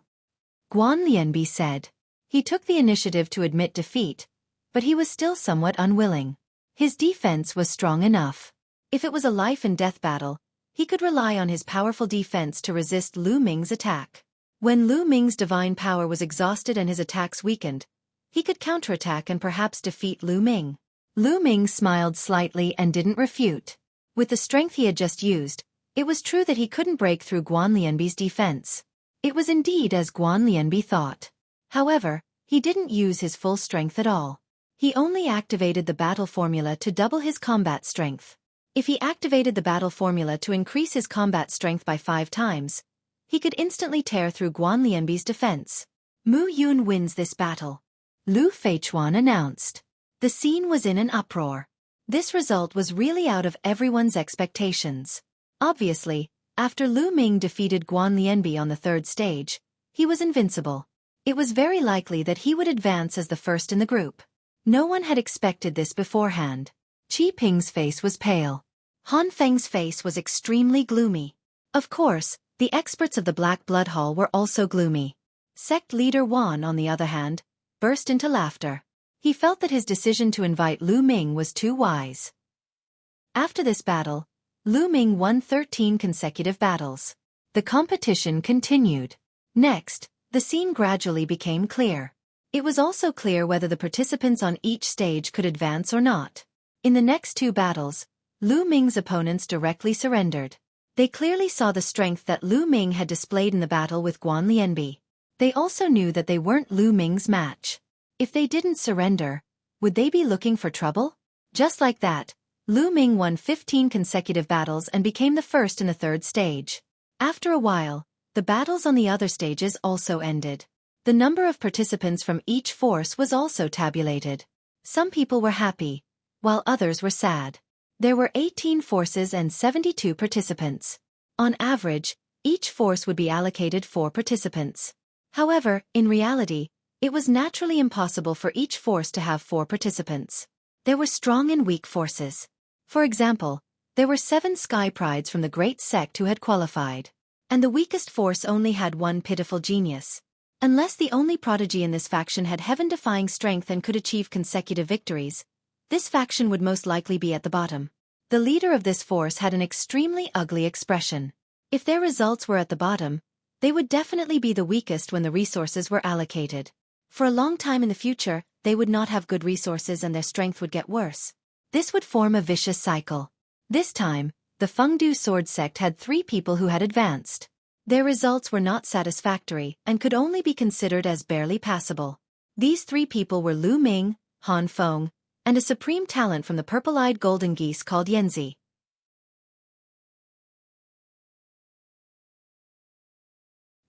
Guan Lianbi said. He took the initiative to admit defeat, but he was still somewhat unwilling. His defense was strong enough. If it was a life-and-death battle, he could rely on his powerful defense to resist Lu Ming's attack. When Lu Ming's divine power was exhausted and his attacks weakened, he could counterattack and perhaps defeat Lu Ming. Lu Ming smiled slightly and didn't refute. With the strength he had just used, it was true that he couldn't break through Guan Lianbi's defense. It was indeed as Guan Lianbi thought. However, he didn't use his full strength at all. He only activated the battle formula to double his combat strength. If he activated the battle formula to increase his combat strength by 5 times, he could instantly tear through Guan Lianbi's defense. Mu Yun wins this battle, Lu Feichuan announced. The scene was in an uproar. This result was really out of everyone's expectations. Obviously, after Lu Ming defeated Guan Lianbi on the 3rd stage, he was invincible. It was very likely that he would advance as the first in the group. No one had expected this beforehand. Qi Ping's face was pale. Han Feng's face was extremely gloomy. Of course, the experts of the Black Blood Hall were also gloomy. Sect leader Wan, on the other hand, burst into laughter. He felt that his decision to invite Lu Ming was too wise. After this battle, Lu Ming won 13 consecutive battles. The competition continued. Next, the scene gradually became clear. It was also clear whether the participants on each stage could advance or not. In the next 2 battles, Lu Ming's opponents directly surrendered. They clearly saw the strength that Lu Ming had displayed in the battle with Guan Lianbi. They also knew that they weren't Lu Ming's match. If they didn't surrender, would they be looking for trouble? Just like that, Lu Ming won 15 consecutive battles and became the first in the 3rd stage. After a while, the battles on the other stages also ended. The number of participants from each force was also tabulated. Some people were happy, while others were sad. There were 18 forces and 72 participants. On average, each force would be allocated 4 participants. However, in reality, it was naturally impossible for each force to have 4 participants. There were strong and weak forces. For example, there were 7 Sky Prides from the Great Sect who had qualified. And the weakest force only had 1 pitiful genius. Unless the only prodigy in this faction had heaven-defying strength and could achieve consecutive victories, this faction would most likely be at the bottom. The leader of this force had an extremely ugly expression. If their results were at the bottom, they would definitely be the weakest when the resources were allocated. For a long time in the future, they would not have good resources and their strength would get worse. This would form a vicious cycle. This time, the Fengdu Sword Sect had 3 people who had advanced. Their results were not satisfactory and could only be considered as barely passable. These 3 people were Lu Ming, Han Feng, and a supreme talent from the purple-eyed golden geese called Yanzi.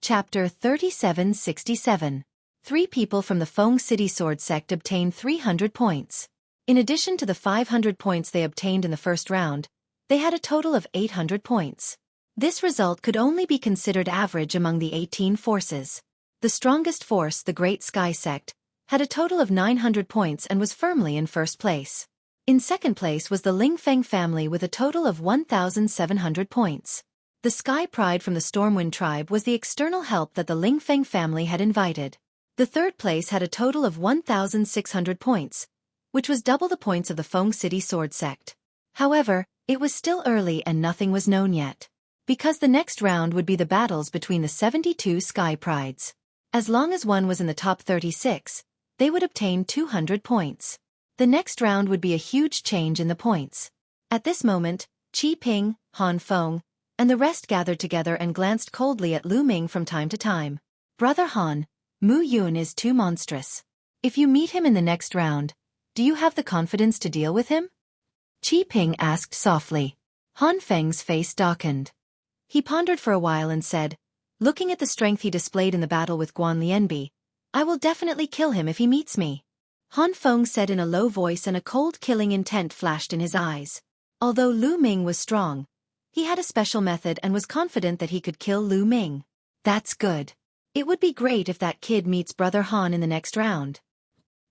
Chapter 3767. 3 people from the Feng City Sword Sect obtained 300 points. In addition to the 500 points they obtained in the first round, they had a total of 800 points. This result could only be considered average among the 18 forces. The strongest force, the Great Sky Sect, had a total of 900 points and was firmly in first place. In second place was the Lingfeng family with a total of 1,700 points. The Sky Pride from the Stormwind tribe was the external help that the Lingfeng family had invited. The third place had a total of 1,600 points, which was double the points of the Feng City Sword Sect. However, it was still early and nothing was known yet. Because the next round would be the battles between the 72 Sky Prides. As long as one was in the top 36, they would obtain 200 points. The next round would be a huge change in the points. At this moment, Qi Ping, Han Feng, and the rest gathered together and glanced coldly at Lu Ming from time to time. Brother Han, Mu Yun is too monstrous. If you meet him in the next round, do you have the confidence to deal with him? Qi Ping asked softly. Han Feng's face darkened. He pondered for a while and said, looking at the strength he displayed in the battle with Guan Lianbi, I will definitely kill him if he meets me. Han Feng said in a low voice and a cold killing intent flashed in his eyes. Although Lu Ming was strong, he had a special method and was confident that he could kill Lu Ming. That's good. It would be great if that kid meets Brother Han in the next round.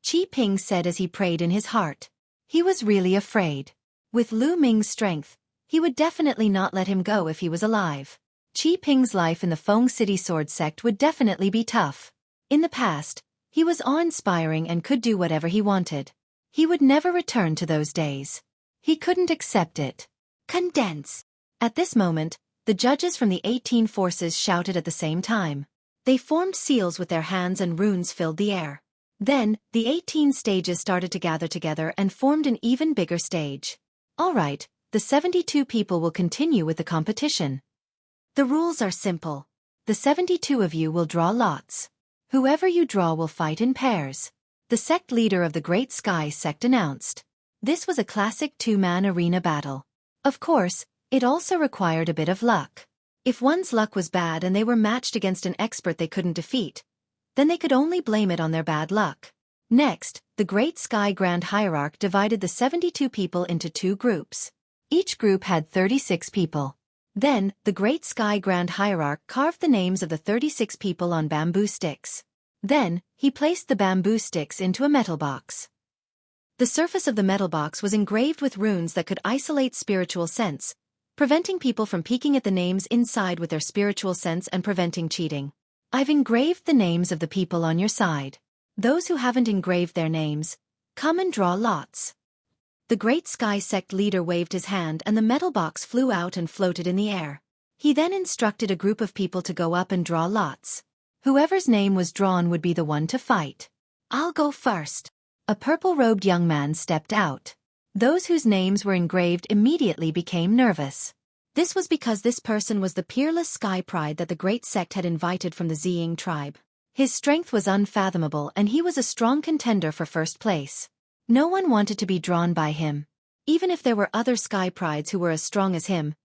Qi Ping said as he prayed in his heart. He was really afraid. With Lu Ming's strength, he would definitely not let him go if he was alive. Qi Ping's life in the Feng City Sword Sect would definitely be tough. In the past, he was awe-inspiring and could do whatever he wanted. He would never return to those days. He couldn't accept it. Condense. At this moment, the judges from the 18 forces shouted at the same time. They formed seals with their hands and runes filled the air. Then, the 18 stages started to gather together and formed an even bigger stage. All right, the 72 people will continue with the competition. The rules are simple. The 72 of you will draw lots. Whoever you draw will fight in pairs. The sect leader of the Great Sky Sect announced. This was a classic two-man arena battle. Of course, it also required a bit of luck. If one's luck was bad and they were matched against an expert they couldn't defeat, then they could only blame it on their bad luck. Next, the Great Sky Grand Hierarch divided the 72 people into 2 groups. Each group had 36 people. Then, the Great Sky Grand Hierarch carved the names of the 36 people on bamboo sticks. Then, he placed the bamboo sticks into a metal box. The surface of the metal box was engraved with runes that could isolate spiritual sense, preventing people from peeking at the names inside with their spiritual sense and preventing cheating. I've engraved the names of the people on your side. Those who haven't engraved their names, come and draw lots. The Great Sky Sect leader waved his hand and the metal box flew out and floated in the air. He then instructed a group of people to go up and draw lots. Whoever's name was drawn would be the one to fight. I'll go first. A purple-robed young man stepped out. Those whose names were engraved immediately became nervous. This was because this person was the peerless Sky Pride that the Great Sect had invited from the Ziying tribe. His strength was unfathomable and he was a strong contender for first place. No one wanted to be drawn by him. Even if there were other Sky Prides who were as strong as him,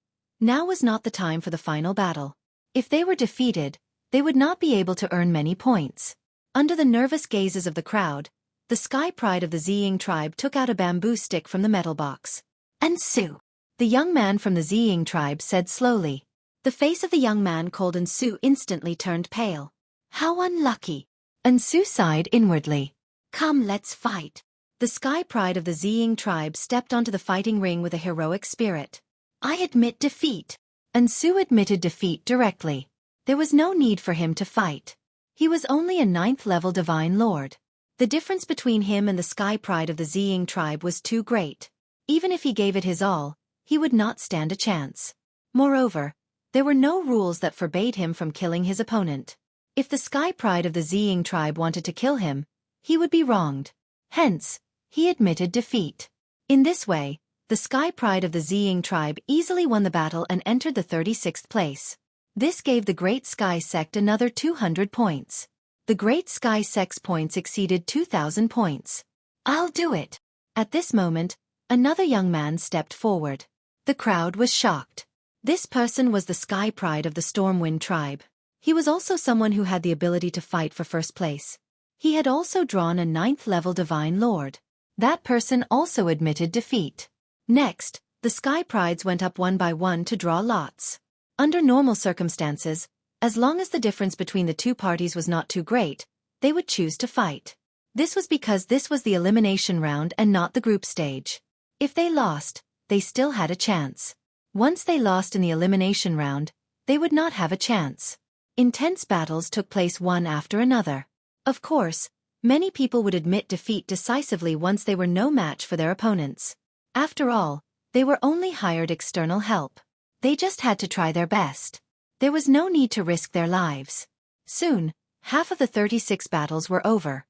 now was not the time for the final battle. If they were defeated, they would not be able to earn many points. Under the nervous gazes of the crowd, the Sky Pride of the Ziying tribe took out a bamboo stick from the metal box. "And Su," the young man from the Ziying tribe said slowly. The face of the young man called Ansu instantly turned pale. "How unlucky." Ansu sighed inwardly. "Come, let's fight." The Sky Pride of the Ziying tribe stepped onto the fighting ring with a heroic spirit. "I admit defeat." Ansu admitted defeat directly. There was no need for him to fight. He was only a 9th-level Divine Lord. The difference between him and the Sky Pride of the Ziying tribe was too great. Even if he gave it his all, he would not stand a chance. Moreover, there were no rules that forbade him from killing his opponent. If the Sky Pride of the Ziying tribe wanted to kill him, he would be wronged. Hence, he admitted defeat. In this way, the Sky Pride of the Ziying tribe easily won the battle and entered the 36th place. This gave the Great Sky Sect another 200 points. The Great Sky Sect's points exceeded 2,000 points. "I'll do it." At this moment, another young man stepped forward. The crowd was shocked. This person was the Sky Pride of the Stormwind tribe. He was also someone who had the ability to fight for first place. He had also drawn a 9th-level Divine Lord. That person also admitted defeat. Next, the Sky Prides went up one by one to draw lots. Under normal circumstances, as long as the difference between the two parties was not too great, they would choose to fight. This was because this was the elimination round and not the group stage. If they lost, they still had a chance. Once they lost in the elimination round, they would not have a chance. Intense battles took place one after another. Of course, many people would admit defeat decisively once they were no match for their opponents. After all, they were only hired external help. They just had to try their best. There was no need to risk their lives. Soon, half of the 36 battles were over.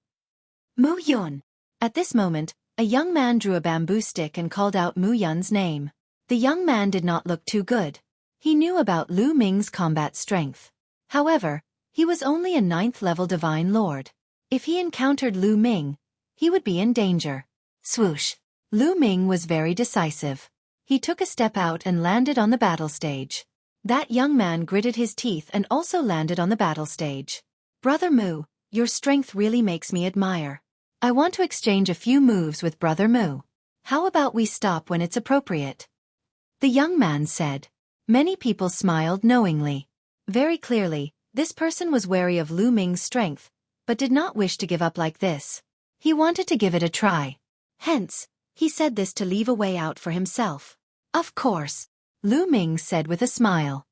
Mu Yun. At this moment, a young man drew a bamboo stick and called out Mu Yun's name. The young man did not look too good. He knew about Lu Ming's combat strength. However, he was only a 9th-level Divine Lord. If he encountered Lu Ming, he would be in danger. Swoosh! Lu Ming was very decisive. He took a step out and landed on the battle stage. That young man gritted his teeth and also landed on the battle stage. "Brother Mu, your strength really makes me admire. I want to exchange a few moves with Brother Mu. How about we stop when it's appropriate?" The young man said. Many people smiled knowingly. Very clearly, This person was wary of Lu Ming's strength, but did not wish to give up like this. He wanted to give it a try. Hence, he said this to leave a way out for himself. Of course, Lu Ming said with a smile.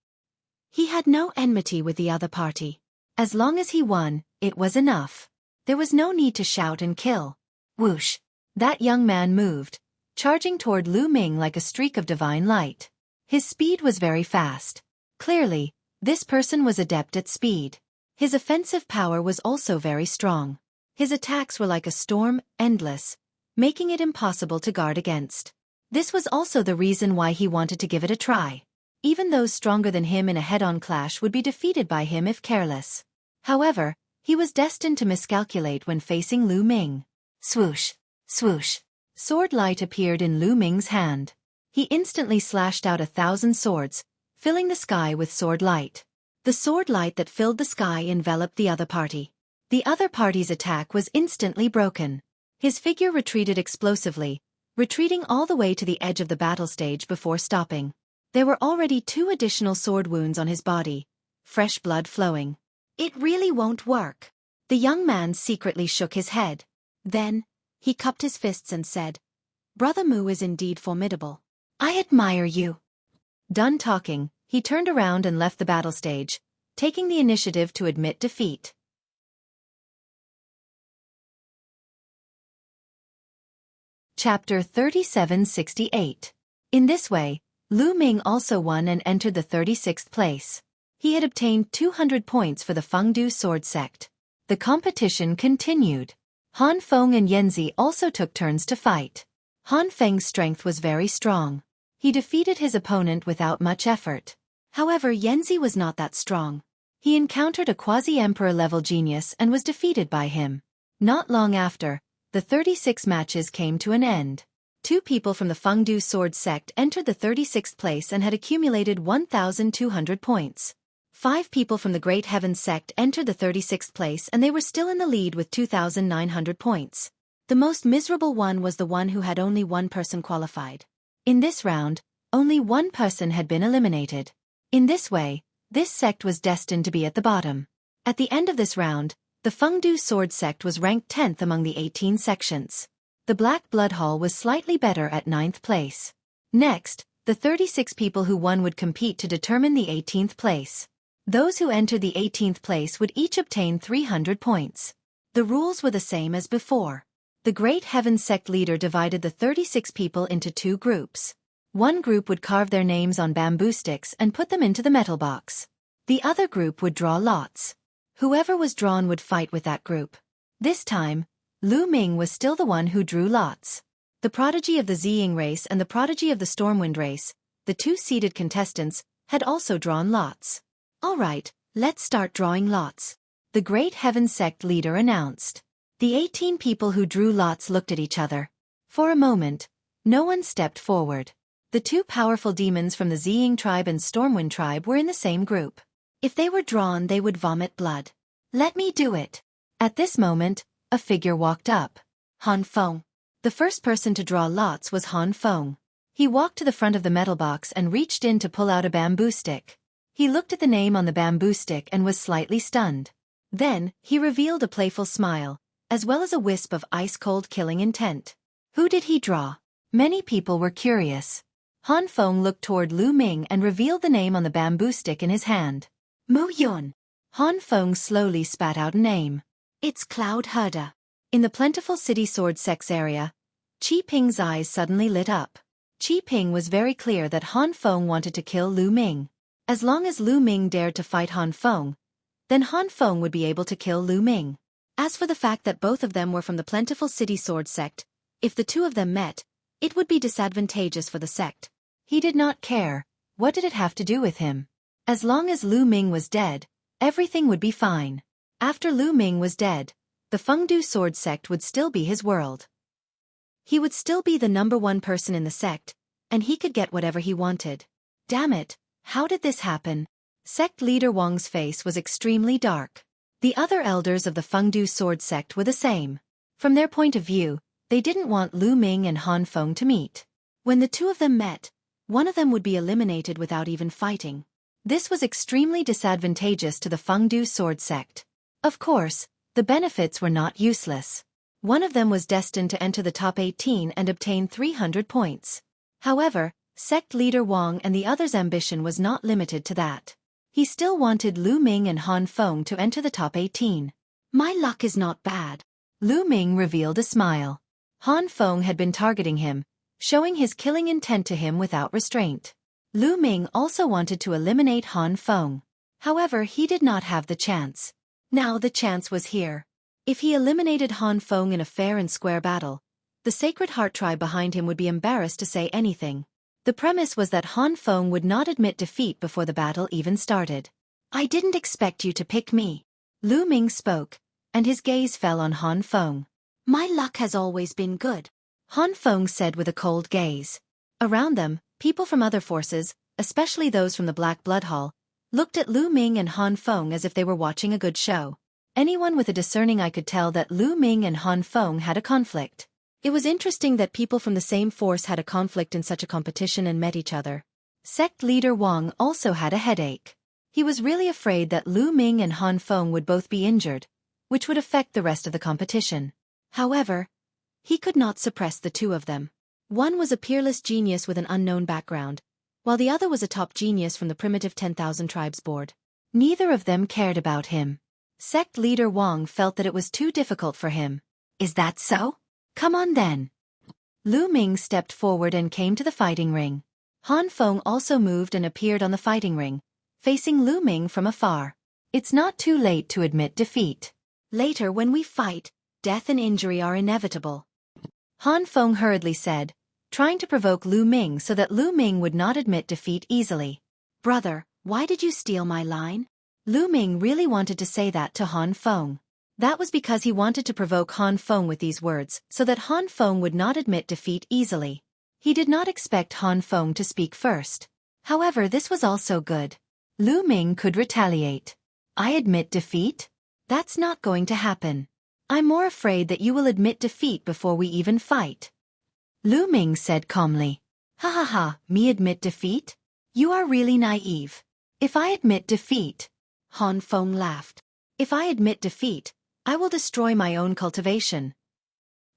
He had no enmity with the other party. As long as he won, it was enough. There was no need to shout and kill. Whoosh! That young man moved, charging toward Lu Ming like a streak of divine light. His speed was very fast. Clearly, this person was adept at speed. His offensive power was also very strong. His attacks were like a storm, endless, making it impossible to guard against. This was also the reason why he wanted to give it a try. Even those stronger than him in a head-on clash would be defeated by him if careless. However, he was destined to miscalculate when facing Lu Ming. Swoosh! Swoosh! Sword light appeared in Lu Ming's hand. He instantly slashed out 1,000 swords, filling the sky with sword light. The sword light that filled the sky enveloped the other party. The other party's attack was instantly broken. His figure retreated explosively, retreating all the way to the edge of the battle stage before stopping. There were already 2 additional sword wounds on his body, fresh blood flowing. It really won't work. The young man secretly shook his head. Then, he cupped his fists and said, "Brother Mu is indeed formidable. I admire you." Done talking, he turned around and left the battle stage, taking the initiative to admit defeat. Chapter 3768. In this way, Lu Ming also won and entered the 36th place. He had obtained 200 points for the Fengdu sword sect. The competition continued. Han Feng and Yanzi also took turns to fight. Han Feng's strength was very strong. He defeated his opponent without much effort. However, Yanzi was not that strong. He encountered a quasi-emperor level genius and was defeated by him. Not long after, the 36 matches came to an end. 2 people from the Fengdu sword sect entered the 36th place and had accumulated 1,200 points. 5 people from the Great Heavens sect entered the 36th place and they were still in the lead with 2,900 points. The most miserable one was the one who had only 1 person qualified. In this round, only 1 person had been eliminated. In this way, this sect was destined to be at the bottom. At the end of this round, the Fengdu sword sect was ranked 10th among the 18 sections. The Black Blood Hall was slightly better at 9th place. Next, the 36 people who won would compete to determine the 18th place. Those who entered the 18th place would each obtain 300 points. The rules were the same as before. The Great Heaven sect leader divided the 36 people into 2 groups. One group would carve their names on bamboo sticks and put them into the metal box. The other group would draw lots. Whoever was drawn would fight with that group. This time, Lu Ming was still the one who drew lots. The prodigy of the Ziying race and the prodigy of the Stormwind race, the 2 seeded contestants, had also drawn lots. "All right, let's start drawing lots," the Great Heaven sect leader announced. The 18 people who drew lots looked at each other. For a moment, no one stepped forward. The 2 powerful demons from the Ziying tribe and Stormwind tribe were in the same group. If they were drawn, they would vomit blood. "Let me do it." At this moment, a figure walked up. Han Feng. The first person to draw lots was Han Feng. He walked to the front of the metal box and reached in to pull out a bamboo stick. He looked at the name on the bamboo stick and was slightly stunned. Then, he revealed a playful smile, as well as a wisp of ice-cold killing intent. Who did he draw? Many people were curious. Han Feng looked toward Lu Ming and revealed the name on the bamboo stick in his hand. Mu Yun. Han Feng slowly spat out a name. It's Cloud Herder. In the plentiful city sword sects area, Qi Ping's eyes suddenly lit up. Qi Ping was very clear that Han Feng wanted to kill Lu Ming. As long as Lu Ming dared to fight Han Feng, then Han Feng would be able to kill Lu Ming. As for the fact that both of them were from the plentiful city sword sect, if the 2 of them met, it would be disadvantageous for the sect. He did not care. What did it have to do with him? As long as Lu Ming was dead, everything would be fine. After Lu Ming was dead, the Fengdu sword sect would still be his world. He would still be the #1 person in the sect, and he could get whatever he wanted. Damn it, how did this happen? Sect leader Wang's face was extremely dark. The other elders of the Fengdu sword sect were the same. From their point of view, they didn't want Lu Ming and Han Feng to meet. When the 2 of them met, one of them would be eliminated without even fighting. This was extremely disadvantageous to the Fengdu sword sect. Of course, the benefits were not useless. One of them was destined to enter the top 18 and obtain 300 points. However, sect leader Wang and the other's ambition was not limited to that. He still wanted Lu Ming and Han Feng to enter the top 18. My luck is not bad. Lu Ming revealed a smile. Han Feng had been targeting him, showing his killing intent to him without restraint. Lu Ming also wanted to eliminate Han Feng. However, he did not have the chance. Now the chance was here. If he eliminated Han Feng in a fair and square battle, the Sacred Heart tribe behind him would be embarrassed to say anything. The premise was that Han Feng would not admit defeat before the battle even started. I didn't expect you to pick me. Lu Ming spoke, and his gaze fell on Han Feng. My luck has always been good, Han Feng said with a cold gaze. Around them, people from other forces, especially those from the Black Blood Hall, looked at Lu Ming and Han Feng as if they were watching a good show. Anyone with a discerning eye could tell that Lu Ming and Han Feng had a conflict. It was interesting that people from the same force had a conflict in such a competition and met each other. Sect leader Wang also had a headache. He was really afraid that Lu Ming and Han Feng would both be injured, which would affect the rest of the competition. However, he could not suppress the two of them. One was a peerless genius with an unknown background, while the other was a top genius from the primitive 10,000 tribes board. Neither of them cared about him. Sect leader Wang felt that it was too difficult for him. Is that so? Come on then. Lu Ming stepped forward and came to the fighting ring. Han Feng also moved and appeared on the fighting ring, facing Lu Ming from afar. It's not too late to admit defeat. Later when we fight, death and injury are inevitable. Han Feng hurriedly said, trying to provoke Lu Ming so that Lu Ming would not admit defeat easily. Brother, why did you steal my line? Lu Ming really wanted to say that to Han Feng. That was because he wanted to provoke Han Feng with these words so that Han Feng would not admit defeat easily. He did not expect Han Feng to speak first. However, this was also good. Lu Ming could retaliate. I admit defeat? That's not going to happen. I'm more afraid that you will admit defeat before we even fight. Lu Ming said calmly. Ha ha ha, me admit defeat? You are really naive. If I admit defeat... Han Feng laughed. If I admit defeat, I will destroy my own cultivation.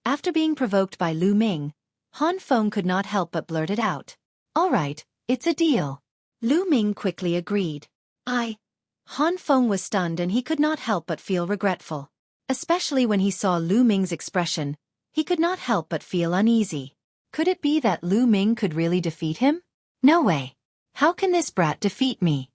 After being provoked by Lu Ming, Han Feng could not help but blurt it out. All right, it's a deal. Lu Ming quickly agreed. Han Feng was stunned and he could not help but feel regretful. Especially when he saw Lu Ming's expression, he could not help but feel uneasy. Could it be that Lu Ming could really defeat him? No way. How can this brat defeat me?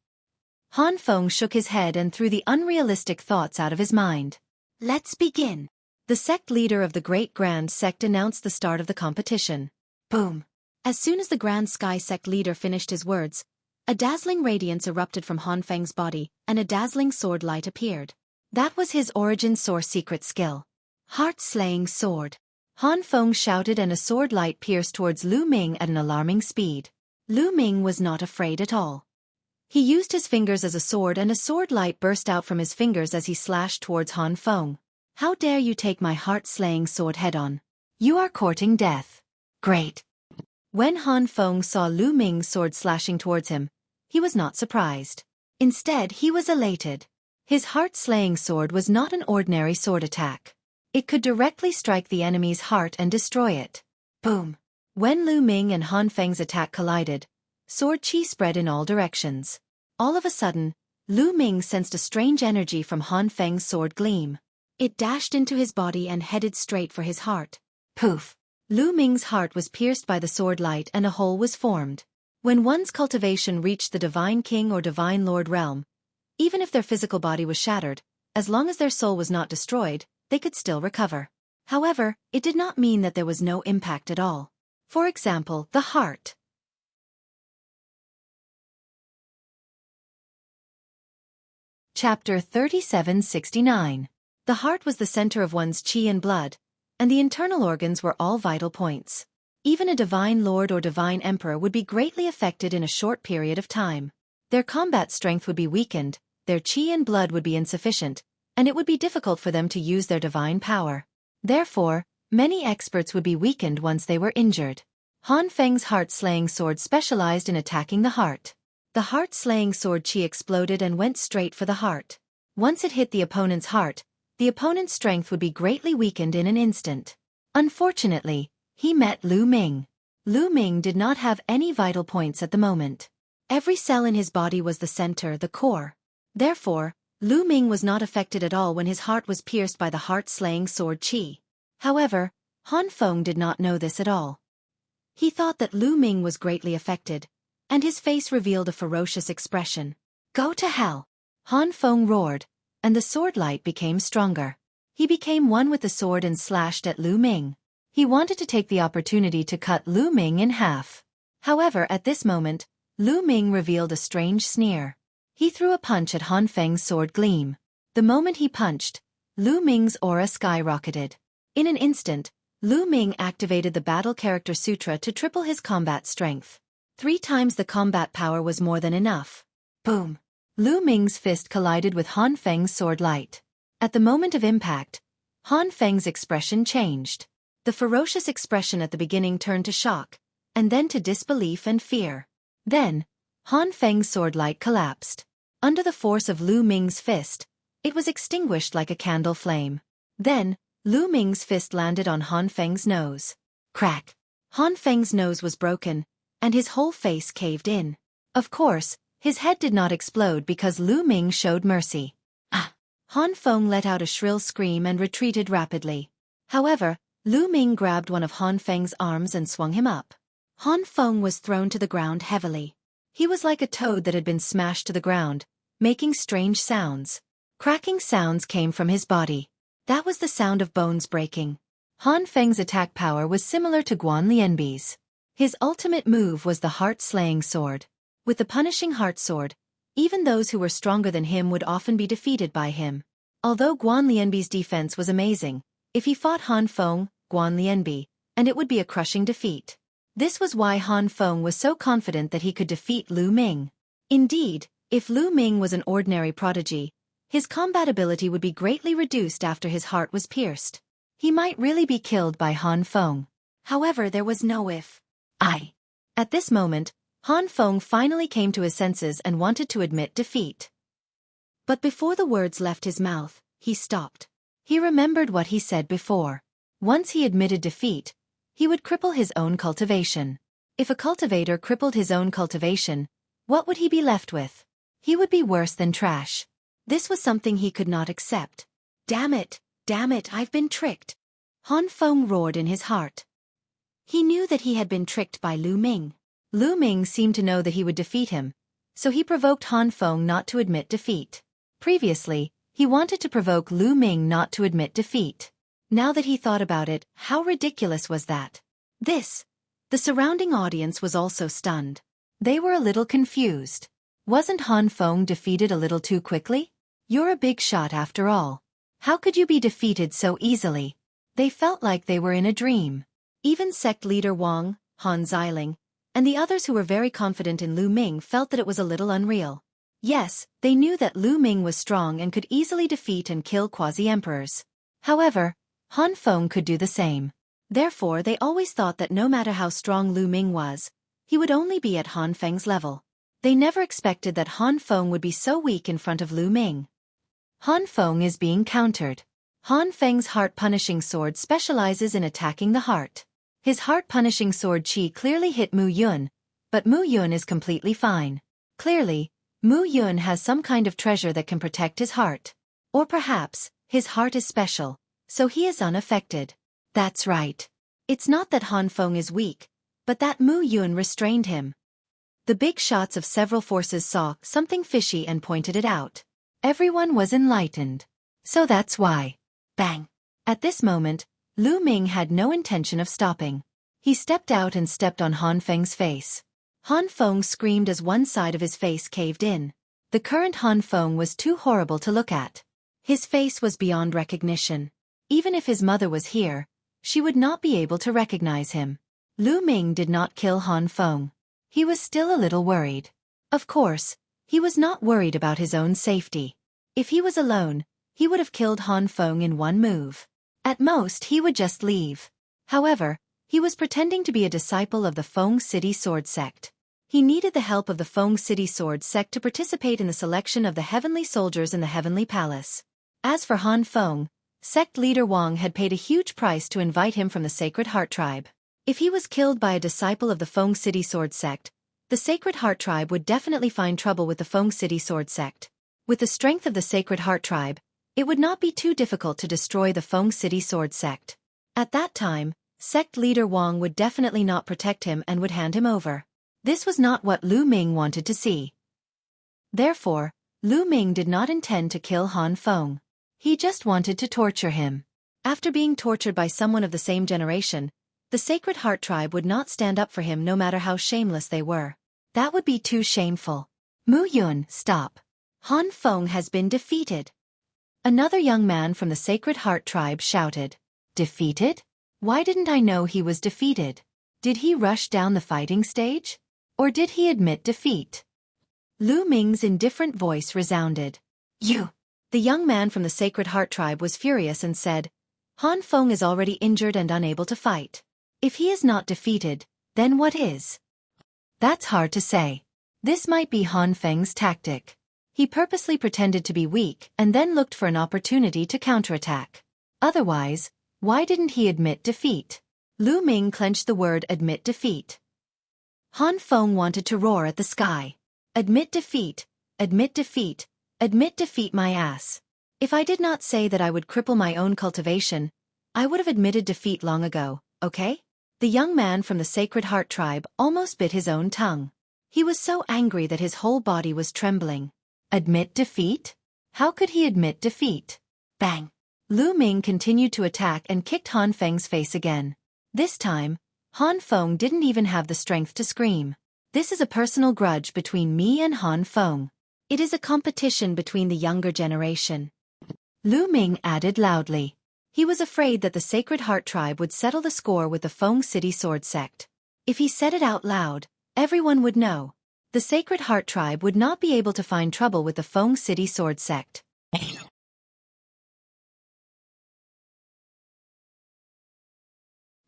Han Feng shook his head and threw the unrealistic thoughts out of his mind. Let's begin. The sect leader of the Great Grand Sect announced the start of the competition. Boom. As soon as the Grand Sky Sect leader finished his words, a dazzling radiance erupted from Han Feng's body, and a dazzling sword light appeared. That was his origin source secret skill. Heart-slaying sword. Han Feng shouted and a sword light pierced towards Lu Ming at an alarming speed. Lu Ming was not afraid at all. He used his fingers as a sword and a sword light burst out from his fingers as he slashed towards Han Feng. How dare you take my heart-slaying sword head-on? You are courting death. Great. When Han Feng saw Lu Ming's sword slashing towards him, he was not surprised. Instead, he was elated. His heart-slaying sword was not an ordinary sword attack. It could directly strike the enemy's heart and destroy it. Boom. When Lu Ming and Han Feng's attack collided, sword chi spread in all directions. All of a sudden, Lu Ming sensed a strange energy from Han Feng's sword gleam. It dashed into his body and headed straight for his heart. Poof! Lu Ming's heart was pierced by the sword light and a hole was formed. When one's cultivation reached the Divine King or Divine Lord realm, even if their physical body was shattered, as long as their soul was not destroyed, they could still recover. However, it did not mean that there was no impact at all. For example, the heart. Chapter 3769. The heart was the center of one's qi and blood, and the internal organs were all vital points. Even a divine lord or divine emperor would be greatly affected in a short period of time. Their combat strength would be weakened, their qi and blood would be insufficient, and it would be difficult for them to use their divine power. Therefore, many experts would be weakened once they were injured. Han Feng's heart-slaying sword specialized in attacking the heart. The heart-slaying sword Qi exploded and went straight for the heart. Once it hit the opponent's heart, the opponent's strength would be greatly weakened in an instant. Unfortunately, he met Lu Ming. Lu Ming did not have any vital points at the moment. Every cell in his body was the center, the core. Therefore, Lu Ming was not affected at all when his heart was pierced by the heart-slaying sword Qi. However, Han Feng did not know this at all. He thought that Lu Ming was greatly affected, and his face revealed a ferocious expression. "Go to hell!" Han Feng roared, and the sword light became stronger. He became one with the sword and slashed at Lu Ming. He wanted to take the opportunity to cut Lu Ming in half. However, at this moment, Lu Ming revealed a strange sneer. He threw a punch at Han Feng's sword gleam. The moment he punched, Lu Ming's aura skyrocketed. In an instant, Lu Ming activated the Battle Character Sutra to triple his combat strength. 3 times the combat power was more than enough. Boom! Lu Ming's fist collided with Han Feng's sword light. At the moment of impact, Han Feng's expression changed. The ferocious expression at the beginning turned to shock, and then to disbelief and fear. Then, Han Feng's sword light collapsed. Under the force of Lu Ming's fist, it was extinguished like a candle flame. Then, Lu Ming's fist landed on Han Feng's nose. Crack! Han Feng's nose was broken, and his whole face caved in. Of course, his head did not explode because Lu Ming showed mercy. Ah! Han Feng let out a shrill scream and retreated rapidly. However, Lu Ming grabbed one of Han Feng's arms and swung him up. Han Feng was thrown to the ground heavily. He was like a toad that had been smashed to the ground, making strange sounds. Cracking sounds came from his body. That was the sound of bones breaking. Han Feng's attack power was similar to Guan Lianbi's. His ultimate move was the heart-slaying sword. With the punishing heart sword, even those who were stronger than him would often be defeated by him. Although Guan Lianbi's defense was amazing, if he fought Han Feng, Guan Lianbi, and it would be a crushing defeat. This was why Han Feng was so confident that he could defeat Lu Ming. Indeed, if Lu Ming was an ordinary prodigy, his combat ability would be greatly reduced after his heart was pierced. He might really be killed by Han Feng. However, there was no if. At this moment, Han Feng finally came to his senses and wanted to admit defeat. But before the words left his mouth, he stopped. He remembered what he said before. Once he admitted defeat, he would cripple his own cultivation. If a cultivator crippled his own cultivation, what would he be left with? He would be worse than trash. This was something he could not accept. Damn it, I've been tricked. Han Feng roared in his heart. He knew that he had been tricked by Lu Ming. Lu Ming seemed to know that he would defeat him, so he provoked Han Feng not to admit defeat. Previously, he wanted to provoke Lu Ming not to admit defeat. Now that he thought about it, how ridiculous was that? The surrounding audience was also stunned. They were a little confused. Wasn't Han Feng defeated a little too quickly? You're a big shot after all. How could you be defeated so easily? They felt like they were in a dream. Even sect leader Wang, Han Xiling, and the others who were very confident in Lu Ming felt that it was a little unreal. Yes, they knew that Lu Ming was strong and could easily defeat and kill quasi-emperors. However, Han Feng could do the same. Therefore, they always thought that no matter how strong Lu Ming was, he would only be at Han Feng's level. They never expected that Han Feng would be so weak in front of Lu Ming. Han Feng is being countered. Han Feng's heart-punishing sword specializes in attacking the heart. His heart-punishing sword Qi clearly hit Mu Yun, but Mu Yun is completely fine. Clearly, Mu Yun has some kind of treasure that can protect his heart. Or perhaps, his heart is special, so he is unaffected. That's right. It's not that Han Feng is weak, but that Mu Yun restrained him. The big shots of several forces saw something fishy and pointed it out. Everyone was enlightened. So that's why. Bang! At this moment, Lu Ming had no intention of stopping. He stepped out and stepped on Han Feng's face. Han Feng screamed as one side of his face caved in. The current Han Feng was too horrible to look at. His face was beyond recognition. Even if his mother was here, she would not be able to recognize him. Lu Ming did not kill Han Feng. He was still a little worried. Of course, he was not worried about his own safety. If he was alone, he would have killed Han Feng in one move. At most, he would just leave. However, he was pretending to be a disciple of the Feng City Sword Sect. He needed the help of the Feng City Sword sect to participate in the selection of the heavenly soldiers in the heavenly palace. As for Han Feng, sect leader Wang had paid a huge price to invite him from the Sacred Heart Tribe. If he was killed by a disciple of the Feng City Sword sect, the Sacred Heart Tribe would definitely find trouble with the Feng City Sword sect. With the strength of the Sacred Heart Tribe, it would not be too difficult to destroy the Feng City Sword sect. At that time, sect leader Wang would definitely not protect him and would hand him over. This was not what Lu Ming wanted to see. Therefore, Lu Ming did not intend to kill Han Feng. He just wanted to torture him. After being tortured by someone of the same generation, the Sacred Heart Tribe would not stand up for him no matter how shameless they were. That would be too shameful. Mu Yun, stop. Han Feng has been defeated. Another young man from the Sacred Heart Tribe shouted. Defeated? Why didn't I know he was defeated? Did he rush down the fighting stage? Or did he admit defeat? Lu Ming's indifferent voice resounded. You! The young man from the Sacred Heart Tribe was furious and said, Han Feng is already injured and unable to fight. If he is not defeated, then what is? That's hard to say. This might be Han Feng's tactic. He purposely pretended to be weak and then looked for an opportunity to counterattack. Otherwise, why didn't he admit defeat? Lu Ming clenched the word admit defeat. Han Feng wanted to roar at the sky. Admit defeat, admit defeat, admit defeat my ass. If I did not say that I would cripple my own cultivation, I would have admitted defeat long ago, okay? The young man from the Sacred Heart Tribe almost bit his own tongue. He was so angry that his whole body was trembling. Admit defeat? How could he admit defeat? Bang! Lu Ming continued to attack and kicked Han Feng's face again. This time, Han Feng didn't even have the strength to scream. This is a personal grudge between me and Han Feng. It is a competition between the younger generation. Lu Ming added loudly. He was afraid that the Sacred Heart Tribe would settle the score with the Feng City Sword sect. If he said it out loud, everyone would know. The Sacred Heart Tribe would not be able to find trouble with the Feng City Sword sect.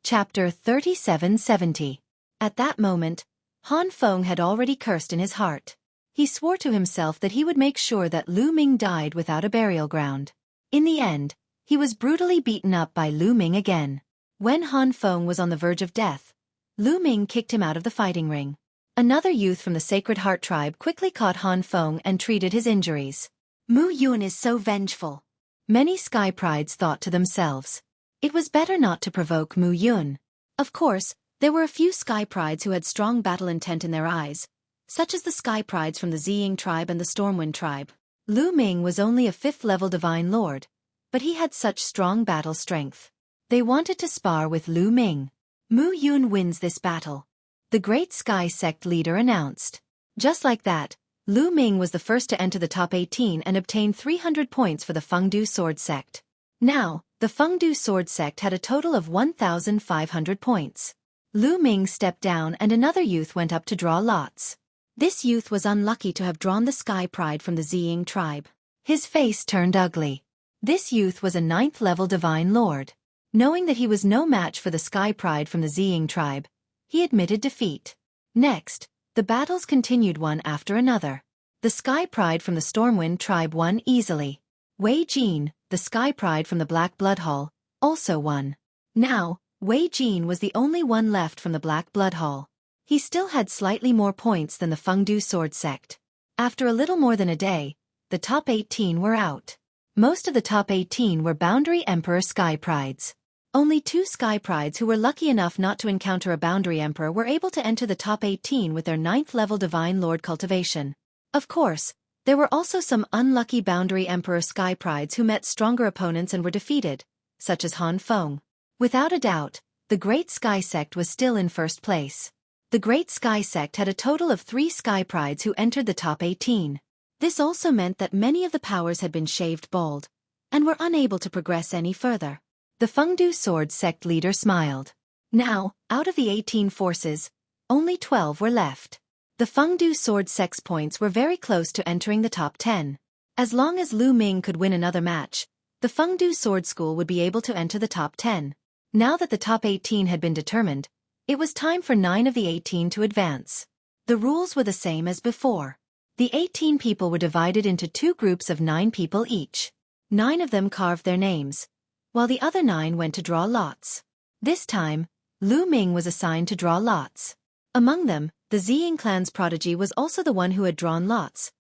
Chapter 3770. At that moment, Han Feng had already cursed in his heart. He swore to himself that he would make sure that Lu Ming died without a burial ground. In the end, he was brutally beaten up by Lu Ming again. When Han Feng was on the verge of death, Lu Ming kicked him out of the fighting ring. Another youth from the Sacred Heart Tribe quickly caught Han Feng and treated his injuries. Mu Yun is so vengeful. Many Sky Prides thought to themselves. It was better not to provoke Mu Yun. Of course, there were a few Sky Prides who had strong battle intent in their eyes, such as the Sky Prides from the Ziying tribe and the Stormwind tribe. Lu Ming was only a 5th-level Divine Lord, but he had such strong battle strength. They wanted to spar with Lu Ming. Mu Yun wins this battle, the Great Sky Sect leader announced. Just like that, Lu Ming was the first to enter the top 18 and obtain 300 points for the Fengdu Sword Sect. Now, the Fengdu Sword Sect had a total of 1,500 points. Lu Ming stepped down and another youth went up to draw lots. This youth was unlucky to have drawn the Sky Pride from the Ziying tribe. His face turned ugly. This youth was a 9th-level Divine Lord. Knowing that he was no match for the Sky Pride from the Ziying tribe, he admitted defeat. Next, the battles continued one after another. The Sky Pride from the Stormwind tribe won easily. Wei Jin, the Sky Pride from the Black Blood Hall, also won. Now, Wei Jin was the only one left from the Black Blood Hall. He still had slightly more points than the Fengdu Sword Sect. After a little more than a day, the top 18 were out. Most of the top 18 were Boundary Emperor Sky Prides. Only 2 Sky Prides who were lucky enough not to encounter a Boundary Emperor were able to enter the top 18 with their 9th-level Divine Lord cultivation. Of course, there were also some unlucky Boundary Emperor Sky Prides who met stronger opponents and were defeated, such as Han Feng. Without a doubt, the Great Sky Sect was still in first place. The Great Sky Sect had a total of 3 Sky Prides who entered the top 18. This also meant that many of the powers had been shaved bald, and were unable to progress any further. The Fengdu Sword Sect leader smiled. Now, out of the 18 forces, only 12 were left. The Fengdu Sword Sect's points were very close to entering the top 10. As long as Lu Ming could win another match, the Fengdu Sword School would be able to enter the top 10. Now that the top 18 had been determined, it was time for 9 of the 18 to advance. The rules were the same as before. The 18 people were divided into 2 groups of 9 people each. 9 of them carved their names, while the other 9 went to draw lots. This time, Lu Ming was assigned to draw lots. Among them, the Ziying clan's prodigy was also the one who had drawn lots,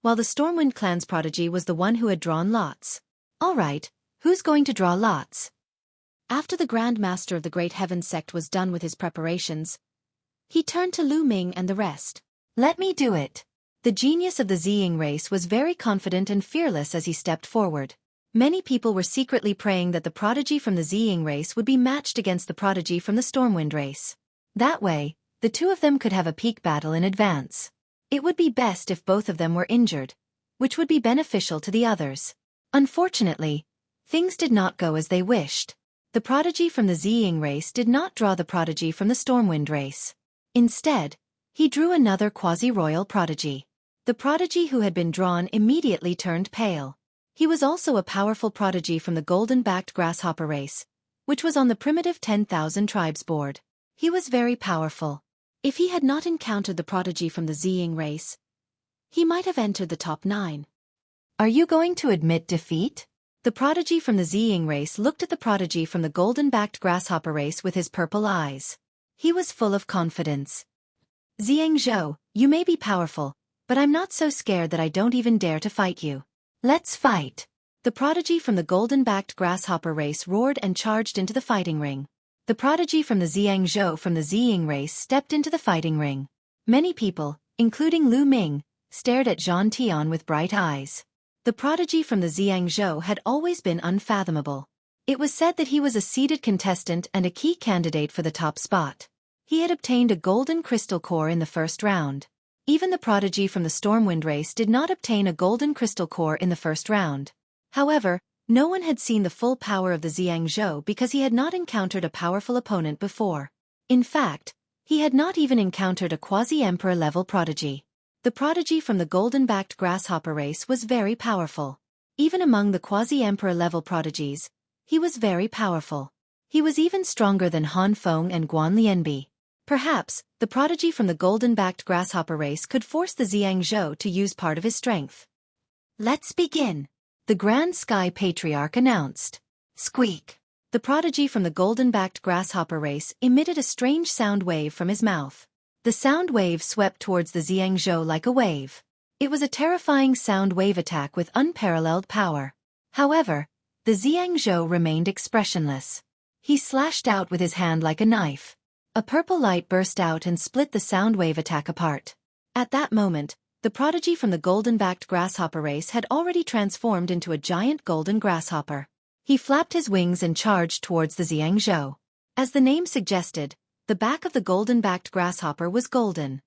while the Stormwind clan's prodigy was the one who had drawn lots. All right, who's going to draw lots? After the Grand Master of the Great Heavens sect was done with his preparations, he turned to Lu Ming and the rest. Let me do it. The genius of the Ziying race was very confident and fearless as he stepped forward. Many people were secretly praying that the prodigy from the Ziying race would be matched against the prodigy from the Stormwind race. That way, the 2 of them could have a peak battle in advance. It would be best if both of them were injured, which would be beneficial to the others. Unfortunately, things did not go as they wished. The prodigy from the Ziying race did not draw the prodigy from the Stormwind race. Instead, he drew another quasi-royal prodigy. The prodigy who had been drawn immediately turned pale. He was also a powerful prodigy from the golden-backed grasshopper race, which was on the primitive 10,000 tribes board. He was very powerful. If he had not encountered the prodigy from the Ziying race, he might have entered the top 9. Are you going to admit defeat? The prodigy from the Ziying race looked at the prodigy from the golden-backed grasshopper race with his purple eyes. He was full of confidence. Ziyang Zhou, you may be powerful, but I'm not so scared that I don't even dare to fight you. Let's fight. The prodigy from the golden-backed grasshopper race roared and charged into the fighting ring. The prodigy from the Ziyang Zhou from the Ziying race stepped into the fighting ring. Many people, including Lu Ming, stared at Zhang Tian with bright eyes. The prodigy from the Ziyang Zhou had always been unfathomable. It was said that he was a seeded contestant and a key candidate for the top spot. He had obtained a golden crystal core in the first round. Even the prodigy from the Stormwind race did not obtain a golden crystal core in the first round. However, no one had seen the full power of the Ziyang Zhou because he had not encountered a powerful opponent before. In fact, he had not even encountered a quasi-emperor level prodigy. The prodigy from the golden-backed grasshopper race was very powerful. Even among the quasi-emperor level prodigies, he was very powerful. He was even stronger than Han Feng and Guan Lianbi. Perhaps, the prodigy from the golden-backed grasshopper race could force the Ziyang Zhou to use part of his strength. Let's begin. The Grand Sky Patriarch announced. Squeak. The prodigy from the golden-backed grasshopper race emitted a strange sound wave from his mouth. The sound wave swept towards the Ziyang Zhou like a wave. It was a terrifying sound wave attack with unparalleled power. However, the Ziyang Zhou remained expressionless. He slashed out with his hand like a knife. A purple light burst out and split the sound wave attack apart. At that moment, the prodigy from the golden-backed grasshopper race had already transformed into a giant golden grasshopper. He flapped his wings and charged towards the Ziyang Zhou. As the name suggested, the back of the golden-backed grasshopper was golden.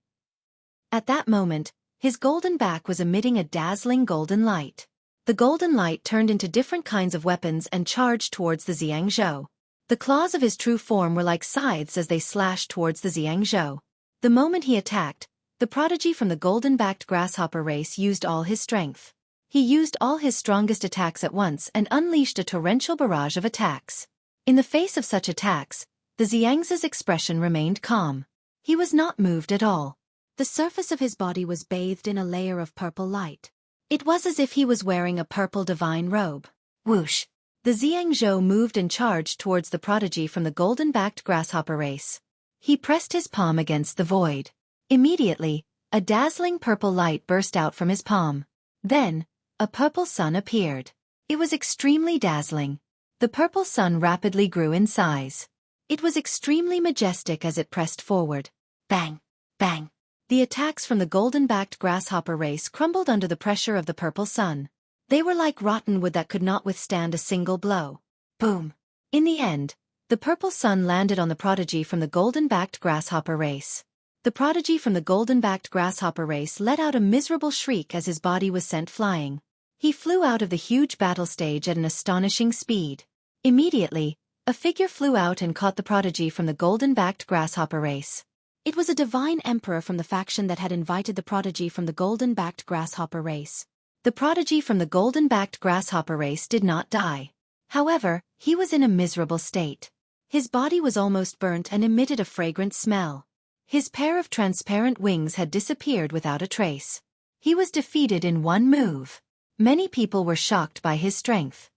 At that moment, his golden back was emitting a dazzling golden light. The golden light turned into different kinds of weapons and charged towards the Ziyang Zhou. The claws of his true form were like scythes as they slashed towards the Ziyang Zhou. The moment he attacked, the prodigy from the golden-backed grasshopper race used all his strength. He used all his strongest attacks at once and unleashed a torrential barrage of attacks. In the face of such attacks, the Ziyang's expression remained calm. He was not moved at all. The surface of his body was bathed in a layer of purple light. It was as if he was wearing a purple divine robe. Whoosh! The Ziyang Zhou moved and charged towards the prodigy from the golden-backed grasshopper race. He pressed his palm against the void. Immediately, a dazzling purple light burst out from his palm. Then, a purple sun appeared. It was extremely dazzling. The purple sun rapidly grew in size. It was extremely majestic as it pressed forward. Bang! Bang! The attacks from the golden-backed grasshopper race crumbled under the pressure of the purple sun. They were like rotten wood that could not withstand a single blow. Boom! In the end, the purple sun landed on the prodigy from the golden-backed grasshopper race. The prodigy from the golden-backed grasshopper race let out a miserable shriek as his body was sent flying. He flew out of the huge battle stage at an astonishing speed. Immediately, a figure flew out and caught the prodigy from the golden-backed grasshopper race. It was a divine emperor from the faction that had invited the prodigy from the golden-backed grasshopper race. The prodigy from the golden-backed grasshopper race did not die. However, he was in a miserable state. His body was almost burnt and emitted a fragrant smell. His pair of transparent wings had disappeared without a trace. He was defeated in one move. Many people were shocked by his strength.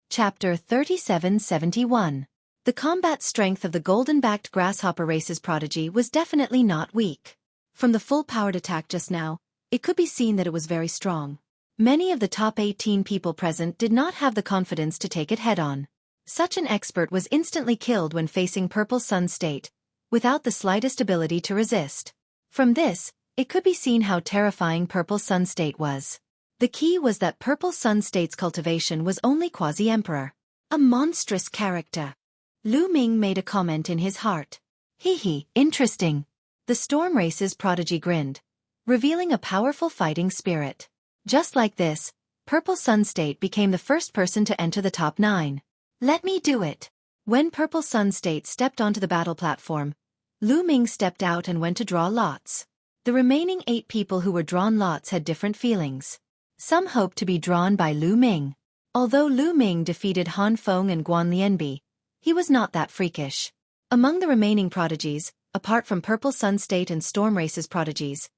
Chapter 3771. The combat strength of the golden-backed grasshopper race's prodigy was definitely not weak. From the full-powered attack just now, it could be seen that it was very strong. Many of the top 18 people present did not have the confidence to take it head-on. Such an expert was instantly killed when facing Purple Sun State, without the slightest ability to resist. From this, it could be seen how terrifying Purple Sun State was. The key was that Purple Sun State's cultivation was only quasi-emperor. A monstrous character. Lu Ming made a comment in his heart. Hee, interesting. The Storm Race's prodigy grinned, revealing a powerful fighting spirit. Just like this, Purple Sun State became the first person to enter the top 9. Let me do it. When Purple Sun State stepped onto the battle platform, Lu Ming stepped out and went to draw lots. The remaining 8 people who were drawn lots had different feelings. Some hoped to be drawn by Lu Ming. Although Lu Ming defeated Han Feng and Guan Lianbi, he was not that freakish. Among the remaining prodigies, apart from Purple Sun State and Storm Race's prodigies,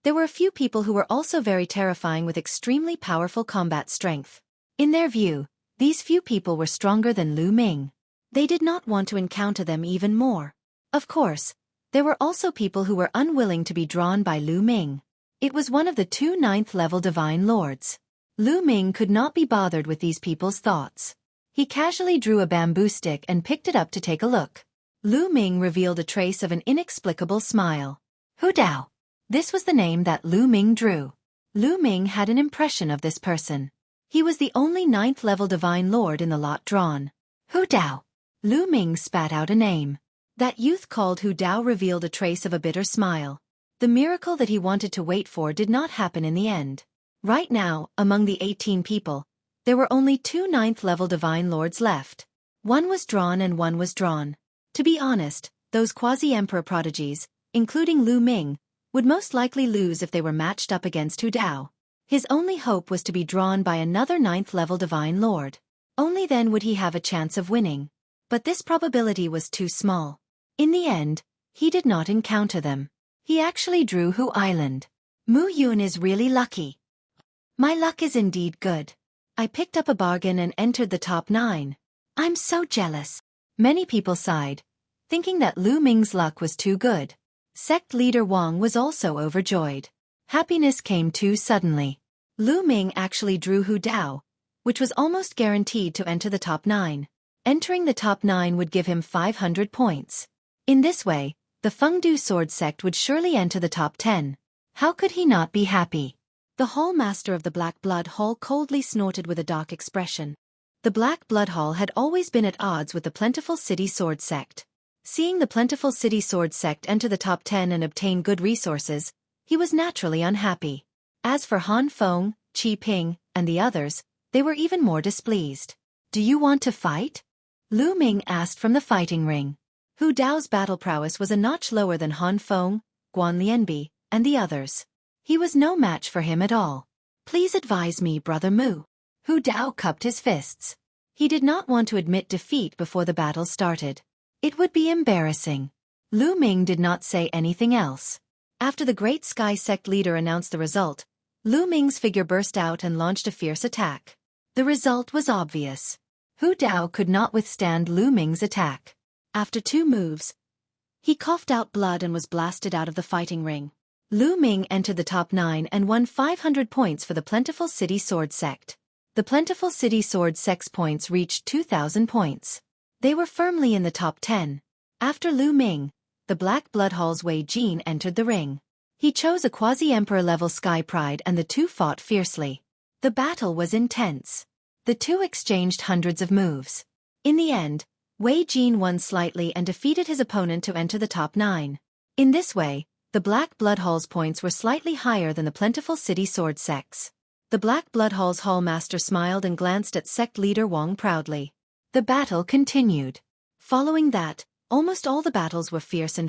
there were a few people who were also very terrifying with extremely powerful combat strength. In their view, these few people were stronger than Lu Ming. They did not want to encounter them even more. Of course, there were also people who were unwilling to be drawn by Lu Ming. It was one of the 2 9th-level Divine Lords. Lu Ming could not be bothered with these people's thoughts. He casually drew a bamboo stick and picked it up to take a look. Lu Ming revealed a trace of an inexplicable smile. Hu Dao. This was the name that Lu Ming drew. Lu Ming had an impression of this person. He was the only 9th-level Divine Lord in the lot drawn. Hu Dao. Lu Ming spat out a name. That youth called Hu Dao revealed a trace of a bitter smile. The miracle that he wanted to wait for did not happen in the end. Right now, among the 18 people, there were only 2 9th-level Divine Lords left. One was drawn and one was drawn. To be honest, those quasi-emperor prodigies, including Lu Ming, would most likely lose if they were matched up against Hu Dao. His only hope was to be drawn by another 9th-level Divine Lord. Only then would he have a chance of winning. But this probability was too small. In the end, he did not encounter them. He actually drew Hu Island. Mu Yun is really lucky. My luck is indeed good. I picked up a bargain and entered the top 9. I'm so jealous. Many people sighed, thinking that Lu Ming's luck was too good. Sect leader Wang was also overjoyed. Happiness came too suddenly. Lu Ming actually drew Hu Dao, which was almost guaranteed to enter the top 9. Entering the top 9 would give him 500 points. In this way, the Fengdu Sword Sect would surely enter the top 10. How could he not be happy? The Hall Master of the Black Blood Hall coldly snorted with a dark expression. The Black Blood Hall had always been at odds with the Plentiful City Sword Sect. Seeing the Plentiful City Sword Sect enter the top 10 and obtain good resources, he was naturally unhappy. As for Han Feng, Qi Ping, and the others, they were even more displeased. Do you want to fight? Lu Ming asked from the fighting ring. Hu Dao's battle prowess was a notch lower than Han Feng, Guan Lianbi, and the others. He was no match for him at all. Please advise me, Brother Mu. Hu Dao cupped his fists. He did not want to admit defeat before the battle started. It would be embarrassing. Lu Ming did not say anything else. After the Great Sky Sect leader announced the result, Lu Ming's figure burst out and launched a fierce attack. The result was obvious. Hu Dao could not withstand Lu Ming's attack. After 2 moves, he coughed out blood and was blasted out of the fighting ring. Lu Ming entered the top 9 and won 500 points for the Plentiful City Sword Sect. The Plentiful City Sword Sect's points reached 2,000 points. They were firmly in the top 10. After Lu Ming, the Black Blood Hall's Wei Jin entered the ring. He chose a quasi-emperor level Sky Pride and the two fought fiercely. The battle was intense. The two exchanged hundreds of moves. In the end, Wei Jin won slightly and defeated his opponent to enter the top 9. In this way, the Black Blood Hall's points were slightly higher than the Plentiful City Sword Sect's. The Black Blood Hall's Hall Master smiled and glanced at sect leader Wang proudly. The battle continued. Following that, almost all the battles were fierce.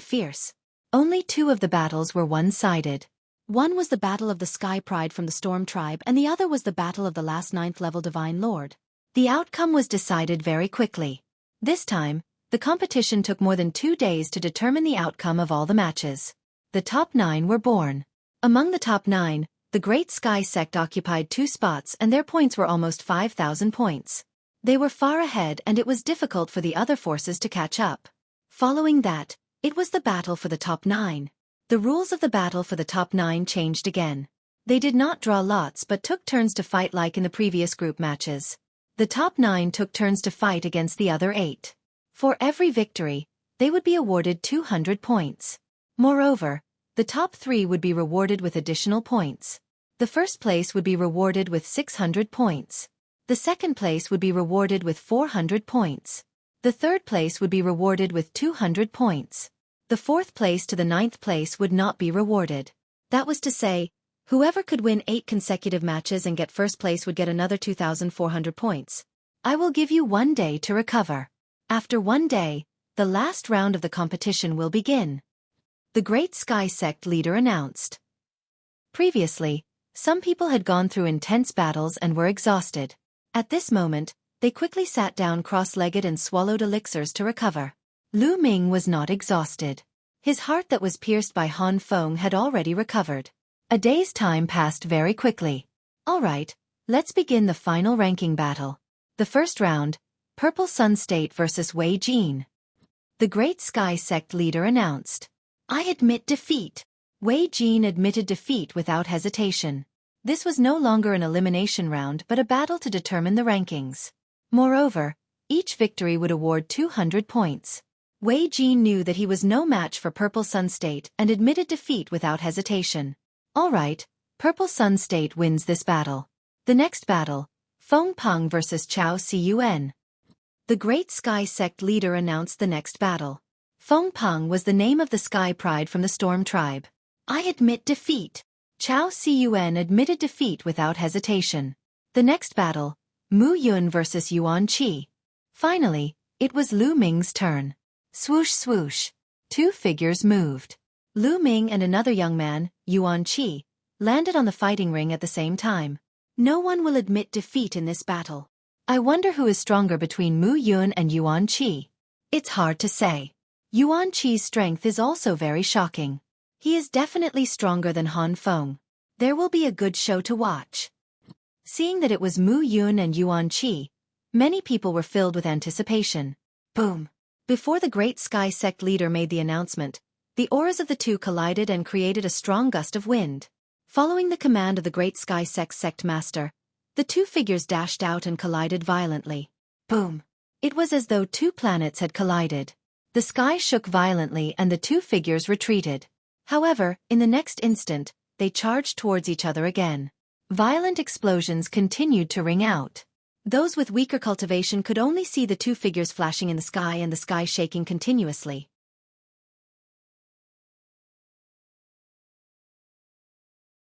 Only 2 of the battles were one-sided. One was the Battle of the Sky Pride from the Storm Tribe and the other was the Battle of the last 9th level Divine Lord. The outcome was decided very quickly. This time, the competition took more than 2 days to determine the outcome of all the matches. The top 9 were born. Among the top 9, the Great Sky sect occupied 2 spots and their points were almost 5,000 points. They were far ahead and it was difficult for the other forces to catch up. Following that, it was the battle for the top 9. The rules of the battle for the top 9 changed again. They did not draw lots but took turns to fight like in the previous group matches. The top 9 took turns to fight against the other 8. For every victory, they would be awarded 200 points. Moreover, the top 3 would be rewarded with additional points. The first place would be rewarded with 600 points. The second place would be rewarded with 400 points. The third place would be rewarded with 200 points. The fourth place to the 9th place would not be rewarded. That was to say, whoever could win 8 consecutive matches and get first place would get another 2,400 points. I will give you 1 day to recover. After 1 day, the last round of the competition will begin. The Great Sky Sect leader announced. Previously, some people had gone through intense battles and were exhausted. At this moment, they quickly sat down cross-legged and swallowed elixirs to recover. Lu Ming was not exhausted. His heart that was pierced by Han Feng had already recovered. A day's time passed very quickly. Alright, let's begin the final ranking battle. The first round, Purple Sun State versus Wei Jin. The Great Sky Sect leader announced. I admit defeat. Wei Jin admitted defeat without hesitation. This was no longer an elimination round but a battle to determine the rankings. Moreover, each victory would award 200 points. Wei Jin knew that he was no match for Purple Sun State and admitted defeat without hesitation. Alright, Purple Sun State wins this battle. The next battle, Feng Peng versus Chao Cun. The Great Sky Sect leader announced the next battle. Feng Peng was the name of the Sky Pride from the Storm Tribe. I admit defeat. Chao Cun admitted defeat without hesitation. The next battle, Mu Yun versus Yuan Qi. Finally, it was Lu Ming's turn. Swoosh swoosh. 2 figures moved. Lu Ming and another young man, Yuan Qi, landed on the fighting ring at the same time. No one will admit defeat in this battle. I wonder who is stronger between Mu Yun and Yuan Qi. It's hard to say. Yuan Qi's strength is also very shocking. He is definitely stronger than Han Feng. There will be a good show to watch. Seeing that it was Mu Yun and Yuan Qi, many people were filled with anticipation. Boom! Before the Great Sky Sect leader made the announcement, the auras of the two collided and created a strong gust of wind. Following the command of the Great Sky Sect master, the 2 figures dashed out and collided violently. Boom! It was as though 2 planets had collided. The sky shook violently and the 2 figures retreated. However, in the next instant, they charged towards each other again. Violent explosions continued to ring out. Those with weaker cultivation could only see the 2 figures flashing in the sky and the sky shaking continuously.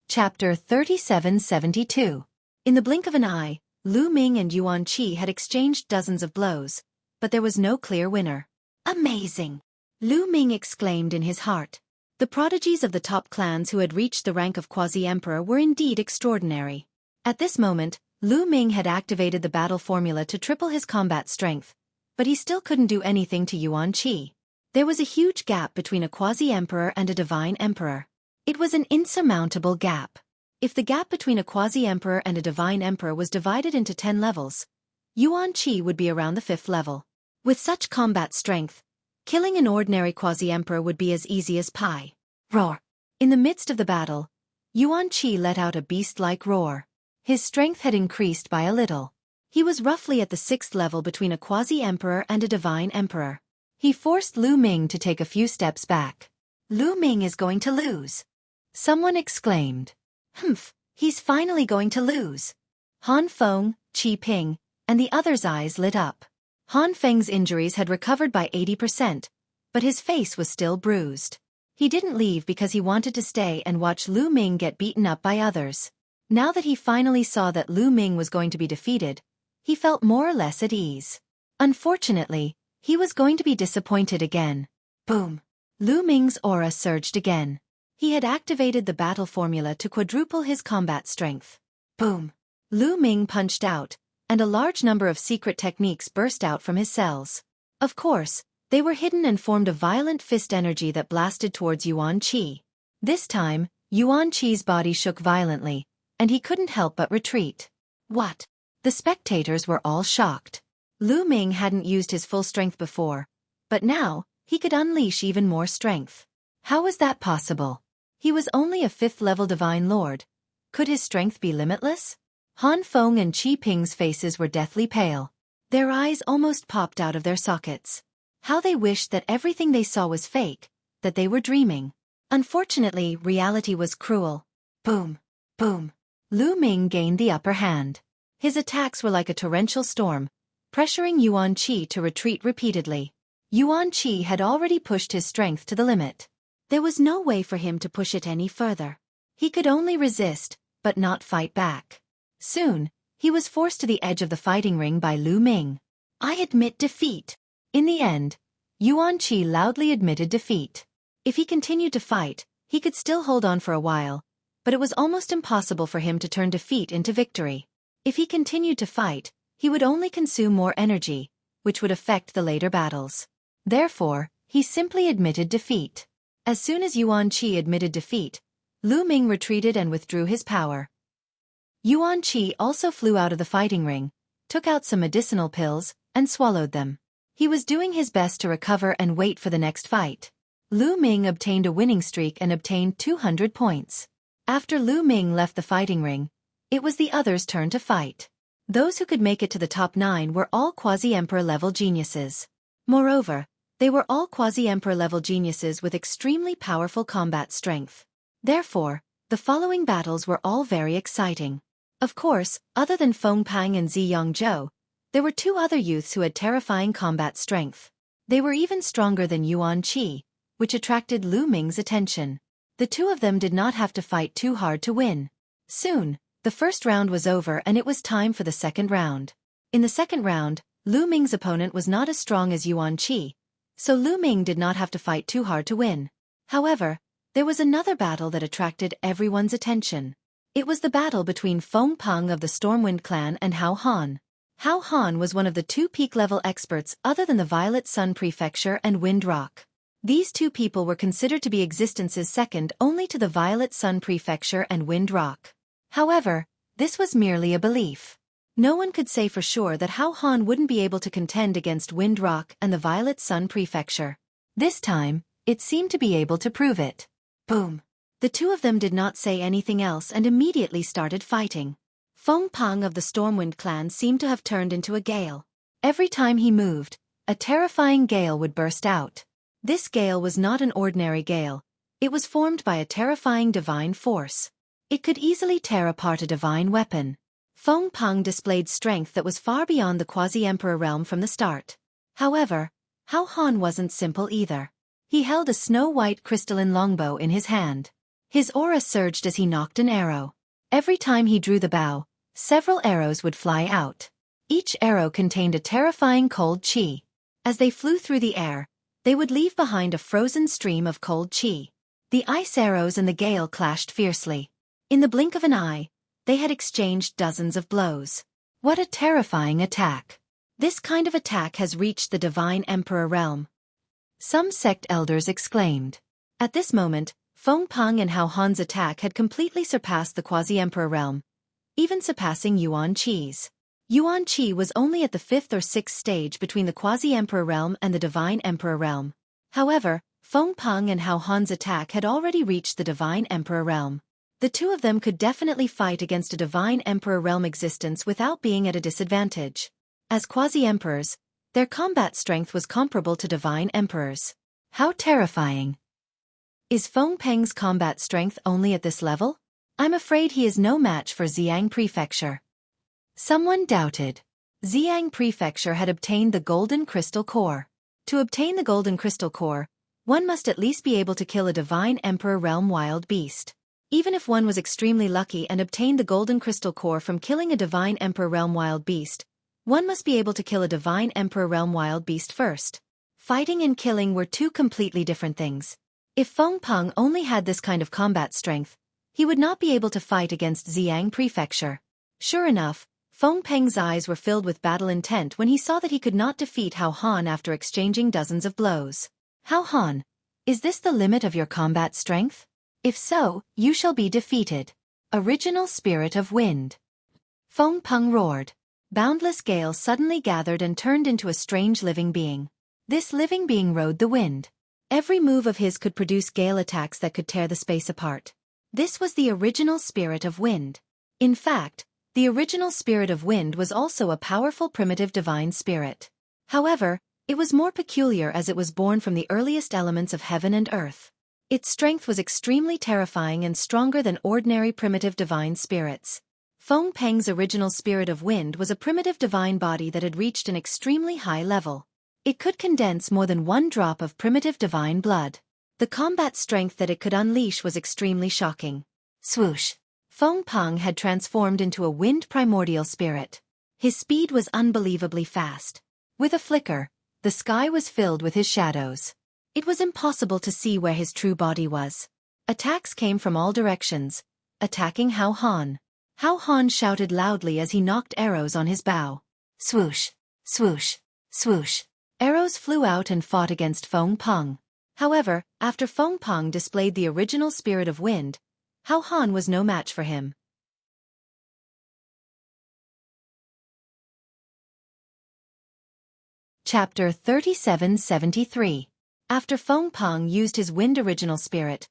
Chapter 3772. In the blink of an eye, Lu Ming and Yuan Qi had exchanged dozens of blows, but there was no clear winner. Amazing! Lu Ming exclaimed in his heart. The prodigies of the top clans who had reached the rank of quasi-emperor were indeed extraordinary. At this moment, Lu Ming had activated the battle formula to triple his combat strength, but he still couldn't do anything to Yuan Qi. There was a huge gap between a quasi-emperor and a divine emperor. It was an insurmountable gap. If the gap between a quasi-emperor and a divine emperor was divided into 10 levels, Yuan Qi would be around the 5th level. With such combat strength, killing an ordinary quasi-emperor would be as easy as pie. Roar! In the midst of the battle, Yuan Qi let out a beast-like roar. His strength had increased by a little. He was roughly at the 6th level between a quasi-emperor and a divine emperor. He forced Lu Ming to take a few steps back. Lu Ming is going to lose. Someone exclaimed. Humph, he's finally going to lose. Han Feng, Qi Ping, and the others' eyes lit up. Han Feng's injuries had recovered by 80%, but his face was still bruised. He didn't leave because he wanted to stay and watch Lu Ming get beaten up by others. Now that he finally saw that Lu Ming was going to be defeated, he felt more or less at ease. Unfortunately, he was going to be disappointed again. Boom! Lu Ming's aura surged again. He had activated the battle formula to quadruple his combat strength. Boom! Lu Ming punched out, and a large number of secret techniques burst out from his cells. Of course, they were hidden and formed a violent fist energy that blasted towards Yuan Qi. This time, Yuan Qi's body shook violently, and he couldn't help but retreat. What? The spectators were all shocked. Lu Ming hadn't used his full strength before, but now, he could unleash even more strength. How was that possible? He was only a 5th-level divine lord. Could his strength be limitless? Han Feng and Qi Ping's faces were deathly pale. Their eyes almost popped out of their sockets. How they wished that everything they saw was fake, that they were dreaming. Unfortunately, reality was cruel. Boom, boom. Lu Ming gained the upper hand. His attacks were like a torrential storm, pressuring Yuan Qi to retreat repeatedly. Yuan Qi had already pushed his strength to the limit. There was no way for him to push it any further. He could only resist, but not fight back. Soon, he was forced to the edge of the fighting ring by Lu Ming. I admit defeat. In the end, Yuan Qi loudly admitted defeat. If he continued to fight, he could still hold on for a while, but it was almost impossible for him to turn defeat into victory. If he continued to fight, he would only consume more energy, which would affect the later battles. Therefore, he simply admitted defeat. As soon as Yuan Qi admitted defeat, Lu Ming retreated and withdrew his power. Yuan Qi also flew out of the fighting ring, took out some medicinal pills, and swallowed them. He was doing his best to recover and wait for the next fight. Lu Ming obtained a winning streak and obtained 200 points. After Lu Ming left the fighting ring, it was the others' turn to fight. Those who could make it to the top 9 were all quasi-emperor level geniuses. Moreover, they were all quasi-emperor level geniuses with extremely powerful combat strength. Therefore, the following battles were all very exciting. Of course, other than Feng Pang and Zi Yongzhou, there were 2 other youths who had terrifying combat strength. They were even stronger than Yuan Qi, which attracted Lu Ming's attention. The 2 of them did not have to fight too hard to win. Soon, the first round was over and it was time for the second round. In the second round, Lu Ming's opponent was not as strong as Yuan Qi, so Lu Ming did not have to fight too hard to win. However, there was another battle that attracted everyone's attention. It was the battle between Feng Pang of the Stormwind clan and Hao Han. Hao Han was one of the 2 peak-level experts other than the Violet Sun Prefecture and Wind Rock. These 2 people were considered to be existences second only to the Violet Sun Prefecture and Wind Rock. However, this was merely a belief. No one could say for sure that Hao Han wouldn't be able to contend against Wind Rock and the Violet Sun Prefecture. This time, it seemed to be able to prove it. Boom. The 2 of them did not say anything else and immediately started fighting. Feng Pang of the Stormwind clan seemed to have turned into a gale. Every time he moved, a terrifying gale would burst out. This gale was not an ordinary gale. It was formed by a terrifying divine force. It could easily tear apart a divine weapon. Feng Pang displayed strength that was far beyond the quasi-emperor realm from the start. However, Hao Han wasn't simple either. He held a snow-white crystalline longbow in his hand. His aura surged as he nocked an arrow. Every time he drew the bow, several arrows would fly out. Each arrow contained a terrifying cold qi. As they flew through the air, they would leave behind a frozen stream of cold qi. The ice arrows and the gale clashed fiercely. In the blink of an eye, they had exchanged dozens of blows. What a terrifying attack! This kind of attack has reached the Divine Emperor realm. Some sect elders exclaimed. At this moment, Feng Pang and Hao Han's attack had completely surpassed the quasi-emperor realm, even surpassing Yuan Qi's. Yuan Qi was only at the 5th or 6th stage between the quasi-emperor realm and the divine emperor realm. However, Feng Pang and Hao Han's attack had already reached the divine emperor realm. The 2 of them could definitely fight against a divine emperor realm existence without being at a disadvantage. As quasi-emperors, their combat strength was comparable to divine emperors. How terrifying! Is Feng Peng's combat strength only at this level? I'm afraid he is no match for Xiang Prefecture. Someone doubted. Xiang Prefecture had obtained the Golden Crystal Core. To obtain the Golden Crystal Core, one must at least be able to kill a Divine Emperor Realm wild beast. Even if one was extremely lucky and obtained the Golden Crystal Core from killing a Divine Emperor Realm wild beast, one must be able to kill a Divine Emperor Realm wild beast first. Fighting and killing were 2 completely different things. If Feng Pang only had this kind of combat strength, he would not be able to fight against Xiang Prefecture. Sure enough, Feng Peng's eyes were filled with battle intent when he saw that he could not defeat Hao Han after exchanging dozens of blows. Hao Han, is this the limit of your combat strength? If so, you shall be defeated. Original Spirit of Wind. Feng Peng roared. Boundless gale suddenly gathered and turned into a strange living being. This living being rode the wind. Every move of his could produce gale attacks that could tear the space apart. This was the original Spirit of Wind. In fact, the original Spirit of Wind was also a powerful primitive divine spirit. However, it was more peculiar as it was born from the earliest elements of heaven and earth. Its strength was extremely terrifying and stronger than ordinary primitive divine spirits. Feng Peng's original Spirit of Wind was a primitive divine body that had reached an extremely high level. It could condense more than one drop of primitive divine blood. The combat strength that it could unleash was extremely shocking. Swoosh! Feng Peng had transformed into a wind primordial spirit. His speed was unbelievably fast. With a flicker, the sky was filled with his shadows. It was impossible to see where his true body was. Attacks came from all directions, attacking Hao Han. Hao Han shouted loudly as he knocked arrows on his bow. Swoosh! Swoosh! Swoosh! Arrows flew out and fought against Feng Peng. However, after Feng Peng displayed the original Spirit of Wind, Hao Han was no match for him. Chapter 3773. After Feng Peng used his wind original spirit,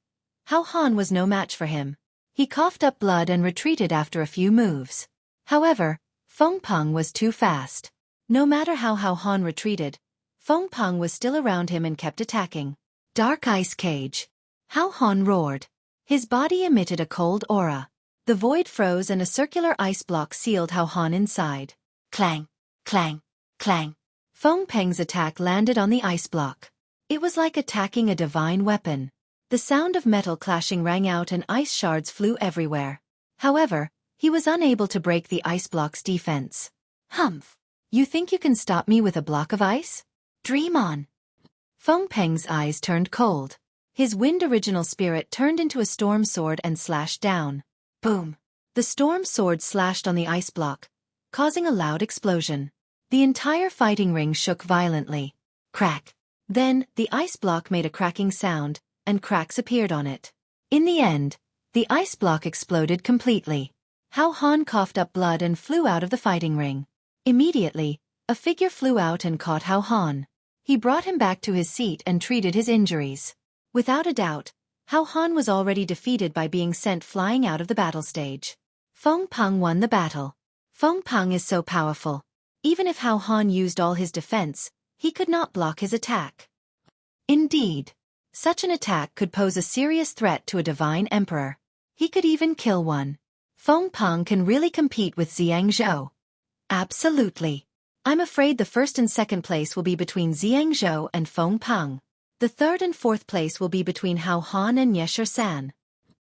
Hao Han was no match for him. He coughed up blood and retreated after a few moves. However, Feng Peng was too fast. No matter how Hao Han retreated, Feng Peng was still around him and kept attacking. Dark Ice Cage. Hao Han roared. His body emitted a cold aura. The void froze and a circular ice block sealed Hao Han inside. Clang! Clang! Clang! Feng Peng's attack landed on the ice block. It was like attacking a divine weapon. The sound of metal clashing rang out and ice shards flew everywhere. However, he was unable to break the ice block's defense. Humph! You think you can stop me with a block of ice? Dream on! Feng Peng's eyes turned cold. His wind original spirit turned into a storm sword and slashed down. Boom! The storm sword slashed on the ice block, causing a loud explosion. The entire fighting ring shook violently. Crack! Then, the ice block made a cracking sound, and cracks appeared on it. In the end, the ice block exploded completely. Hao Han coughed up blood and flew out of the fighting ring. Immediately, a figure flew out and caught Hao Han. He brought him back to his seat and treated his injuries. Without a doubt, Hao Han was already defeated by being sent flying out of the battle stage. Feng Peng won the battle. Feng Peng is so powerful. Even if Hao Han used all his defense, he could not block his attack. Indeed, such an attack could pose a serious threat to a divine emperor. He could even kill one. Feng Peng can really compete with Xiang Zhou. Absolutely. I'm afraid the first and second place will be between Xiang Zhou and Feng Peng. The third and fourth place will be between Hao Han and Ye San.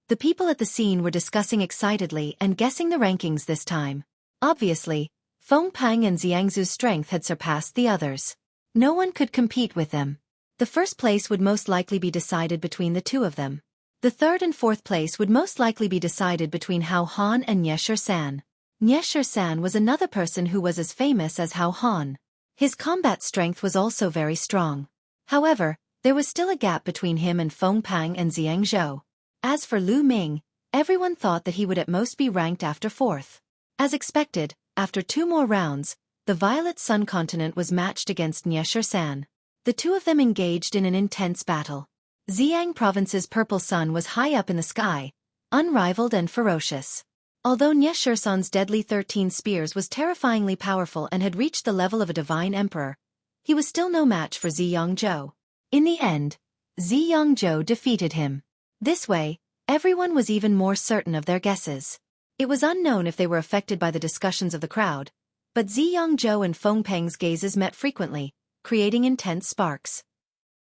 The people at the scene were discussing excitedly and guessing the rankings this time. Obviously, Feng Peng and Xiang Zhu's strength had surpassed the others. No one could compete with them. The first place would most likely be decided between the two of them. The third and fourth place would most likely be decided between Hao Han and Ye San. Ye San was another person who was as famous as Hao Han. His combat strength was also very strong. However, there was still a gap between him and Feng Peng and Xiang Zhou. As for Lu Ming, everyone thought that he would at most be ranked after fourth. As expected, after 2 more rounds, the Violet Sun continent was matched against Ye San. The two of them engaged in an intense battle. Xiang Province's purple sun was high up in the sky, unrivaled and ferocious. Although Ye San's deadly 13 spears was terrifyingly powerful and had reached the level of a divine emperor, he was still no match for Xiang Zhou. In the end, Xiang Zhou defeated him. This way, everyone was even more certain of their guesses. It was unknown if they were affected by the discussions of the crowd, but Xiang Zhou and Feng Peng's gazes met frequently, creating intense sparks.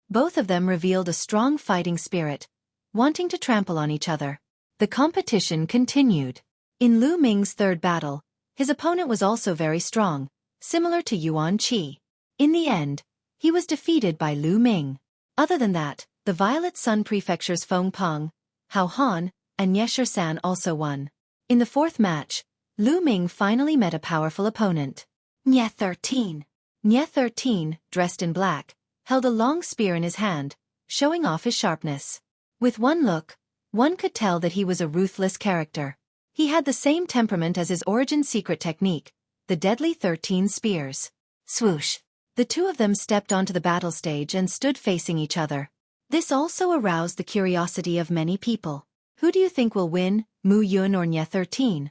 Both of them revealed a strong fighting spirit, wanting to trample on each other. The competition continued. In Lu Ming's third battle, his opponent was also very strong, similar to Yuan Qi. In the end, he was defeated by Lu Ming. Other than that, the Violet Sun Prefecture's Feng Peng, Hao Han, and Ye San also won. In the fourth match, Lu Ming finally met a powerful opponent. Nye 13. Nye 13, dressed in black, held a long spear in his hand, showing off his sharpness. With one look, one could tell that he was a ruthless character. He had the same temperament as his origin secret technique, the deadly 13 spears. Swoosh! The two of them stepped onto the battle stage and stood facing each other. This also aroused the curiosity of many people. Who do you think will win, Mu Yun or Nye 13?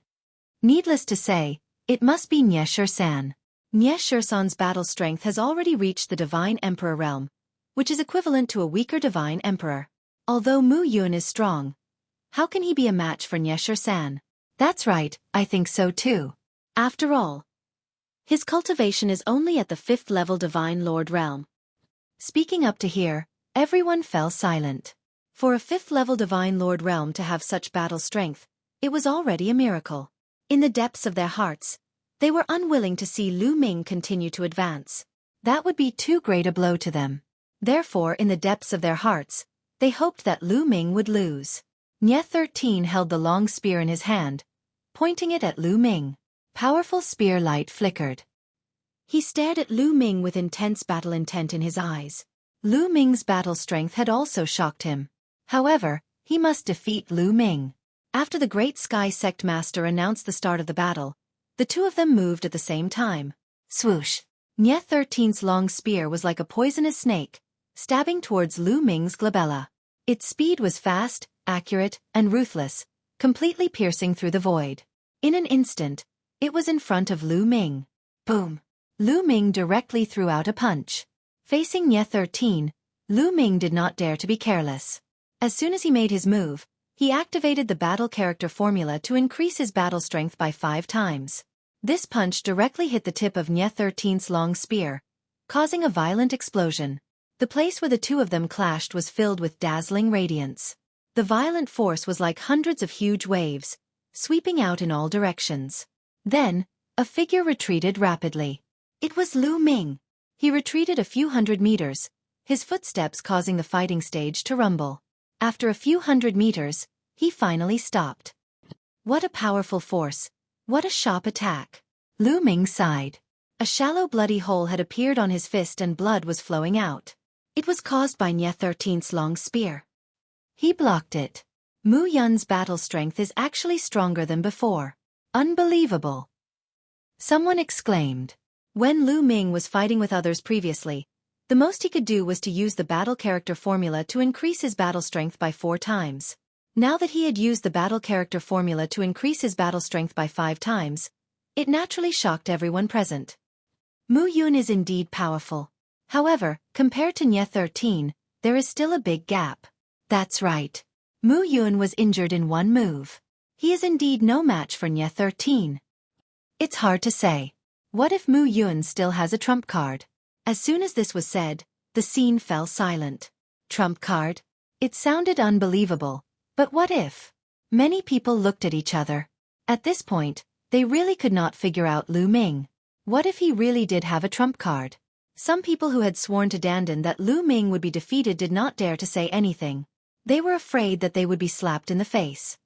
Needless to say, it must be Nye Shursan. Nye Shursan's battle strength has already reached the Divine Emperor realm, which is equivalent to a weaker Divine Emperor. Although Mu Yun is strong, how can he be a match for Nye Shursan? That's right, I think so too. After all, his cultivation is only at the 5th level Divine Lord realm. Speaking up to here, everyone fell silent. For a 5th level Divine Lord realm to have such battle strength, it was already a miracle. In the depths of their hearts, they were unwilling to see Lu Ming continue to advance. That would be too great a blow to them. Therefore, in the depths of their hearts, they hoped that Lu Ming would lose. Nye 13 held the long spear in his hand, pointing it at Lu Ming. Powerful spear light flickered. He stared at Lu Ming with intense battle intent in his eyes. Lu Ming's battle strength had also shocked him. However, he must defeat Lu Ming. After the Great Sky Sect Master announced the start of the battle, the two of them moved at the same time. Swoosh! Nye 13's long spear was like a poisonous snake, stabbing towards Lu Ming's glabella. Its speed was fast, accurate, and ruthless, completely piercing through the void. In an instant, it was in front of Lu Ming. Boom! Lu Ming directly threw out a punch. Facing Nye 13, Lu Ming did not dare to be careless. As soon as he made his move, he activated the battle character formula to increase his battle strength by 5 times. This punch directly hit the tip of Nye 13's long spear, causing a violent explosion. The place where the two of them clashed was filled with dazzling radiance. The violent force was like hundreds of huge waves, sweeping out in all directions. Then, a figure retreated rapidly. It was Lu Ming. He retreated a few hundred meters, his footsteps causing the fighting stage to rumble. After a few hundred meters, he finally stopped. What a powerful force! What a sharp attack! Lu Ming sighed. A shallow bloody hole had appeared on his fist and blood was flowing out. It was caused by Nye 13's long spear. He blocked it. Mu Yun's battle strength is actually stronger than before. Unbelievable! Someone exclaimed. When Lu Ming was fighting with others previously, the most he could do was to use the battle character formula to increase his battle strength by 4 times. Now that he had used the battle character formula to increase his battle strength by 5 times, it naturally shocked everyone present. Mu Yun is indeed powerful. However, compared to Nye 13, there is still a big gap. That's right. Mu Yun was injured in one move. He is indeed no match for Nye 13. It's hard to say. What if Mu Yun still has a trump card? As soon as this was said, the scene fell silent. Trump card? It sounded unbelievable. But what if? Many people looked at each other. At this point, they really could not figure out Lu Ming. What if he really did have a trump card? Some people who had sworn to Dandan that Lu Ming would be defeated did not dare to say anything. They were afraid that they would be slapped in the face.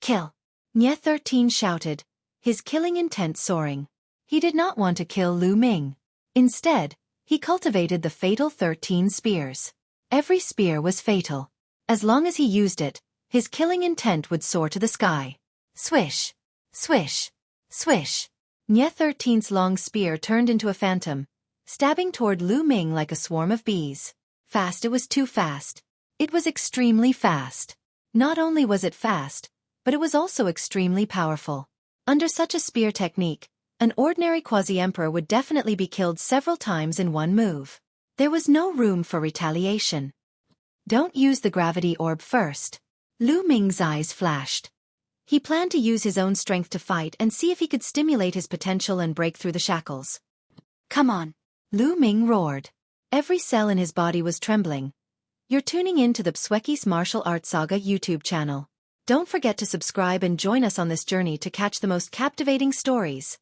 Kill! Nye 13 shouted, his killing intent soaring. He did not want to kill Lu Ming. Instead, he cultivated the fatal 13 spears. Every spear was fatal. As long as he used it, his killing intent would soar to the sky. Swish! Swish! Swish! Nye 13's long spear turned into a phantom, stabbing toward Lu Ming like a swarm of bees. Fast, it was too fast. It was extremely fast. Not only was it fast, but it was also extremely powerful. Under such a spear technique, an ordinary quasi-emperor would definitely be killed several times in one move. There was no room for retaliation. Don't use the gravity orb first. Lu Ming's eyes flashed. He planned to use his own strength to fight and see if he could stimulate his potential and break through the shackles. Come on! Lu Ming roared. Every cell in his body was trembling. You're tuning in to the Xueqi's Martial Arts Saga YouTube channel. Don't forget to subscribe and join us on this journey to catch the most captivating stories.